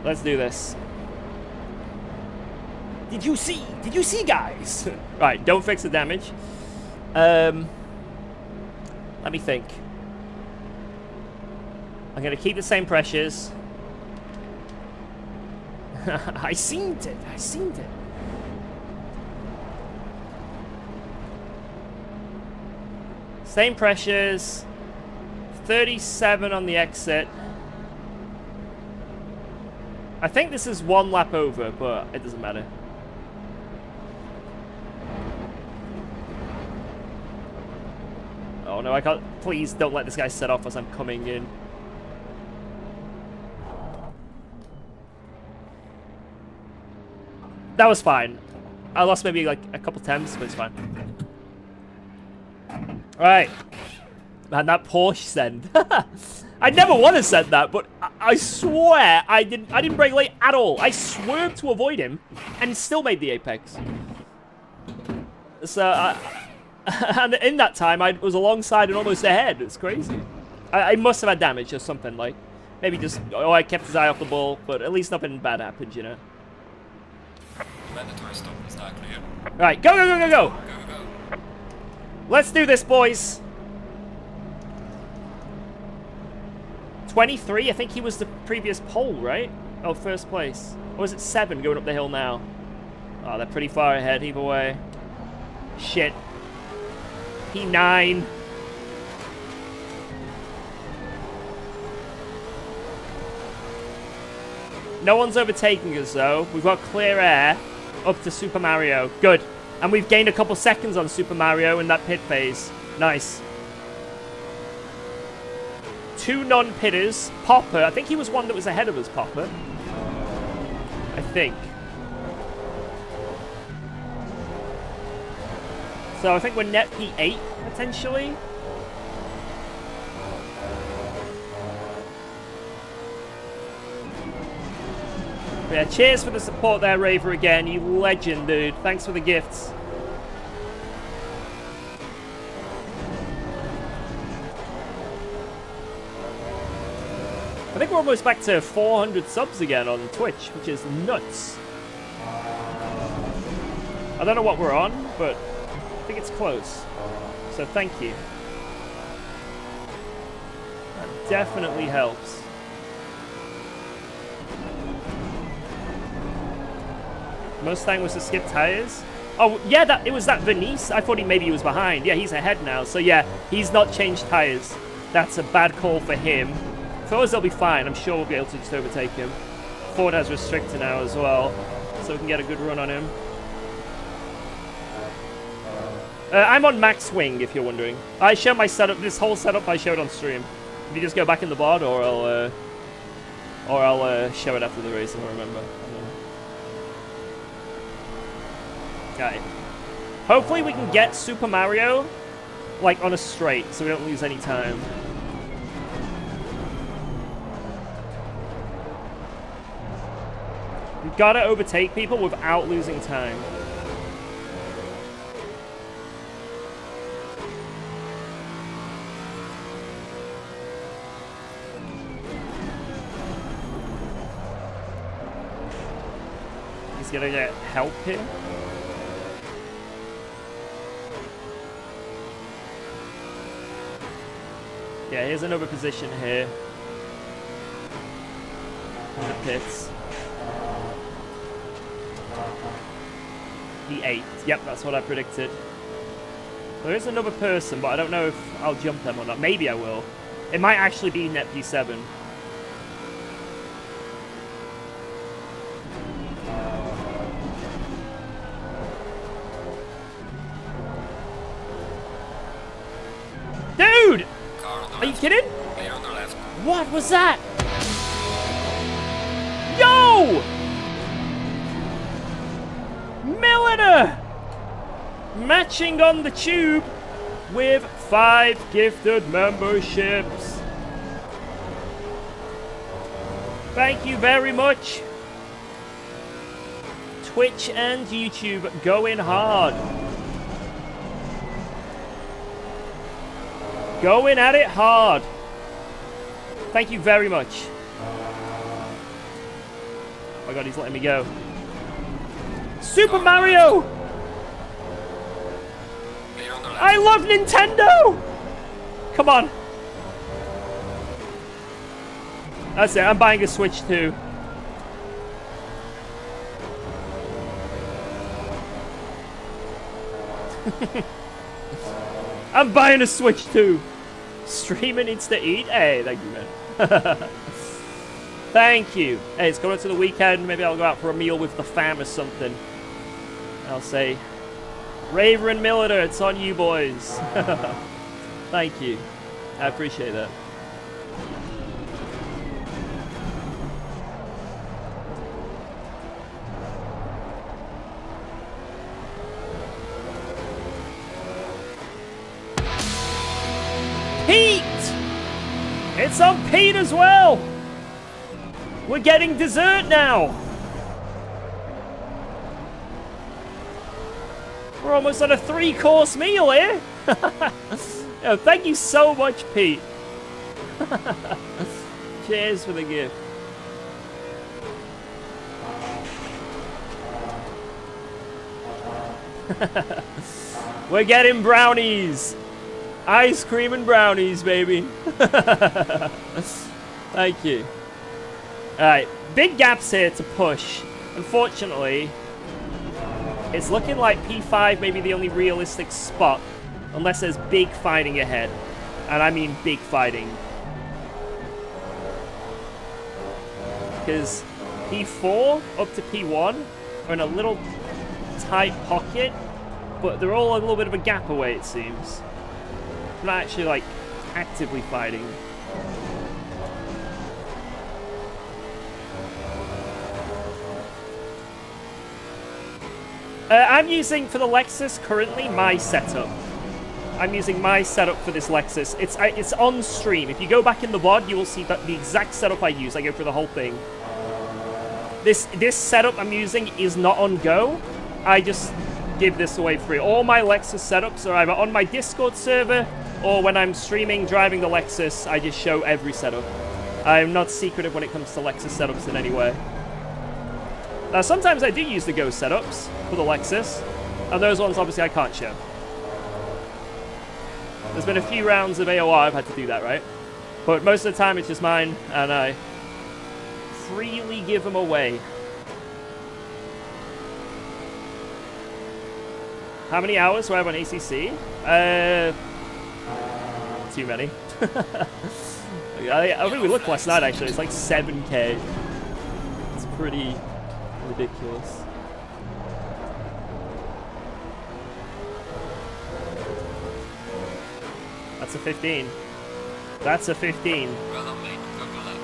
A: Let's do this. Did you see? Did you see, guys? Right, don't fix the damage. Let me think. I'm going to keep the same pressures. I seen it. I seen it. Same pressures. 37 on the exit. I think this is one lap over, but it doesn't matter. Oh no, I can't. Please don't let this guy set off as I'm coming in. That was fine. I lost maybe like a couple tenths, but it's fine. Alright. Man, that Porsche send. I never want to send that, but I swear I didn't brake late at all. I swerved to avoid him and still made the apex. So, and in that time, I was alongside and almost ahead. It's crazy. I must have had damage or something, like, maybe just, oh, I kept his eye off the ball, but at least nothing bad happened, you know.
B: Mandatory stop is not clear.
A: Alright, go, go, go, go, go!
B: Go, go.
A: Let's do this, boys. 23, I think he was the previous pole, right? Oh, first place. Or was it 7 going up the hill now? Oh, they're pretty far ahead either way. Shit. P9. No one's overtaking us, though. We've got clear air up to Super Mario. Good. And we've gained a couple seconds on Super Mario in that pit phase. Nice. 2 non-pitters. Popper. I think he was one that was ahead of us, Popper. I think. So I think we're net P8, potentially. But yeah, cheers for the support there, Raver, again. You legend, dude. Thanks for the gifts. I think we're almost back to 400 subs again on Twitch, which is nuts. I don't know what we're on, but I think it's close. So thank you. That definitely helps. Mustang was to skip tires. Oh, yeah, it was that Venice. I thought maybe he was behind. Yeah, he's ahead now. So yeah, he's not changed tires. That's a bad call for him. For us, they'll be fine. I'm sure we'll be able to just overtake him. Ford has restrictor now as well, so we can get a good run on him. I'm on max wing, if you're wondering. I show my setup. This whole setup I showed on stream. If you just go back in the VOD, or I'll show it after the race. I don't remember. Okay. Hopefully we can get Super Mario like on a straight, so we don't lose any time. We've got to overtake people without losing time. He's gonna get help here. Yeah, here's another position here. In the pits. P8. Yep, that's what I predicted. There is another person, but I don't know if I'll jump them or not. Maybe I will. It might actually be net P7. Dude! Are you kidding?
B: Clear on the left.
A: What was that? Yo! Milliner! Matching on the tube with 5 gifted memberships. Thank you very much. Twitch and YouTube going hard. Going at it hard. Thank you very much. my god, he's letting me go. Super Mario!
B: Clear on the left.
A: I love Nintendo! Come on. That's it, I'm buying a Switch too. I'm buying a Switch too. Streaming needs to eat. Hey, thank you, man. Thank you. Hey, it's going to the weekend. Maybe I'll go out for a meal with the fam or something. I'll say, Raver and Milliter, it's on you boys. Thank you. I appreciate that. Pete! It's on Pete as well! We're getting dessert now! We're almost on a 3-course meal here! Yo, thank you so much, Pete. Cheers for the gift. We're getting brownies! Ice cream and brownies, baby. Thank you. Alright, big gaps here to push. Unfortunately, it's looking like P5 may be the only realistic spot, unless there's big fighting ahead. And I mean big fighting. Because P4 up to P1 are in a little tight pocket, but they're all a little bit of a gap away, it seems. Not actually, like, actively fighting. I'm using, for the Lexus, currently, my setup. I'm using my setup for this Lexus. It's on stream. If you go back in the VOD, you will see that the exact setup I use. I go through the whole thing. This setup I'm using is not on Go. I just give this away free. All my Lexus setups are either on my Discord server, or when I'm streaming, driving the Lexus, I just show every setup. I'm not secretive when it comes to Lexus setups in any way. Now, sometimes I do use the Go setups for the Lexus, and those ones, obviously, I can't show. There's been a few rounds of AOR I've had to do that, right? But most of the time, it's just mine, and I freely give them away. How many hours do I have on ACC? Too many. I think we looked last night, actually. It's like 7K. It's pretty ridiculous. That's a 15. That's a 15.
B: Well done, mate. Go to left.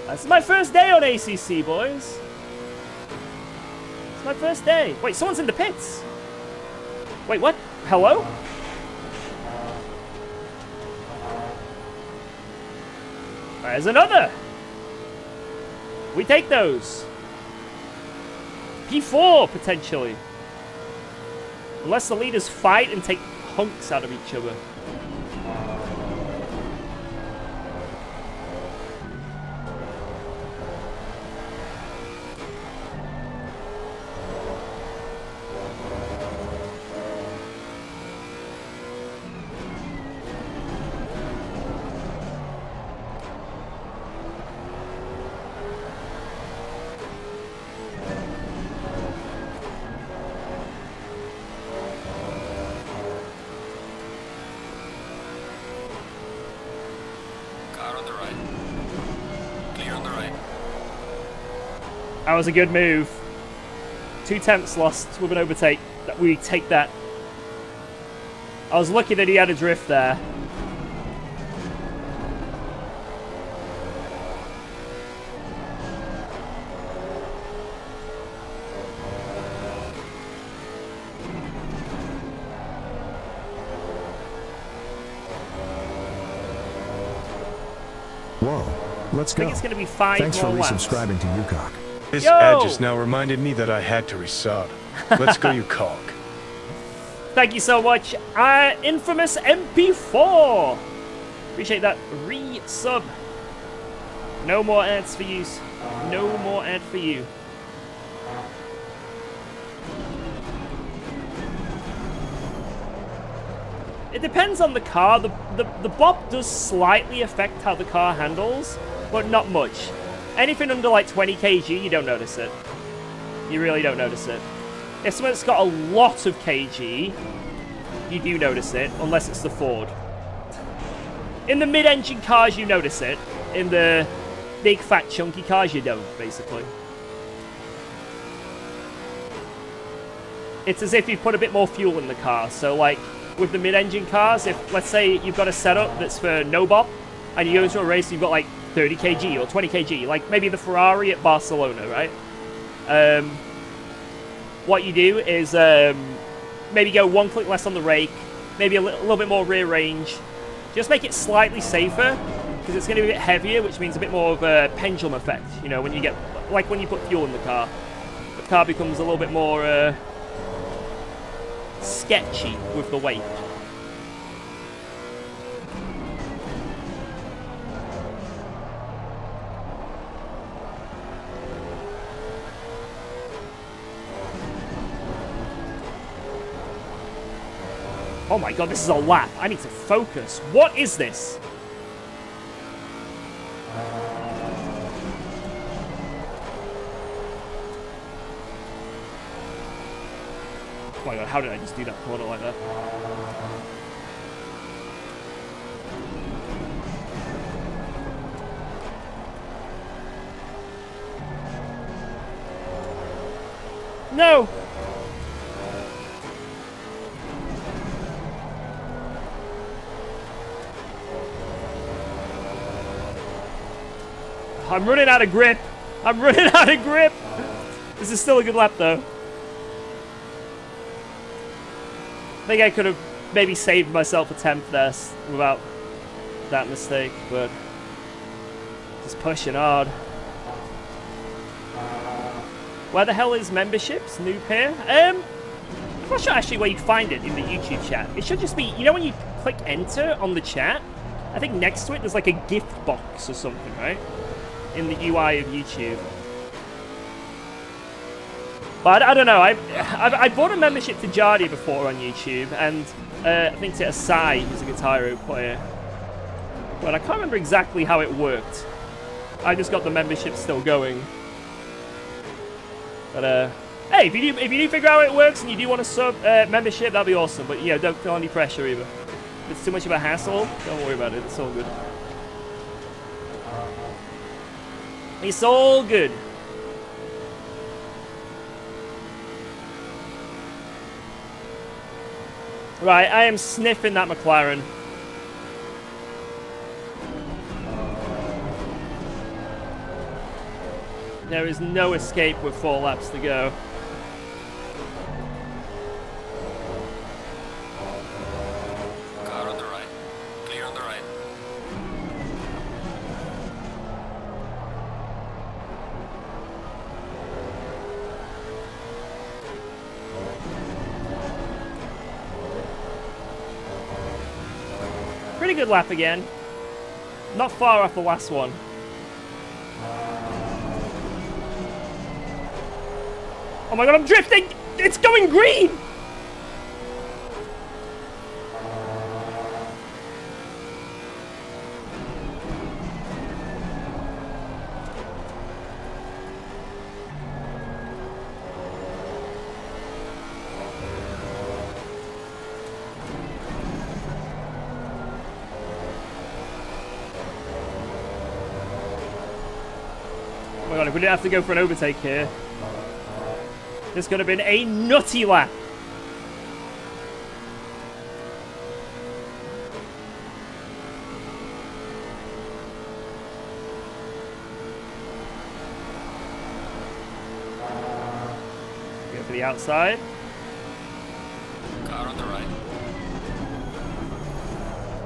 A: This is my first day on ACC, boys. It's my first day. Wait, someone's in the pits. Wait, what? Hello? There's another. We take those. P4, potentially. Unless the leaders fight and take hunks out of each other. That was a good move. 2 tenths lost with an overtake. We take that. I was lucky that he had a drift there.
E: Whoa, let's
A: I
E: go.
A: think it's going to be 5
E: Thanks for
A: more laps.
E: resubscribing to UKOG.
F: This
A: Yo!
F: ad just now reminded me that I had to resub. Let's go, UKOG.
A: Thank you so much. Infamous MP4. Appreciate that re-sub. No more ads for you. No more ad for you. It depends on the car. The bop does slightly affect how the car handles, but not much. Anything under like 20 kg, you don't notice it. You really don't notice it. If someone's got a lot of kg, you do notice it, unless it's the Ford. In the mid-engine cars, you notice it. In the big, fat, chunky cars, you don't, basically. It's as if you put a bit more fuel in the car. So, like, with the mid-engine cars, if, let's say, you've got a setup that's for no bop, and you go into a race, you've got, like, 30 kg or 20 kg, like maybe the Ferrari at Barcelona, right? What you do is maybe go one click less on the rake, maybe a little bit more rear range. Just make it slightly safer, because it's going to be a bit heavier, which means a bit more of a pendulum effect. You know, when you get, like when you put fuel in the car becomes a little bit more sketchy with the weight. Oh my god, this is a lap. I need to focus. What is this? Oh my god, how did I just do that corner like that? No! I'm running out of grip. I'm running out of grip. This is still a good lap, though. I think I could have maybe saved myself a 10th there without that mistake, but just pushing hard. Where the hell is memberships? Noob here? I'm not sure actually where you find it in the YouTube chat. It should just be, you know when you click enter on the chat? I think next to it there's like a gift box or something, right? In the UI of YouTube. But I don't know, I bought a membership to Jardy before on YouTube, and I think to Asai, who's a Guitar Hero player. But I can't remember exactly how it worked. I just got the membership still going. But hey, if you do figure out how it works and you do want a sub membership, that'd be awesome. But yeah, don't feel any pressure either. If it's too much of a hassle, don't worry about it, it's all good. It's all good. Right, I am sniffing that McLaren. There is no escape with 4 laps to go.
B: Car on the right. Clear on the right.
A: Pretty good lap again. Not far off the last one. Oh my god, I'm drifting! It's going green! Oh my god, if we didn't have to go for an overtake here, this could have been a nutty lap. Go for the outside.
B: Car on the right.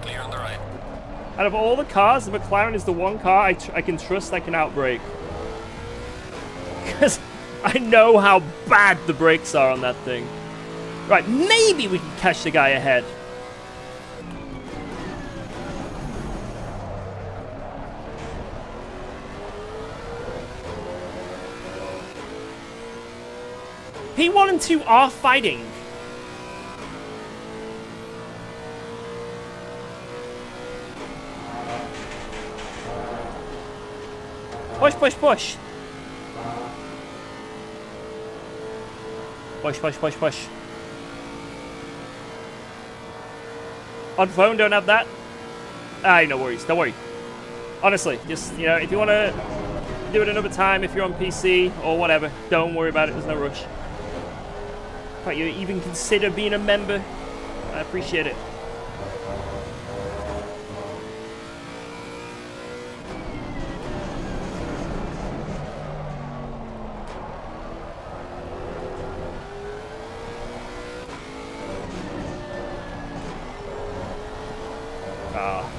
B: Clear on the right.
A: Out of all the cars, the McLaren is the one car I can trust I can outbrake. Because I know how bad the brakes are on that thing. Right, maybe we can catch the guy ahead. P1 and 2 are fighting. Push, push, push. Push, push, push, push. On phone, don't have that. No worries, don't worry. Honestly, just, you know, if you want to do it another time, if you're on PC or whatever, don't worry about it, there's no rush. But you even consider being a member, I appreciate it.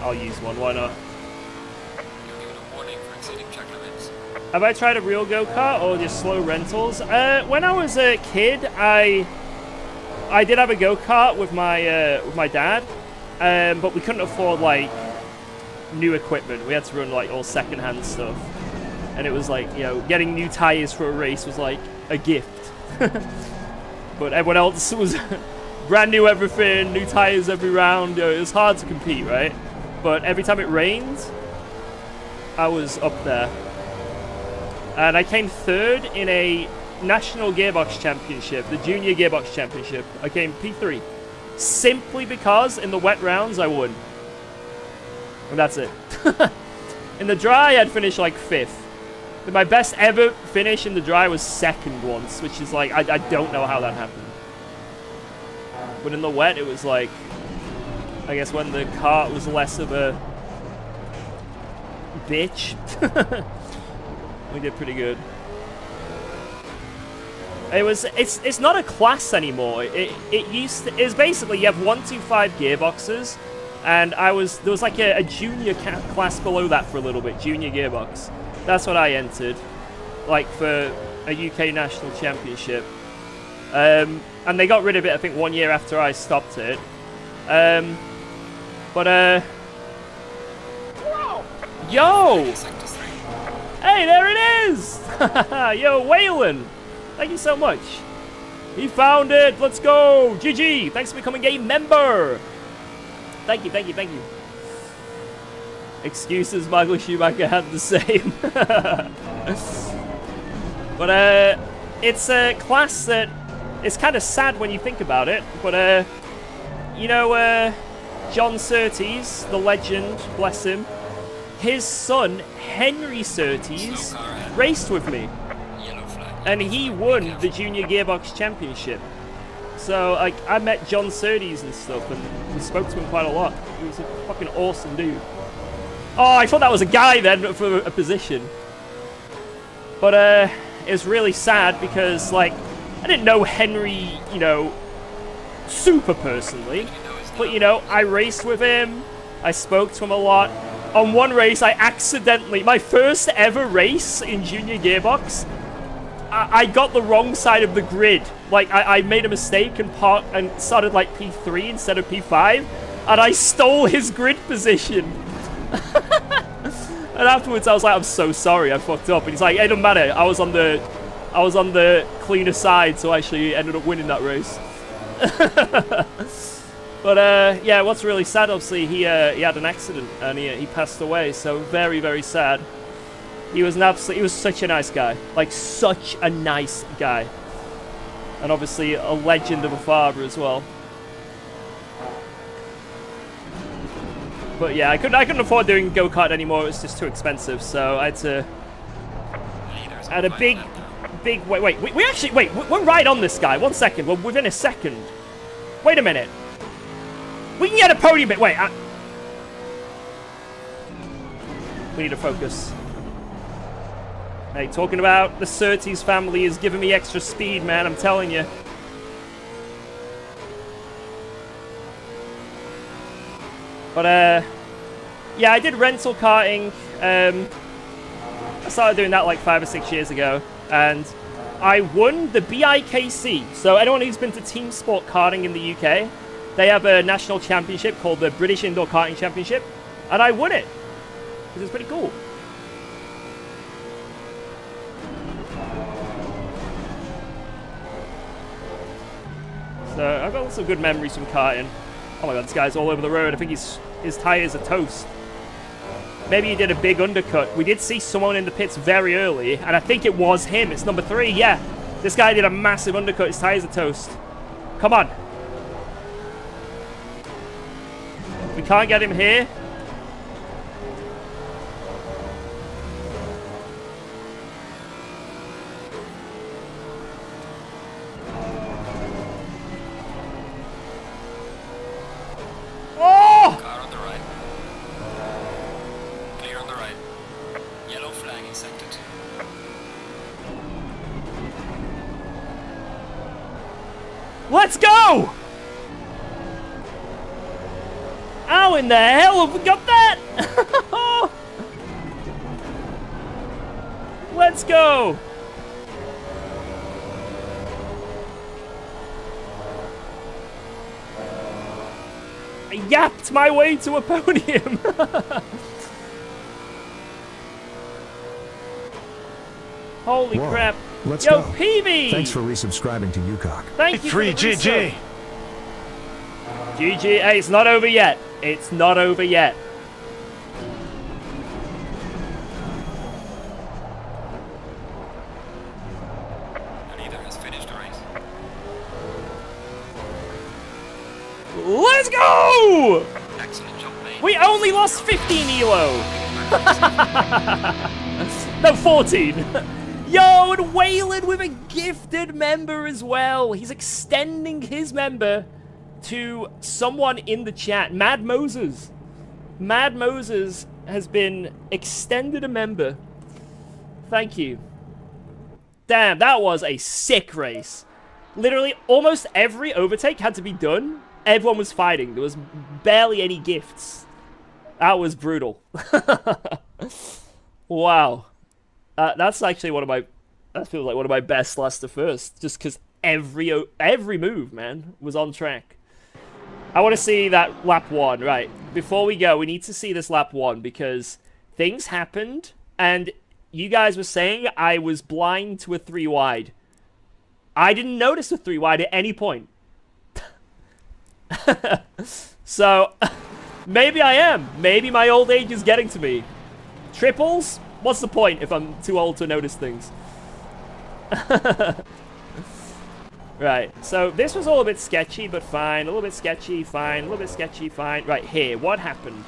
A: I'll use one, why not?
B: You're given a warning for exceeding track limits.
A: Have I tried a real go-kart or just slow rentals? When I was a kid, I did have a go-kart with my dad, but we couldn't afford like new equipment. We had to run like all second-hand stuff, and it was like, you know, getting new tires for a race was like a gift. But everyone else was brand new everything, new tires every round. You know, it was hard to compete, right? But every time it rained, I was up there. And I came third in a national gearbox championship, the junior gearbox championship. I came P3. Simply because in the wet rounds I won. And that's it. In the dry, I'd finish like 5th. But my best ever finish in the dry was 2nd once, which is like, I don't know how that happened. But in the wet, it was like, I guess when the kart was less of a bitch, we did pretty good. It's not a class anymore. It's basically you have 1, 2, 5 gearboxes, and there was like a junior class below that for a little bit, junior gearbox. That's what I entered, like for a UK national championship. And they got rid of it, I think, 1 year after I stopped it. Yo!
B: Sector 3.
A: Hey, there it is! Yo, Waylon! Thank you so much. He found it! Let's go! GG! Thanks for becoming a member! Thank you, thank you, thank you. Excuses, Michael Schumacher had the same. But, it's a class that it's kind of sad when you think about it, but, you know, John Surtees, the legend, bless him, his son, Henry Surtees, raced with me,
B: Yellow flag.
A: and he won the Junior Gearbox Championship. So, like, I met John Surtees and stuff, and we spoke to him quite a lot. He was a fucking awesome dude. Oh, I thought that was a guy then for a position. But, it's really sad because, like, I didn't know Henry, you know, super personally. But, you know, I raced with him. I spoke to him a lot. On one race, I accidentally, my first ever race in Junior Gearbox, I got the wrong side of the grid. Like, I made a mistake and started like P3 instead of P5. And I stole his grid position. And afterwards, I was like, I'm so sorry, I fucked up. And he's like, it doesn't matter. I was on the cleaner side, so I actually ended up winning that race. But yeah, what's really sad, obviously, he had an accident and he passed away. So very, very sad. He was such a nice guy, like such a nice guy, and obviously a legend of a father as well. But yeah, I couldn't afford doing go-kart anymore. It was just too expensive, so I had a big wait. We're right on this guy. 1 second. We're within a second. Wait a minute. We can get a podium. Wait. We need to focus. Hey, talking about the Surtees family is giving me extra speed, man. I'm telling you. But yeah, I did rental karting. I started doing that like 5 or 6 years ago, and I won the BIKC. So anyone who's been to team sport karting in the UK, they have a national championship called the British Indoor Karting Championship, and I won it, which is pretty cool. So I've got some good memories from karting. Oh my god, this guy's all over the road. I think his tires are toast. Maybe he did a big undercut. We did see someone in the pits very early, and I think it was him. It's number 3, yeah. This guy did a massive undercut. His tires are toast. Come on. We can't get him here. Oh!
B: Car on the right. Clear on the right. Yellow flag inspected.
A: Let's go! How in the hell have we got that? Let's go! I yapped my way to a podium. Holy
E: Whoa.
A: crap.
E: Let's
A: Yo,
E: go.
A: PB!
E: Thanks for resubscribing to UKOG.
A: Thank you for the
D: GG.
A: resub. GG. Hey, it's not over yet. It's not over yet.
B: The leader has finished the race.
A: Let's go!
B: Excellent job, mate.
A: We only lost 15 elo. No, 14. Yo, and Waylon with a gifted member as well. He's extending his member to someone in the chat. Mad Moses. Mad Moses has been extended a member. Thank you. Damn, that was a sick race. Literally, almost every overtake had to be done. Everyone was fighting. There was barely any gifts. That was brutal. Wow. That's actually one of my... That feels like one of my best last to first. Just because every move, man, was on track. I want to see that lap 1. Right. Before we go, we need to see this lap 1 because things happened and you guys were saying I was blind to a 3 wide. I didn't notice a 3 wide at any point. So, maybe I am. Maybe my old age is getting to me. Triples? What's the point if I'm too old to notice things? Right, so this was all a bit sketchy, but fine. A little bit sketchy, fine. A little bit sketchy, fine. Right, here, what happened?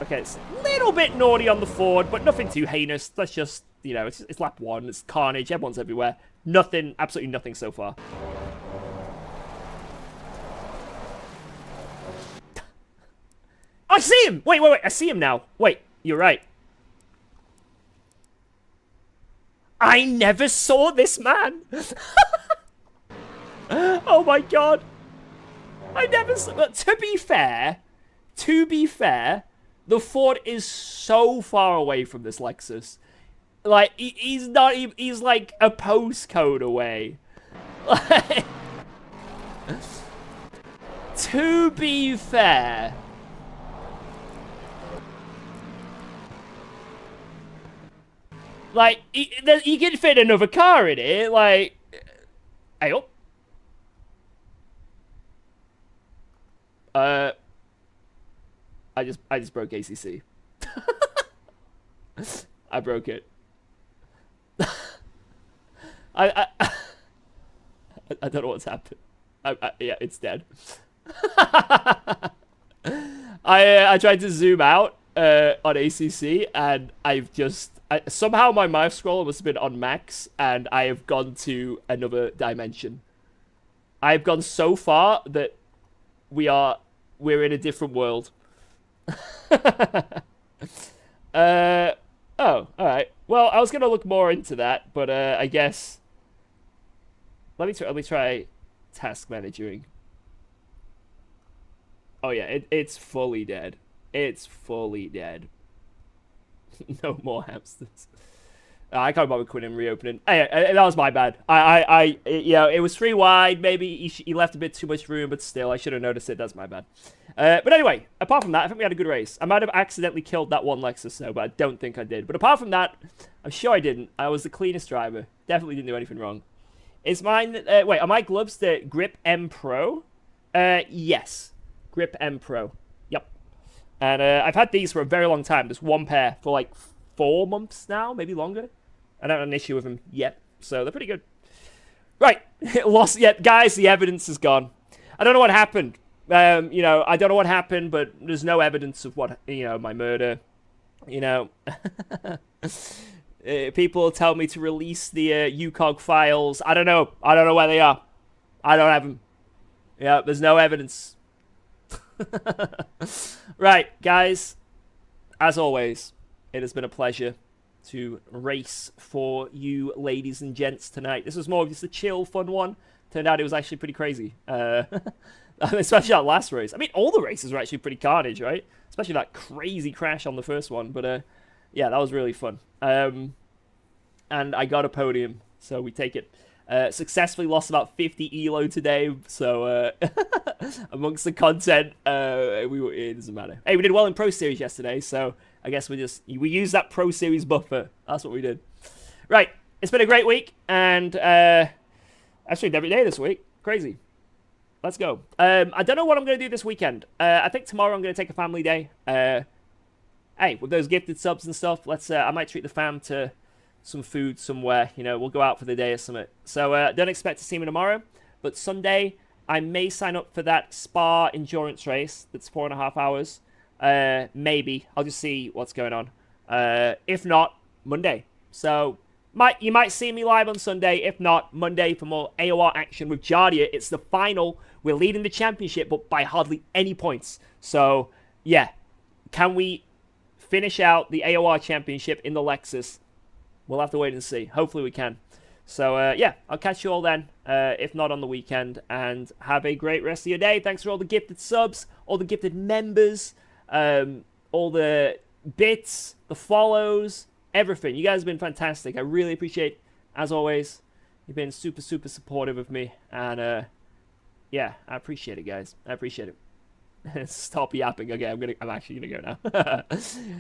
A: Okay, it's a little bit naughty on the Ford, but nothing too heinous. Let's just, you know, it's lap 1. It's carnage. Everyone's everywhere. Nothing, absolutely nothing so far. I see him! Wait, I see him now. Wait, you're right. I never saw this man. Oh my god. I never saw... But to be fair, the Ford is so far away from this Lexus. Like, he's not even... He's like a postcode away. Like, to be fair... Like, you can fit another car in it, like... Hey, up. I just broke ACC. I broke it. I don't know what's happened. Yeah, it's dead. I tried to zoom out on ACC, and I've just... somehow my mouse scroller must have been on max, and I have gone to another dimension. I've gone so far that we're in a different world. Oh, alright. Well, I was gonna look more into that, but I guess... Let me try task managing. Oh yeah, it's fully dead. It's fully dead. No more hamsters. I can't bother quitting and reopening. Hey, that was my bad. It was 3 wide. Maybe he left a bit too much room, but still, I should have noticed it. That's my bad. But anyway, apart from that, I think we had a good race. I might have accidentally killed that one Lexus, though, but I don't think I did. But apart from that, I'm sure I didn't. I was the cleanest driver. Definitely didn't do anything wrong. Is mine... wait, are my gloves the Grip M Pro? Yes. Grip M Pro. Yep. And I've had these for a very long time. There's one pair for like 4 months now, maybe longer. I don't have an issue with them yet, so they're pretty good. Right, lost yet, guys. The evidence is gone. I don't know what happened. I don't know what happened, but there's no evidence of what my murder. People tell me to release the UKOG files. I don't know. I don't know where they are. I don't have them. Yeah, there's no evidence. Right, guys. As always, it has been a pleasure to race for you ladies and gents tonight. This was more of just a chill, fun one. Turned out it was actually pretty crazy. Especially that last race. I mean, all the races were actually pretty carnage, right? Especially that crazy crash on the first one. But yeah, that was really fun. And I got a podium, so we take it. Successfully lost about 50 elo today, so amongst the content, it doesn't matter. Hey, we did well in Pro Series yesterday, so I guess we used that Pro Series buffer. That's what we did. Right, it's been a great week, and actually every day this week. Crazy. Let's go. I don't know what I'm going to do this weekend. I think tomorrow I'm going to take a family day. Hey, with those gifted subs and stuff, I might treat the fam to some food somewhere. We'll go out for the day or something. So don't expect to see me tomorrow, but Sunday I may sign up for that Spa endurance race that's 4.5 hours. Maybe. I'll just see what's going on. If not, Monday. So you might see me live on Sunday. If not, Monday for more AOR action with Jardia. It's the final. We're leading the championship, but by hardly any points. So, yeah. Can we finish out the AOR championship in the Lexus? We'll have to wait and see. Hopefully we can. So, yeah, I'll catch you all then, if not on the weekend. And have a great rest of your day. Thanks for all the gifted subs, all the gifted members, all the bits, the follows, everything. You guys have been fantastic. I really appreciate, as always, you've been super, super supportive of me. And, yeah, I appreciate it, guys. I appreciate it. Stop yapping. Okay, I'm actually gonna go now.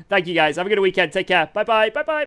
A: Thank you, guys. Have a good weekend. Take care. Bye-bye. Bye-bye.